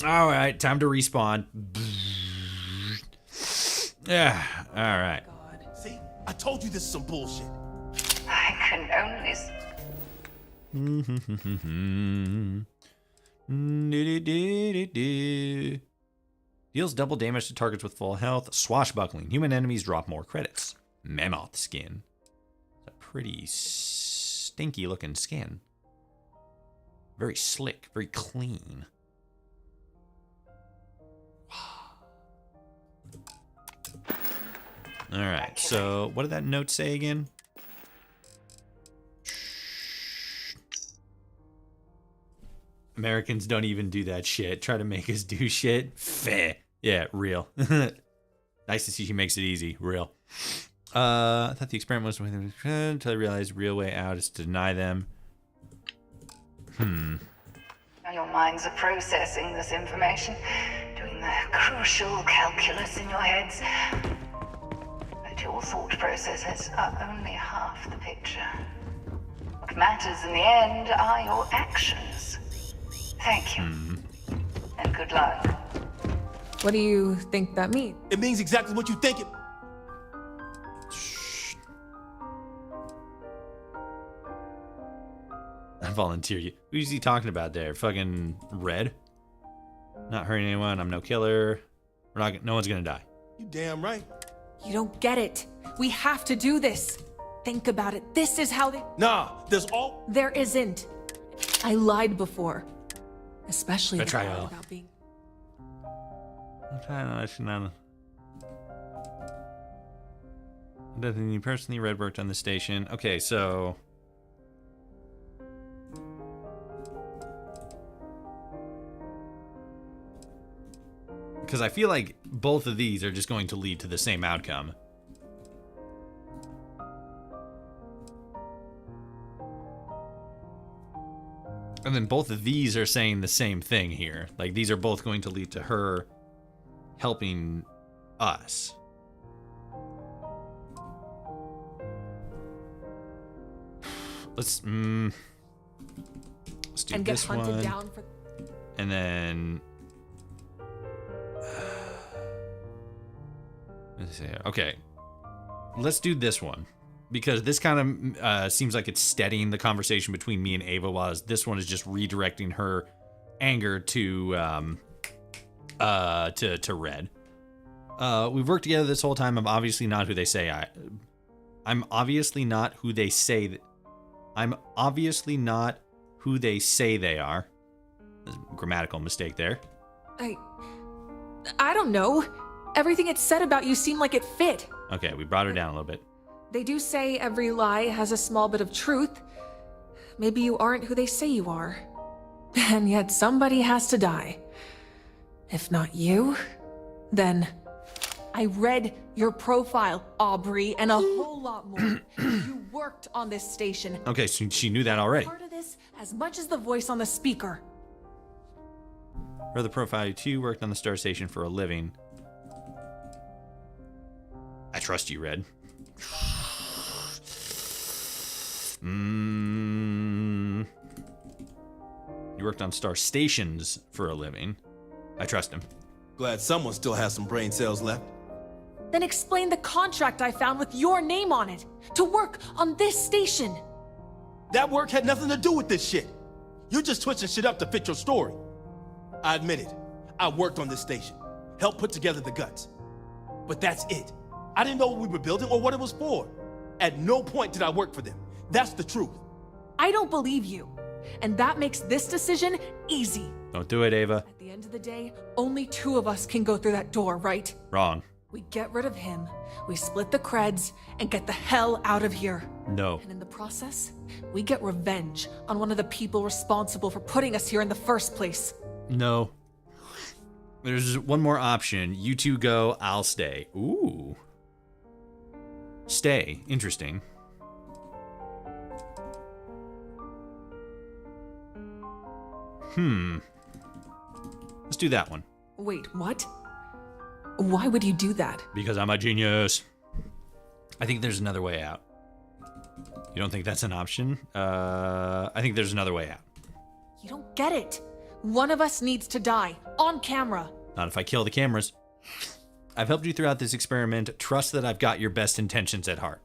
Alright, time to respawn. Yeah, alright. See? I told you this is some bullshit. I can only... Deals double damage to targets with full health. Swashbuckling. Human enemies drop more credits. Mammoth skin. It's a pretty stinky looking skin. Very slick, very clean. Alright, so what did that note say again? Americans don't even do that shit. Try to make us do shit. Feh. Yeah, real. Nice to see she makes it easy. Real. I thought the experiment was until I realized the real way out is to deny them. Your minds are processing this information, doing the crucial calculus in your heads. But your thought processes are only half the picture. What matters in the end are your actions. Thank you. And good luck. What do you think that means? It means exactly what you think it... I volunteer you. Who's he talking about there? Fucking Red? Not hurting anyone. I'm no killer. We're not. No one's gonna die. You damn right. You don't get it. We have to do this. Think about it. This is how they... Nah, there's all... There isn't. I lied before. Especially the part Betrayal. about being... I'm trying to let you know. Nothing you personally. Red worked on the station. Okay, so... Because I feel like both of these are just going to lead to the same outcome. And then both of these are saying the same thing here. Like, these are both going to lead to her helping us. Let's do and get this hunted one. down for... And then... Let's see. Okay. Let's do this one. Because this kind of seems like it's steadying the conversation between me and Ava, while this one is just redirecting her anger to Red. We've worked together this whole time. I'm obviously not who they say I'm obviously not who they say I'm obviously not who they say they are. There's a grammatical mistake there. I don't know. Everything it said about you seemed like it fit. Okay, we brought her down a little bit. They do say every lie has a small bit of truth. Maybe you aren't who they say you are. And yet somebody has to die. If not you, then... I read your profile, Aubrey, and a whole lot more. You worked on this station. Okay, so she knew that already. Part of this as much as the voice on the speaker. Read the profile, you too worked on the star station for a living. I trust you, Red. You worked on star stations for a living. I trust him. Glad someone still has some brain cells left. Then explain the contract I found with your name on it to work on this station. That work had nothing to do with this shit. You're just twitching shit up to fit your story. I admit it. I worked on this station, helped put together the guts. But that's it. I didn't know what we were building or what it was for. At no point did I work for them. That's the truth. I don't believe you. And that makes this decision easy. Don't do it, Ava. At the end of the day, only two of us can go through that door, right? Wrong. We get rid of him, we split the creds, and get the hell out of here. No. And in the process, we get revenge on one of the people responsible for putting us here in the first place. No. There's one more option. You two go, I'll stay. Ooh. Stay. Interesting. Let's do that one. Wait, what? Why would you do that? Because I'm a genius. I think there's another way out. You don't think that's an option? I think there's another way out. You don't get it. One of us needs to die, on camera. Not if I kill the cameras. I've helped you throughout this experiment. Trust that I've got your best intentions at heart.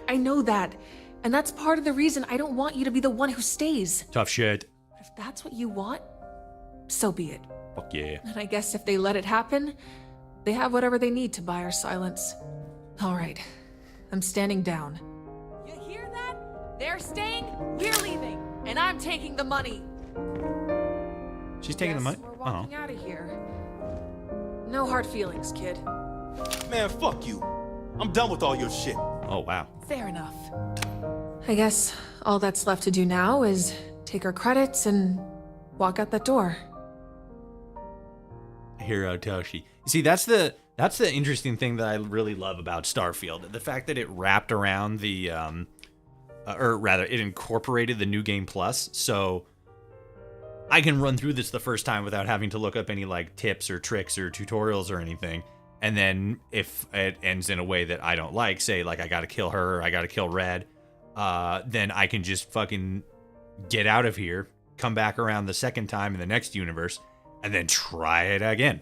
I know that. And that's part of the reason I don't want you to be the one who stays. Tough shit. But if that's what you want, so be it. Fuck yeah. And I guess if they let it happen, they have whatever they need to buy our silence. All right, I'm standing down. You hear that? They're staying, we're leaving, and I'm taking the money. She's taking the money? We're walking out of here. No hard feelings, kid. Man, fuck you. I'm done with all your shit. Oh, wow. Fair enough. I guess all that's left to do now is take her credits, and walk out that door. Hero Toshi. See, that's the interesting thing that I really love about Starfield. The fact that it wrapped around the, or rather, it incorporated the New Game Plus, so I can run through this the first time without having to look up any like tips or tricks or tutorials or anything. And then if it ends in a way that I don't like, say like I gotta kill her, or I gotta kill Red, then I can just fucking get out of here, come back around the second time in the next universe, and then try it again.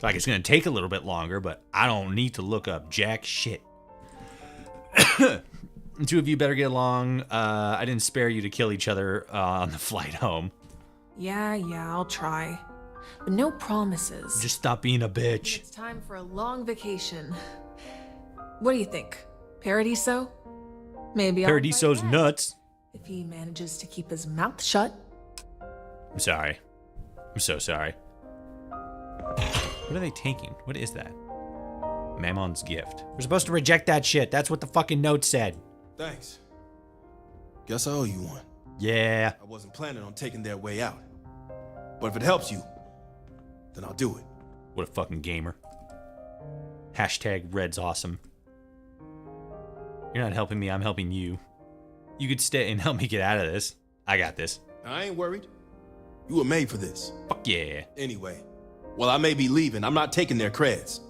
Like it's gonna take a little bit longer, but I don't need to look up jack shit. The two of you better get along. I didn't spare you to kill each other on the flight home. Yeah, I'll try. But no promises. Just stop being a bitch. It's time for a long vacation. What do you think? Paradiso? Maybe I'll Paradiso's invite Red, nuts. if he manages to keep his mouth shut. I'm sorry. I'm so sorry. What are they taking? What is that? Mammon's gift. We're supposed to reject that shit. That's what the fucking note said. Thanks. Guess I owe you one. Yeah. I wasn't planning on taking their way out. But if it helps you, then I'll do it. What a fucking gamer. Hashtag Red's awesome. You're not helping me, I'm helping you. You could stay and help me get out of this. I got this. I ain't worried. You were made for this. Fuck yeah. Anyway, while I may be leaving, I'm not taking their creds.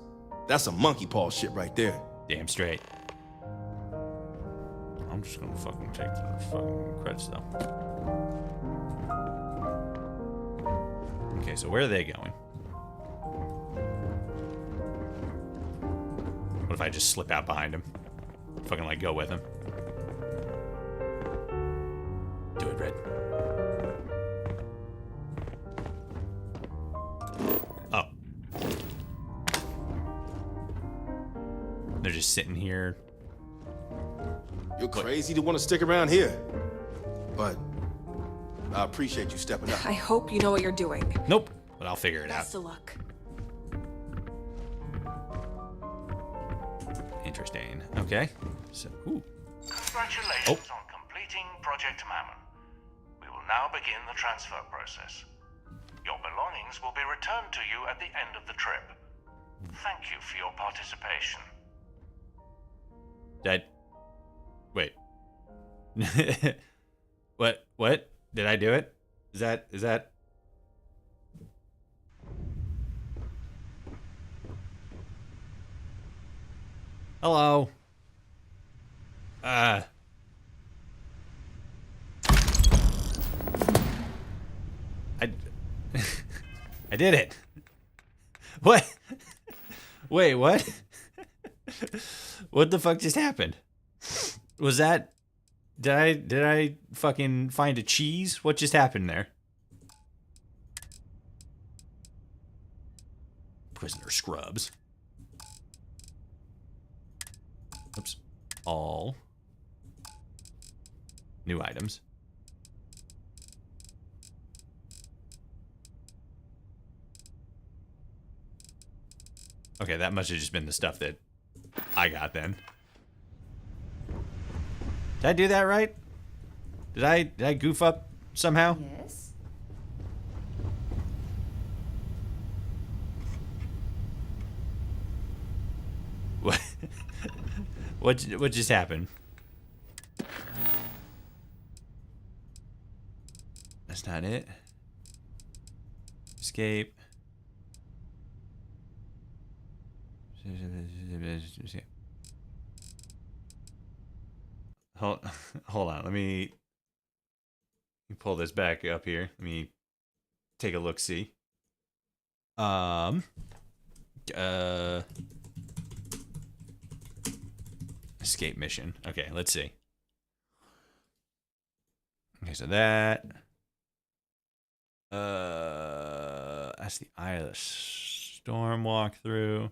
That's some monkey paw shit right there. Damn straight. I'm just gonna fucking take the fucking credits though. Okay, so where are they going? What if I just slip out behind him? Fucking like go with him. Do it, Red. Oh. They're just sitting here. You're crazy to want to stick around here. But I appreciate you stepping up. I hope you know what you're doing. Nope, but I'll figure it out. Best of luck. Interesting. Okay. So, ooh. Congratulations on completing Project Mammon. We will now begin the transfer process. Your belongings will be returned to you at the end of the trip. Thank you for your participation. Wait. What? Did I do it? Is that? Hello. I I did it. What? Wait, what? What the fuck just happened? Was that... Did I fucking find a cheese? What just happened there? Prisoner scrubs. Oops. All. New items. Okay, that must have just been the stuff that I got then. Did I do that right? Did I goof up somehow? Yes. What? What just happened? That's not it. Escape. Hold on. Let me pull this back up here. Let me take a look. See. Escape mission. Okay, let's see. Okay, so that's the Eye of the Storm walkthrough.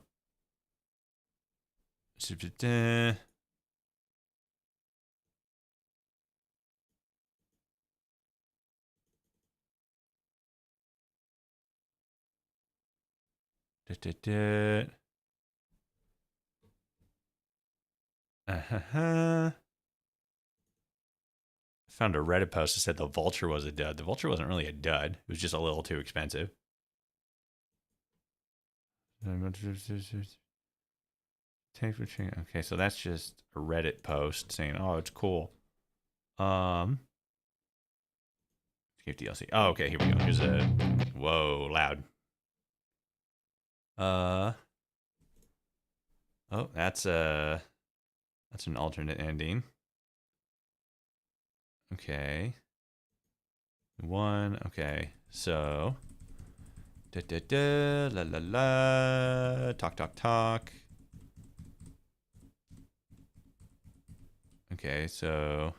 found a Reddit post that said the Vulture was a dud. The Vulture wasn't really a dud. It was just a little too expensive. Okay, so that's just a Reddit post saying, "Oh, it's cool." Skip DLC. Oh, okay, here we go. Here's a whoa, loud. Oh, that's an alternate ending. Okay. Okay, so la la la, talk. Okay, so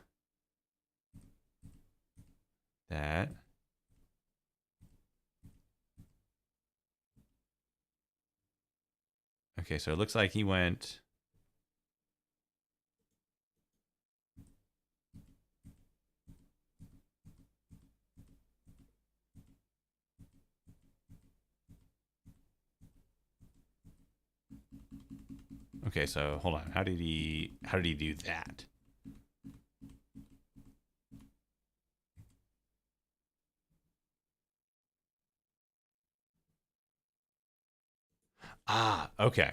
that. Okay, so it looks like he went. Okay, so hold on. How did he do that? Ah, okay.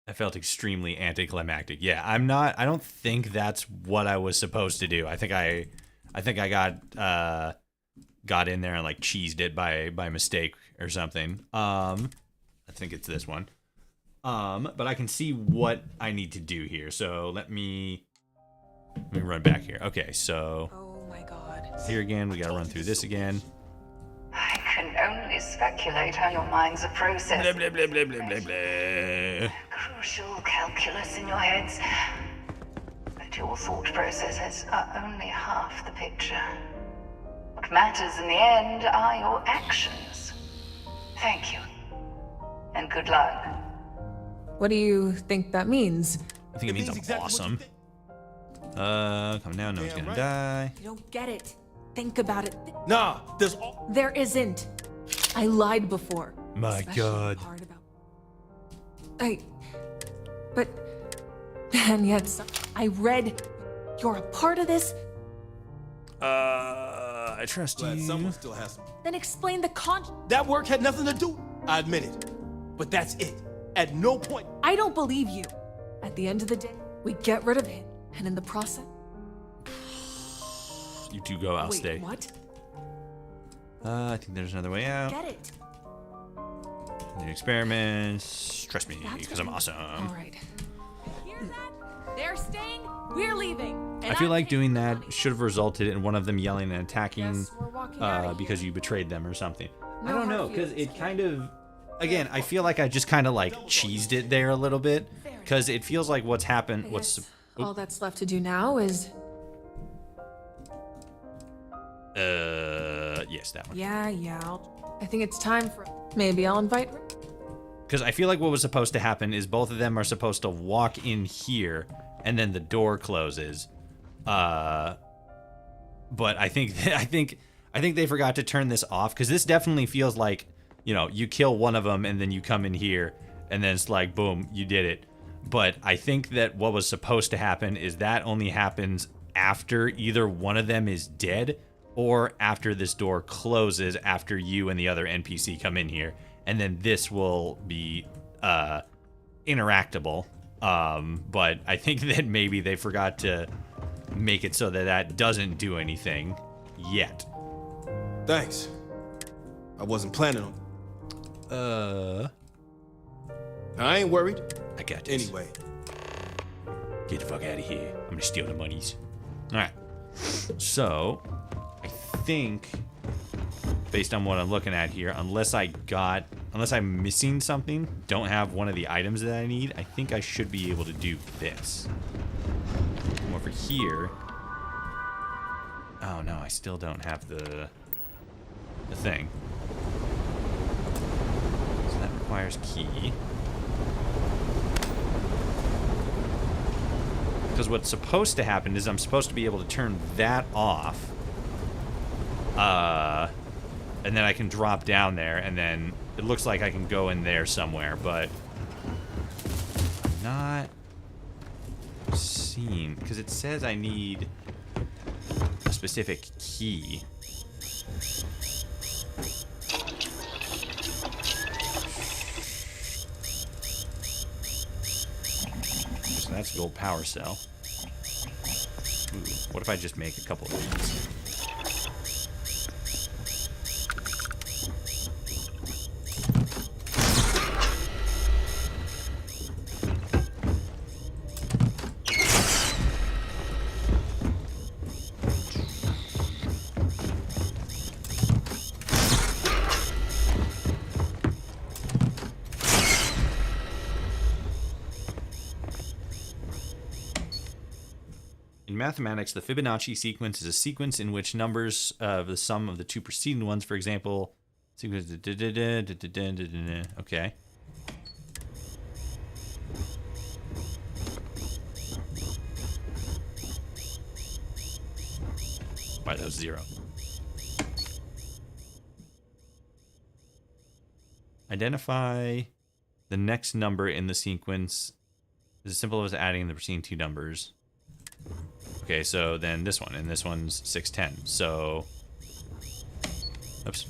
That felt extremely anticlimactic. Yeah, I don't think that's what I was supposed to do. I think I got in there and like cheesed it by mistake or something. I think it's this one. But I can see what I need to do here. So let me run back here. Okay, so Oh my god. here again, we gotta run through this again. I can only speculate how your minds are processing. Blah, blah, blah, blah, blah, blah, blah. Crucial calculus in your heads. But your thought processes are only half the picture. What matters in the end are your actions. Thank you. And good luck. What do you think that means? I think it means I'm awesome. Come down, no one's gonna die. You don't get it. Think about it. Nah, There isn't. I lied before. My Especially God. the part about... But... And yet, I read... You're a part of this? I trust glad you. someone still has some. Then explain the That work had nothing to do. I admit it. But that's it. At no point. I don't believe you. At the end of the day, we get rid of him. And in the process... You two go, I'll Wait, stay. what? I think there's another way out. Get it. New experiments. Trust me, That's because what I'm we- awesome. All right. Hear that? They're staying. We're leaving. And I feel I'm like taking doing the that money. should have resulted in one of them yelling and attacking Guess we're walking outta here. because you betrayed them or something. I No don't know, hard because feelings, it kid. kind of... Again, I feel like I just kind of like cheesed it there a little bit. Because it feels like what's happened... I What's... guess all that's left to do now is... Yes, that one. Yeah. I think it's time for... Maybe I'll invite... Because I feel like what was supposed to happen is both of them are supposed to walk in here, and then the door closes. But I think they forgot to turn this off, because this definitely feels like, you know, you kill one of them and then you come in here, and then it's like, boom, you did it. But I think that what was supposed to happen is that only happens after either one of them is dead, or after this door closes after you and the other NPC come in here, and then this will be interactable. But I think that maybe they forgot to make it so that that doesn't do anything yet. Thanks. I wasn't planning on. I ain't worried. I got this. Anyway. Get the fuck out of here. I'm gonna steal the monies. Alright. So, I think, based on what I'm looking at here, unless I'm missing something, don't have one of the items that I need, I think I should be able to do this. Come over here. Oh no, I still don't have the thing. So that requires key. Because what's supposed to happen is I'm supposed to be able to turn that off. And then I can drop down there, and then it looks like I can go in there somewhere, but I'm not seeing, because it says I need specific key. So that's gold power cell. Ooh, what if I just make a couple of these? In mathematics, the Fibonacci sequence is a sequence in which numbers of the sum of the two preceding ones, for example, sequence. Okay. Why, that was 0. Identify the next number in the sequence. It's as simple as adding the preceding two numbers. Okay, so then this one, and this one's 610. So, oops.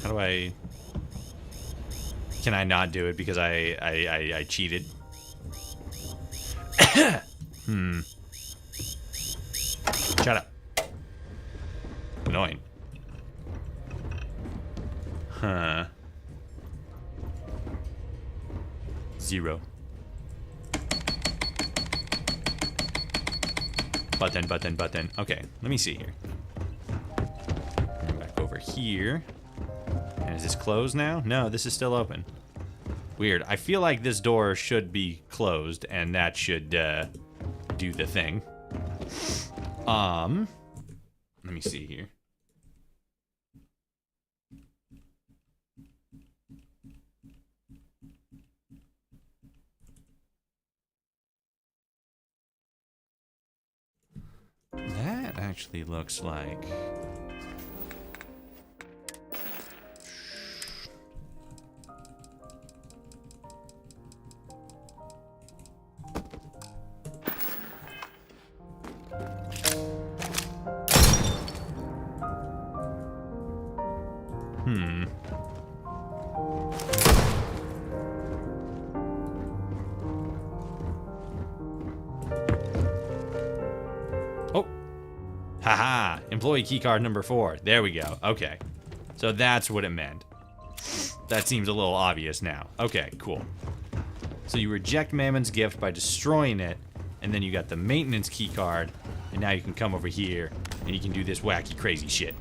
How do I? Can I not do it because I cheated? Shut up. Annoying. Huh. 0. Button. Okay, let me see here. Come back over here. And is this closed now? No, this is still open. Weird. I feel like this door should be closed, and that should do the thing. Let me see here. That actually looks like... Haha, employee keycard number 4. There we go. Okay. So that's what it meant. That seems a little obvious now. Okay, cool. So you reject Mammon's gift by destroying it, and then you got the maintenance keycard, and now you can come over here, and you can do this wacky, crazy shit.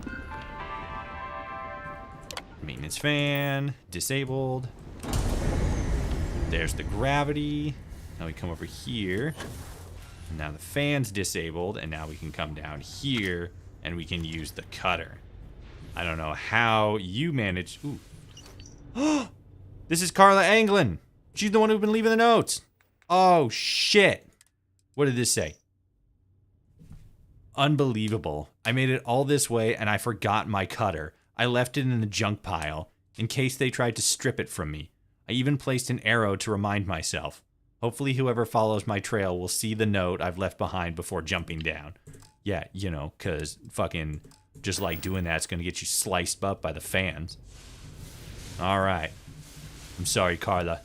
Maintenance fan, disabled. There's the gravity. Now we come over here. Now the fan's disabled, and now we can come down here, and we can use the cutter. I don't know how you managed... Ooh. This is Carla Anglin. She's the one who's been leaving the notes. Oh, shit. What did this say? Unbelievable. I made it all this way, and I forgot my cutter. I left it in the junk pile, in case they tried to strip it from me. I even placed an arrow to remind myself. Hopefully whoever follows my trail will see the note I've left behind before jumping down. Yeah, you know, because fucking just like doing that's going to get you sliced up by the fans. All right. I'm sorry, Carla.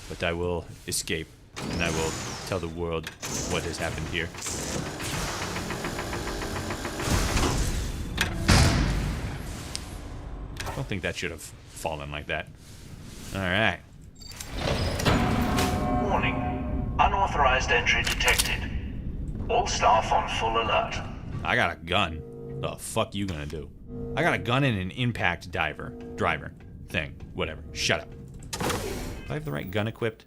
But I will escape, and I will tell the world what has happened here. I don't think that should have fallen like that. All right. Warning. Unauthorized entry detected. All staff on full alert. I got a gun. The fuck you gonna do? I got a gun and an impact driver thing. Whatever. Shut up. Do I have the right gun equipped?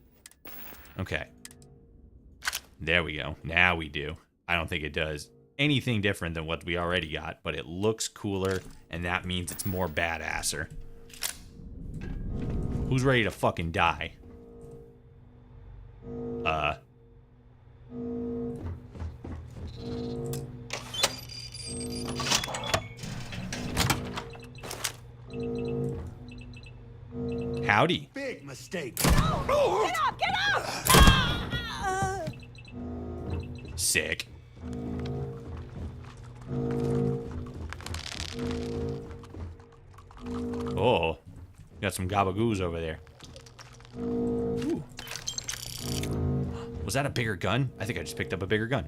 Okay. There we go. Now we do. I don't think it does anything different than what we already got, but it looks cooler, and that means it's more badasser. Who's ready to fucking die? Howdy. Big mistake. No! Get up! Get up! Ah! Sick. Oh, got some gabagoos over there. Ooh. Was that a bigger gun? I think I just picked up a bigger gun.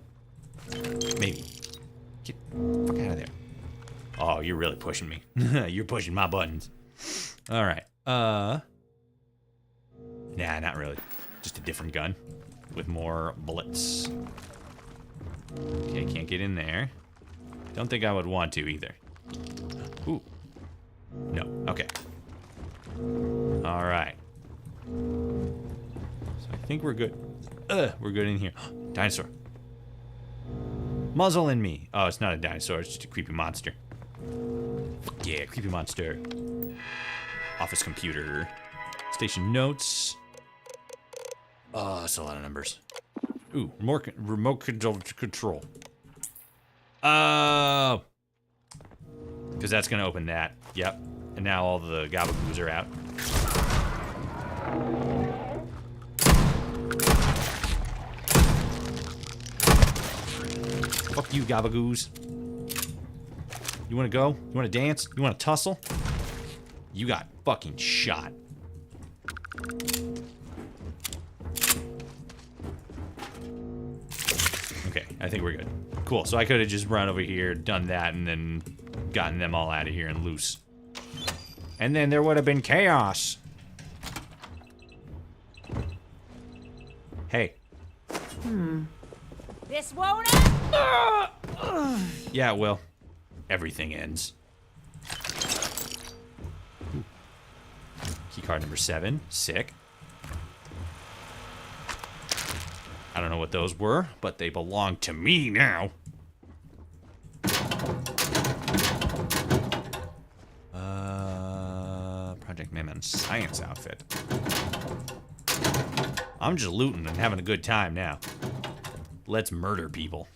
Maybe. Get the fuck out of there. Oh, you're really pushing me. You're pushing my buttons. All right. Nah, not really. Just a different gun with more bullets. Okay, can't get in there. Don't think I would want to either. Ooh. No. Okay. All right. So I think we're good. We're good in here. Dinosaur. Muzzle in me. Oh, it's not a dinosaur. It's just a creepy monster. Yeah, creepy monster. Office computer. Station notes. Oh, that's a lot of numbers. Ooh, remote control. Oh. Because that's going to open that. Yep. And now all the gabagoos are out. Fuck you, gabagoos. You want to go? You want to dance? You want to tussle? You got fucking shot. Okay, I think we're good. Cool, so I could have just run over here, done that, and then gotten them all out of here and loose. And then there would have been chaos. Hey. This won't end. Yeah, it will. Everything ends. Ooh. Keycard number 7. Sick. I don't know what those were, but they belong to me now. Project Mammoth science outfit. I'm just looting and having a good time now. Let's murder people.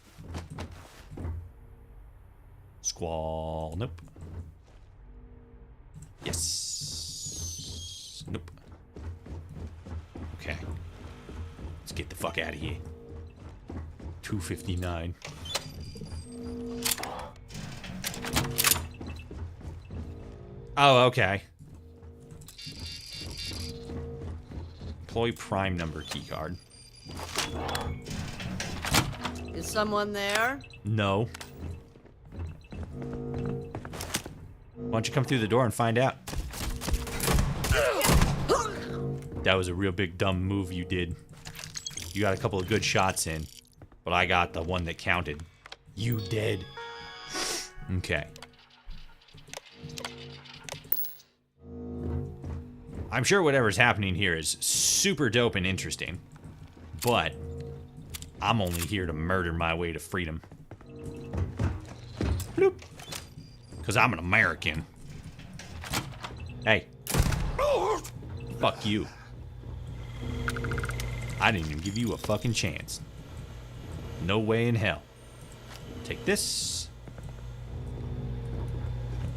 Squall. Nope. Yes. Nope. Okay. Let's get the fuck out of here. 259. Oh, okay. Employee prime number keycard. Is someone there? No. Why don't you come through the door and find out? That was a real big dumb move you did. You got a couple of good shots in, but I got the one that counted. You did. Okay. I'm sure whatever's happening here is super dope and interesting, but I'm only here to murder my way to freedom. Bloop. Because I'm an American. Hey. Fuck you. I didn't even give you a fucking chance. No way in hell. Take this.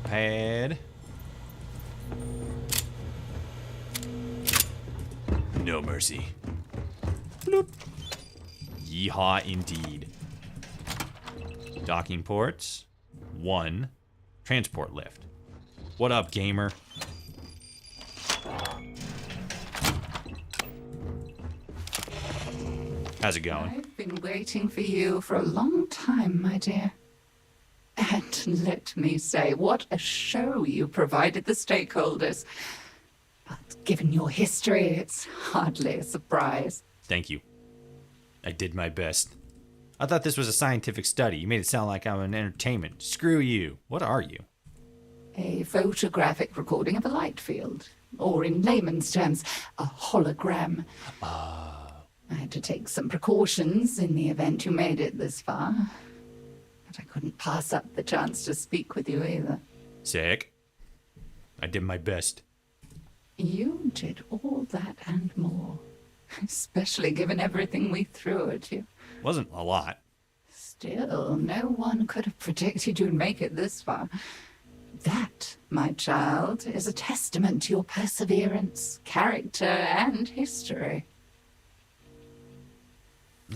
Pad. No mercy. Bloop. Yeehaw indeed. Docking ports. 1. Transport lift. What up, gamer? How's it going? I've been waiting for you for a long time, my dear. And let me say, what a show you provided the stakeholders. But given your history, it's hardly a surprise. Thank you. I did my best. I thought this was a scientific study. You made it sound like I'm an entertainment. Screw you. What are you? A photographic recording of a light field. Or in layman's terms, a hologram. I had to take some precautions in the event you made it this far. But I couldn't pass up the chance to speak with you either. Sick. I did my best. You did all that and more. Especially given everything we threw at you. Wasn't a lot. Still, no one could have predicted you'd make it this far. That, my child, is a testament to your perseverance, character, and history.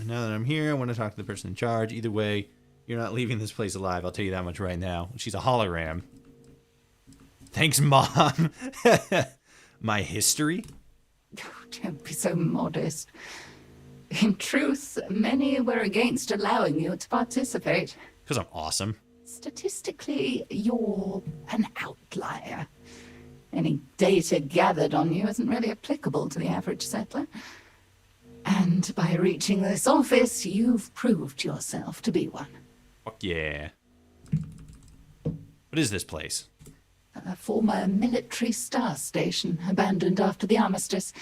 Now that I'm here, I want to talk to the person in charge. Either way, you're not leaving this place alive. I'll tell you that much right now. She's a hologram. Thanks, Mom. My history? Oh, don't be so modest. In truth, many were against allowing you to participate. Because I'm awesome. Statistically, you're an outlier. Any data gathered on you isn't really applicable to the average settler. And by reaching this office, you've proved yourself to be one. Fuck yeah. What is this place? A former military star station, abandoned after the armistice.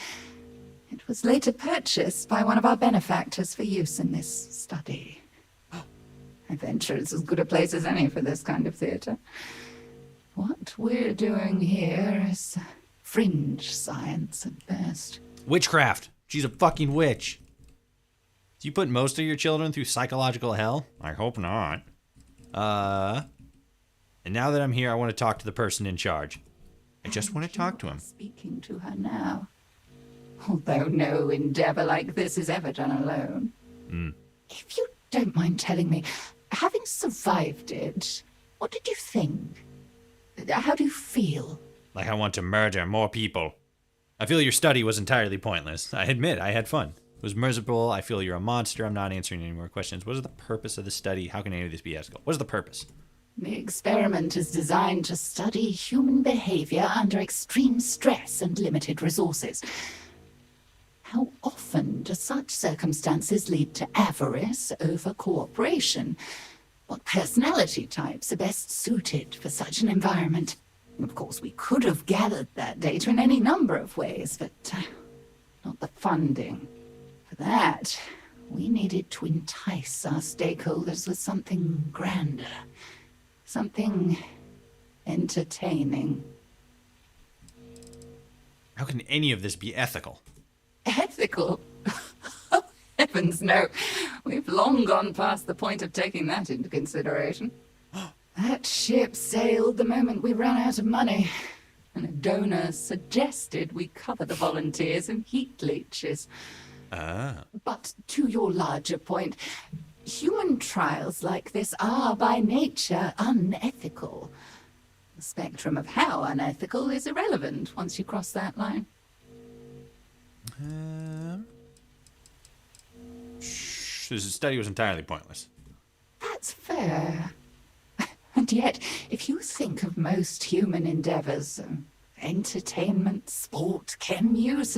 It was later purchased by one of our benefactors for use in this study. I venture it's as good a place as any for this kind of theater. What we're doing here is fringe science at best. Witchcraft. She's a fucking witch. Do you put most of your children through psychological hell? I hope not. And now that I'm here, I want to talk to the person in charge. I just want to talk to him. Speaking to her now. Although no endeavor like this is ever done alone. If you don't mind telling me, having survived it, what did you think? How do you feel? Like I want to murder more people. I feel your study was entirely pointless. I admit, I had fun. It was miserable. I feel you're a monster. I'm not answering any more questions. What is the purpose of the study? How can any of this be ethical? What is the purpose? The experiment is designed to study human behavior under extreme stress and limited resources. How often do such circumstances lead to avarice over cooperation? What personality types are best suited for such an environment? Of course, we could have gathered that data in any number of ways, but not the funding. For that, we needed to entice our stakeholders with something grander, something entertaining. How can any of this be ethical? Ethical? Oh, heavens no. We've long gone past the point of taking that into consideration. That ship sailed the moment we ran out of money, and a donor suggested we cover the volunteers in heat leeches. But to your larger point, human trials like this are by nature unethical. The spectrum of how unethical is irrelevant once you cross that line. This study was entirely pointless. That's fair. And yet, if you think of most human endeavors, entertainment, sport, chem use,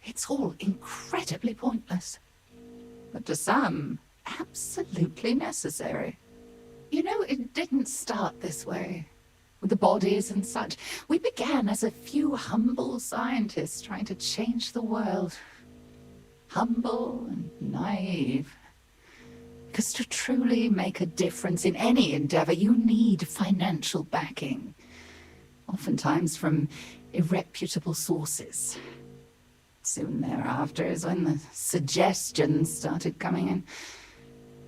it's all incredibly pointless. But to some, absolutely necessary. You know, it didn't start this way. With the bodies and such. We began as a few humble scientists trying to change the world. Humble and naive. Because to truly make a difference in any endeavor, you need financial backing. Oftentimes from irreputable sources. Soon thereafter is when the suggestions started coming in.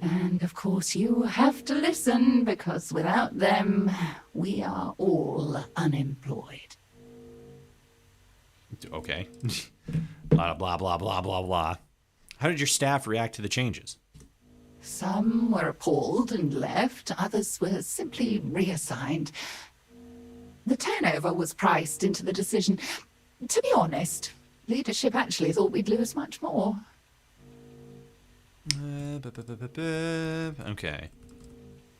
And of course you have to listen, because without them, we are all unemployed. Okay. A lot of blah, blah, blah, blah, blah. How did your staff react to the changes? Some were appalled and left, others were simply reassigned. The turnover was priced into the decision. To be honest, leadership actually thought we'd lose much more. Okay.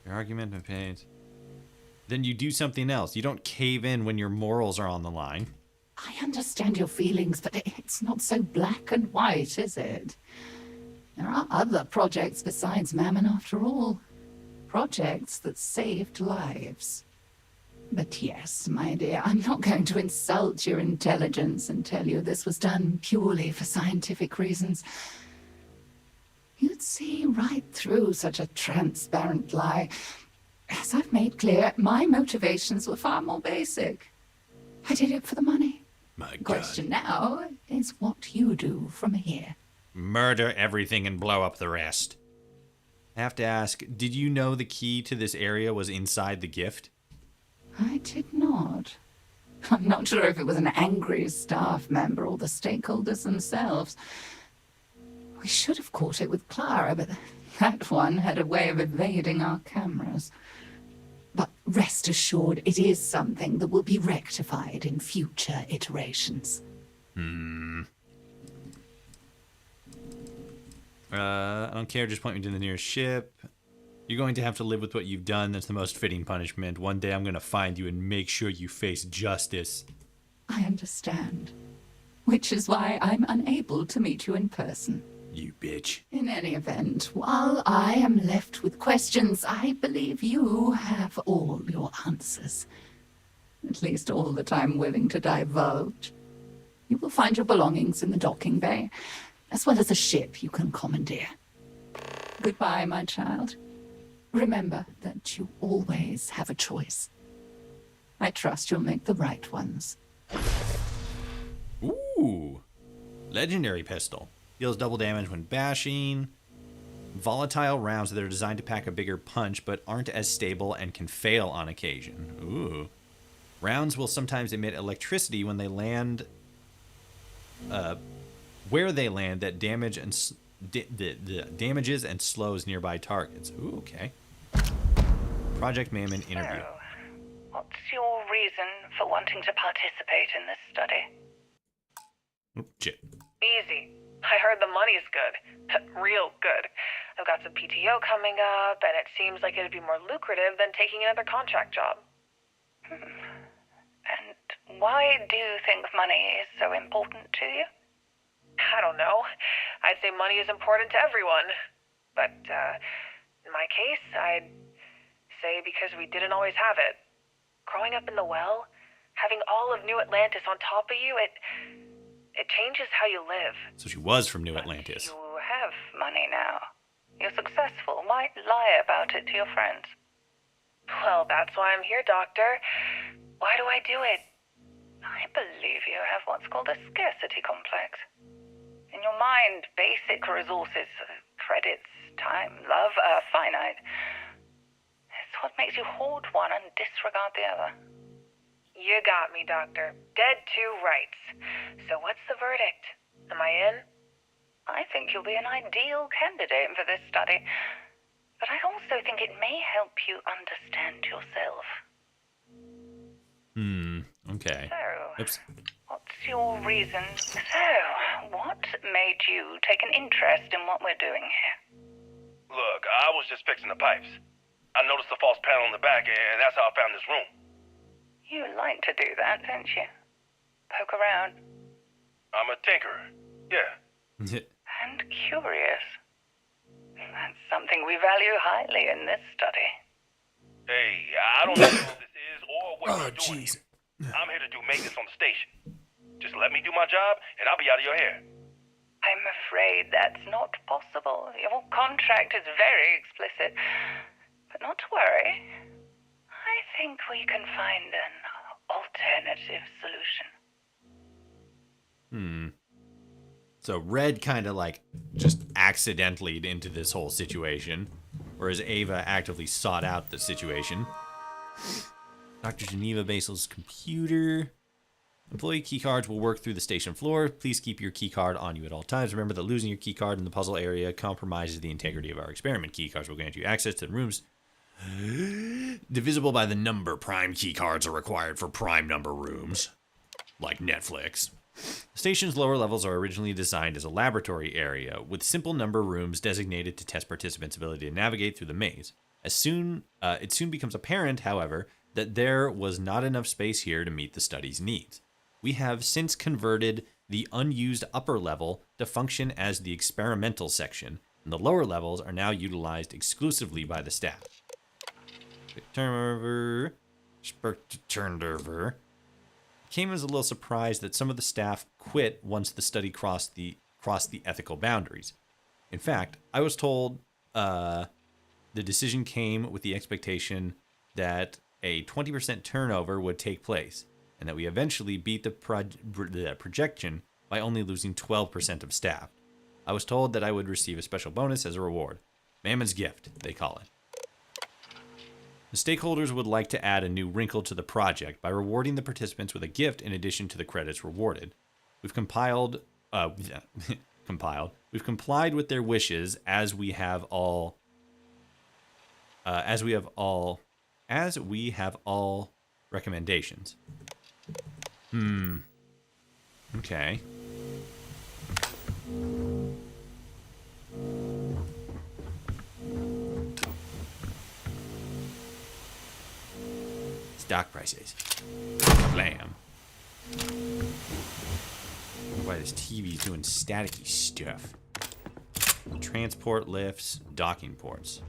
Your argument and paid. Then you do something else. You don't cave in when your morals are on the line. I understand your feelings, but it's not so black and white, is it? There are other projects besides Mammon, after all. Projects that saved lives. But yes, my dear, I'm not going to insult your intelligence and tell you this was done purely for scientific reasons. You'd see right through such a transparent lie. As I've made clear, my motivations were far more basic. I did it for the money. My God. The question now is what you do from here. Murder everything and blow up the rest. I have to ask, did you know the key to this area was inside the gift? I did not. I'm not sure if it was an angry staff member or the stakeholders themselves. We should have caught it with Clara, but that one had a way of evading our cameras. But rest assured, it is something that will be rectified in future iterations. I don't care, just point me to the nearest ship. You're going to have to live with what you've done. That's the most fitting punishment. One day I'm going to find you and make sure you face justice. I understand. Which is why I'm unable to meet you in person. You bitch. In any event, while I am left with questions, I believe you have all your answers. At least all that I'm willing to divulge. You will find your belongings in the docking bay, as well as a ship you can commandeer. Goodbye, my child. Remember that you always have a choice. I trust you'll make the right ones. Ooh. Legendary pistol. Deals double damage when bashing. Volatile rounds that are designed to pack a bigger punch but aren't as stable and can fail on occasion. Ooh. Rounds will sometimes emit electricity when they land... where they land that damage and damages and slows nearby targets. Ooh, okay. Project Mammon interview. So, what's your reason for wanting to participate in this study? Oh, shit. Easy. I heard the money's good. Real good. I've got some PTO coming up, and it seems like it'd be more lucrative than taking another contract job. And why do you think money is so important to you? I don't know. I'd say money is important to everyone. But, in my case, I'd say because we didn't always have it. Growing up in the well, having all of New Atlantis on top of you, it changes how you live. So she was from New Atlantis. You have money now. You're successful. Might lie about it to your friends. Well, that's why I'm here, Doctor. Why do I do it? I believe you have what's called a scarcity complex. In your mind, basic resources, credits, time, love are finite. It's what makes you hoard one and disregard the other. You got me, Doctor. Dead to rights. So what's the verdict? Am I in? I think you'll be an ideal candidate for this study. But I also think it may help you understand yourself. Okay. So, Oops. what's your reason? So, what made you take an interest in what we're doing here? Look, I was just fixing the pipes. I noticed the false panel in the back, and that's how I found this room. You like to do that, don't you? Poke around. I'm a tinkerer. Yeah. And curious. That's something we value highly in this study. Hey, I don't know what this is or what you're doing. Jeez. I'm here to do maintenance on the station. Just let me do my job, and I'll be out of your hair. I'm afraid that's not possible. Your contract is very explicit. But not to worry. I think we can find an alternative solution. So Red kind of like just accidentally into this whole situation, whereas Ava actively sought out the situation. Dr. Geneva Basil's computer. Employee keycards will work through the station floor. Please keep your keycard on you at all times. Remember that losing your keycard in the puzzle area compromises the integrity of our experiment. Keycards will grant you access to the rooms divisible by the number. Prime keycards are required for prime number rooms, like Netflix. The station's lower levels are originally designed as a laboratory area, with simple number rooms designated to test participants' ability to navigate through the maze. It soon becomes apparent, however, that there was not enough space here to meet the study's needs. We have since converted the unused upper level to function as the experimental section, and the lower levels are now utilized exclusively by the staff. Turnover. Came as a little surprised that some of the staff quit once the study crossed the ethical boundaries. In fact, I was told the decision came with the expectation that a 20% turnover would take place, and that we eventually beat the projection by only losing 12% of staff. I was told that I would receive a special bonus as a reward. Mammon's gift, they call it. The stakeholders would like to add a new wrinkle to the project by rewarding the participants with a gift in addition to the credits rewarded. We've We've complied with their wishes as we have all recommendations. Okay. Stock prices. Blam. Why this TV is doing staticky stuff. Transport lifts, docking ports.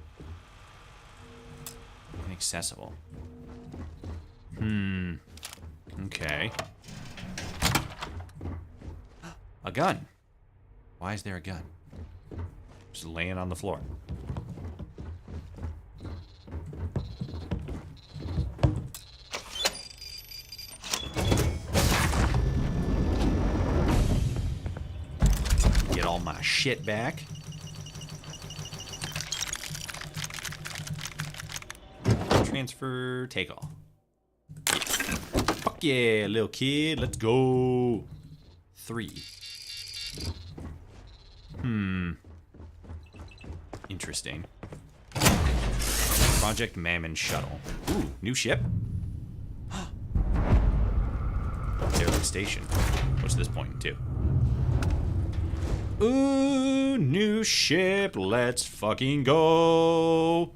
Inaccessible. Okay. A gun. Why is there a gun? Just laying on the floor. Get all my shit back. Transfer, take all. Yeah. Fuck yeah, little kid. Let's go. 3. Interesting. Project Mammon Shuttle. Ooh, new ship. Derelict station. What's this pointing to? Ooh, new ship. Let's fucking go.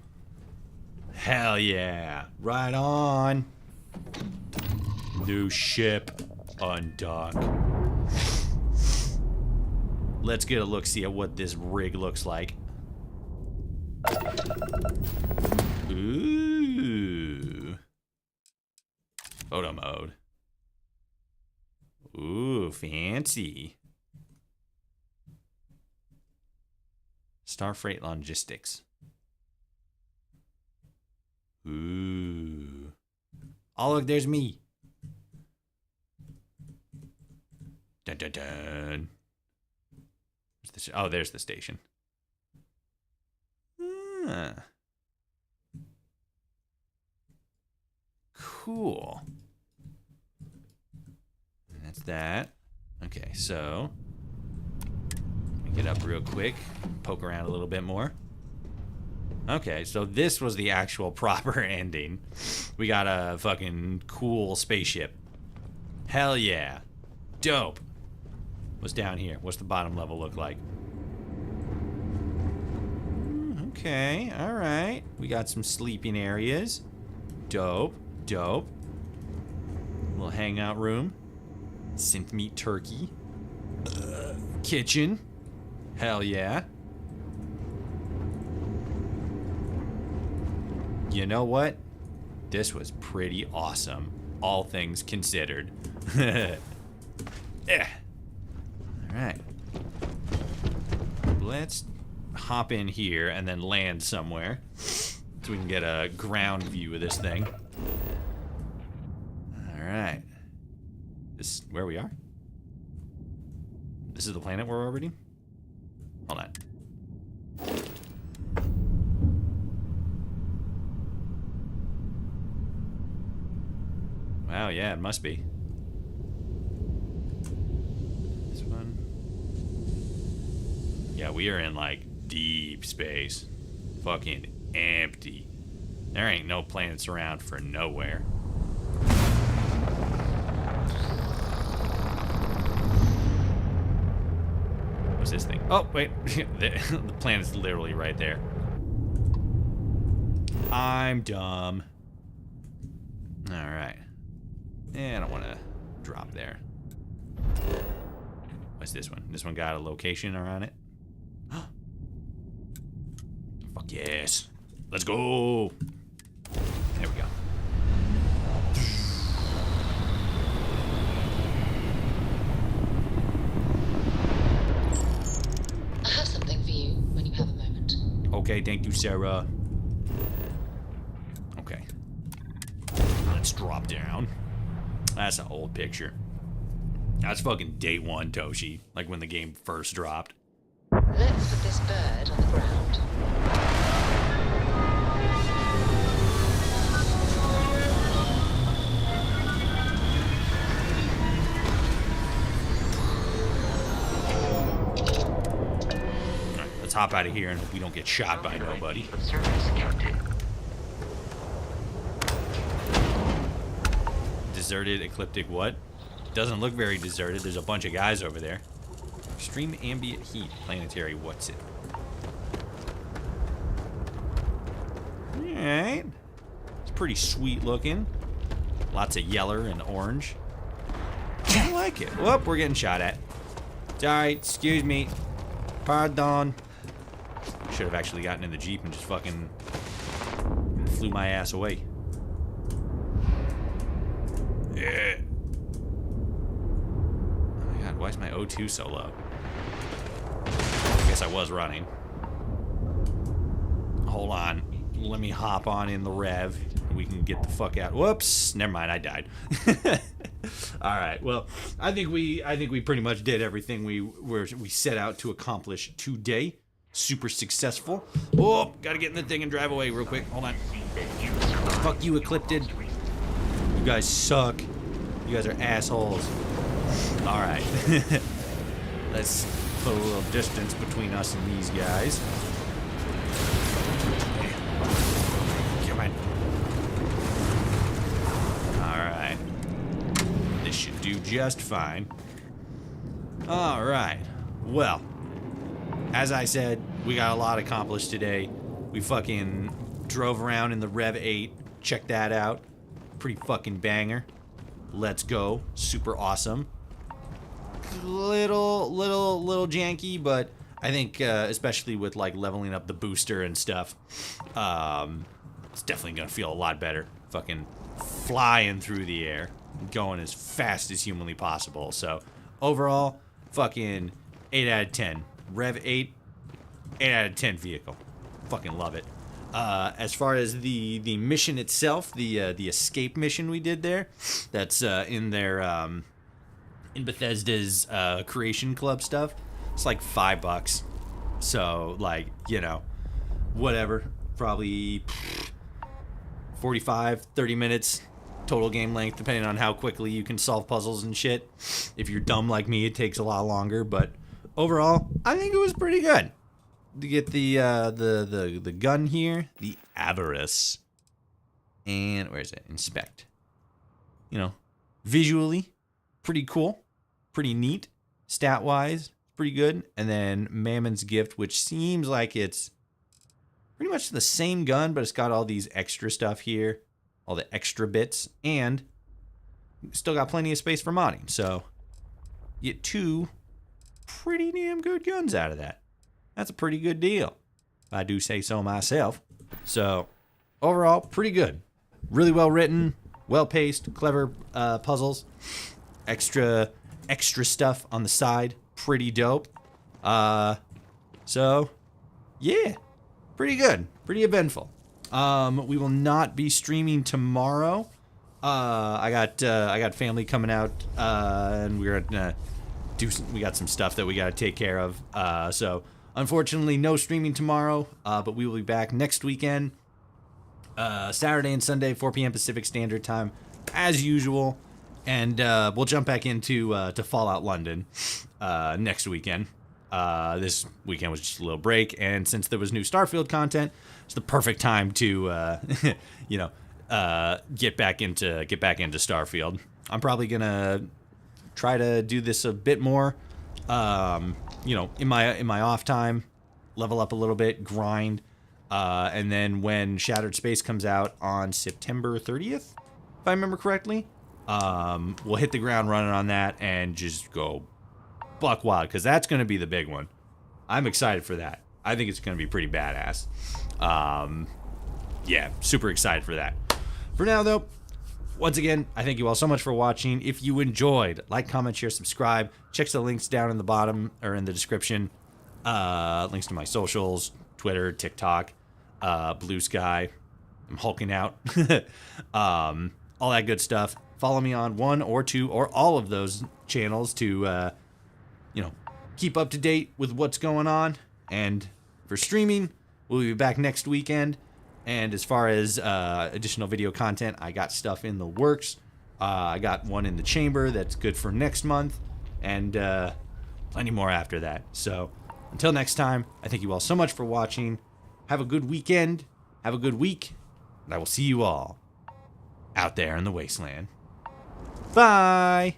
Hell yeah. Right on. New ship. Undock. Let's get a look-see at what this rig looks like. Ooh. Photo mode. Ooh, fancy. Starfreight Logistics. Ooh. Oh, look, there's me. Dun dun dun. Oh, there's the station. Cool. And that's that. Okay, so let me get up real quick, poke around a little bit more. Okay, so this was the actual proper ending. We got a fucking cool spaceship. Hell yeah. Dope. What's down here? What's the bottom level look like? Okay, alright. We got some sleeping areas. Dope, dope. Little hangout room. Synth meat turkey. Kitchen. Hell yeah. You know what? This was pretty awesome. All things considered. Yeah. Alright. Let's hop in here and then land somewhere so we can get a ground view of this thing. Alright. This is where we are? This is the planet we're orbiting? Hold on. Wow, yeah, it must be. This one. Yeah, we are in like deep space. Fucking empty. There ain't no planets around for nowhere. What's this thing? Oh, wait. The planet's literally right there. I'm dumb. Alright. I don't want to drop there. What's this one? This one got a location around it? Fuck yes. Let's go. There we go. I have something for you when you have a moment. Okay, thank you, Sarah. Okay. Let's drop down. That's an old picture. That's fucking day one, Toshi. Like when the game first dropped. Let's put this bird on the ground. hop out of here and hope we don't get shot by nobody. Deserted, ecliptic, what? Doesn't look very deserted. There's a bunch of guys over there. Extreme ambient heat, planetary, what's it? Alright. It's pretty sweet looking. Lots of yellow and orange. I like it. Whoop, we're getting shot at. It's alright, excuse me. Pardon. Should have actually gotten in the Jeep and just fucking flew my ass away. Yeah. Oh my god, why is my O2 so low? I guess I was running. Hold on. Let me hop on in the rev. We can get the fuck out. Whoops. Never mind, I died. Alright, well, I think we pretty much did everything we set out to accomplish today. Super successful. Oh, gotta get in the thing and drive away real quick. Hold on. Fuck you, Eclipted. You guys suck. You guys are assholes. Alright. Let's put a little distance between us and these guys. Come on. Alright. This should do just fine. Alright. Well, as I said, we got a lot accomplished today. We fucking drove around in the Rev 8. Check that out. Pretty fucking banger. Let's go. Super awesome. Little janky, but I think especially with like leveling up the booster and stuff, it's definitely gonna feel a lot better. Fucking flying through the air, going as fast as humanly possible. So overall, fucking 8 out of 10. Rev 8, 8 out of 10 vehicle. Fucking love it. As far as the mission itself, the escape mission we did there, that's in their in Bethesda's Creation Club stuff, it's like $5. So like, you know, whatever, probably 45-30 minutes total game length, depending on how quickly you can solve puzzles and shit. If you're dumb like me, it takes a lot longer, but overall, I think it was pretty good. To get the gun here, the Avarice, and where is it? Inspect. You know, visually, pretty cool, pretty neat. Stat wise, pretty good. And then Mammon's Gift, which seems like it's pretty much the same gun, but it's got all these extra stuff here, all the extra bits, and still got plenty of space for modding. So, you get two pretty damn good guns out of that. That's a pretty good deal, if I do say so myself. So, overall, pretty good. Really well written, well paced, clever puzzles. Extra stuff on the side, pretty dope. So, yeah, pretty good, pretty eventful. We will not be streaming tomorrow. I got family coming out, and we're gonna we got some stuff that we gotta take care of. So. Unfortunately, no streaming tomorrow, but we will be back next weekend, Saturday and Sunday, 4 p.m. Pacific Standard Time, as usual. And we'll jump back into to Fallout London next weekend. This weekend was just a little break, and since there was new Starfield content, it's the perfect time to, you know, get back into Starfield. I'm probably gonna try to do this a bit more. You know, in my off time, level up a little bit, grind, and then when Shattered Space comes out on September 30th, if I remember correctly, we'll hit the ground running on that and just go buck wild, because that's going to be the big one. I'm excited for that. I think it's going to be pretty badass. Yeah, super excited for that. For now, though, once again, I thank you all so much for watching. If you enjoyed, like, comment, share, subscribe. Check the links down in the bottom or in the description. Links to my socials, Twitter, TikTok, Bluesky. I'm hulking out. All that good stuff. Follow me on one or two or all of those channels to, you know, keep up to date with what's going on. And for streaming, we'll be back next weekend. And as far as additional video content, I got stuff in the works. I got one in the chamber that's good for next month, and plenty more after that. So until next time, I thank you all so much for watching. Have a good weekend. Have a good week. And I will see you all out there in the wasteland. Bye.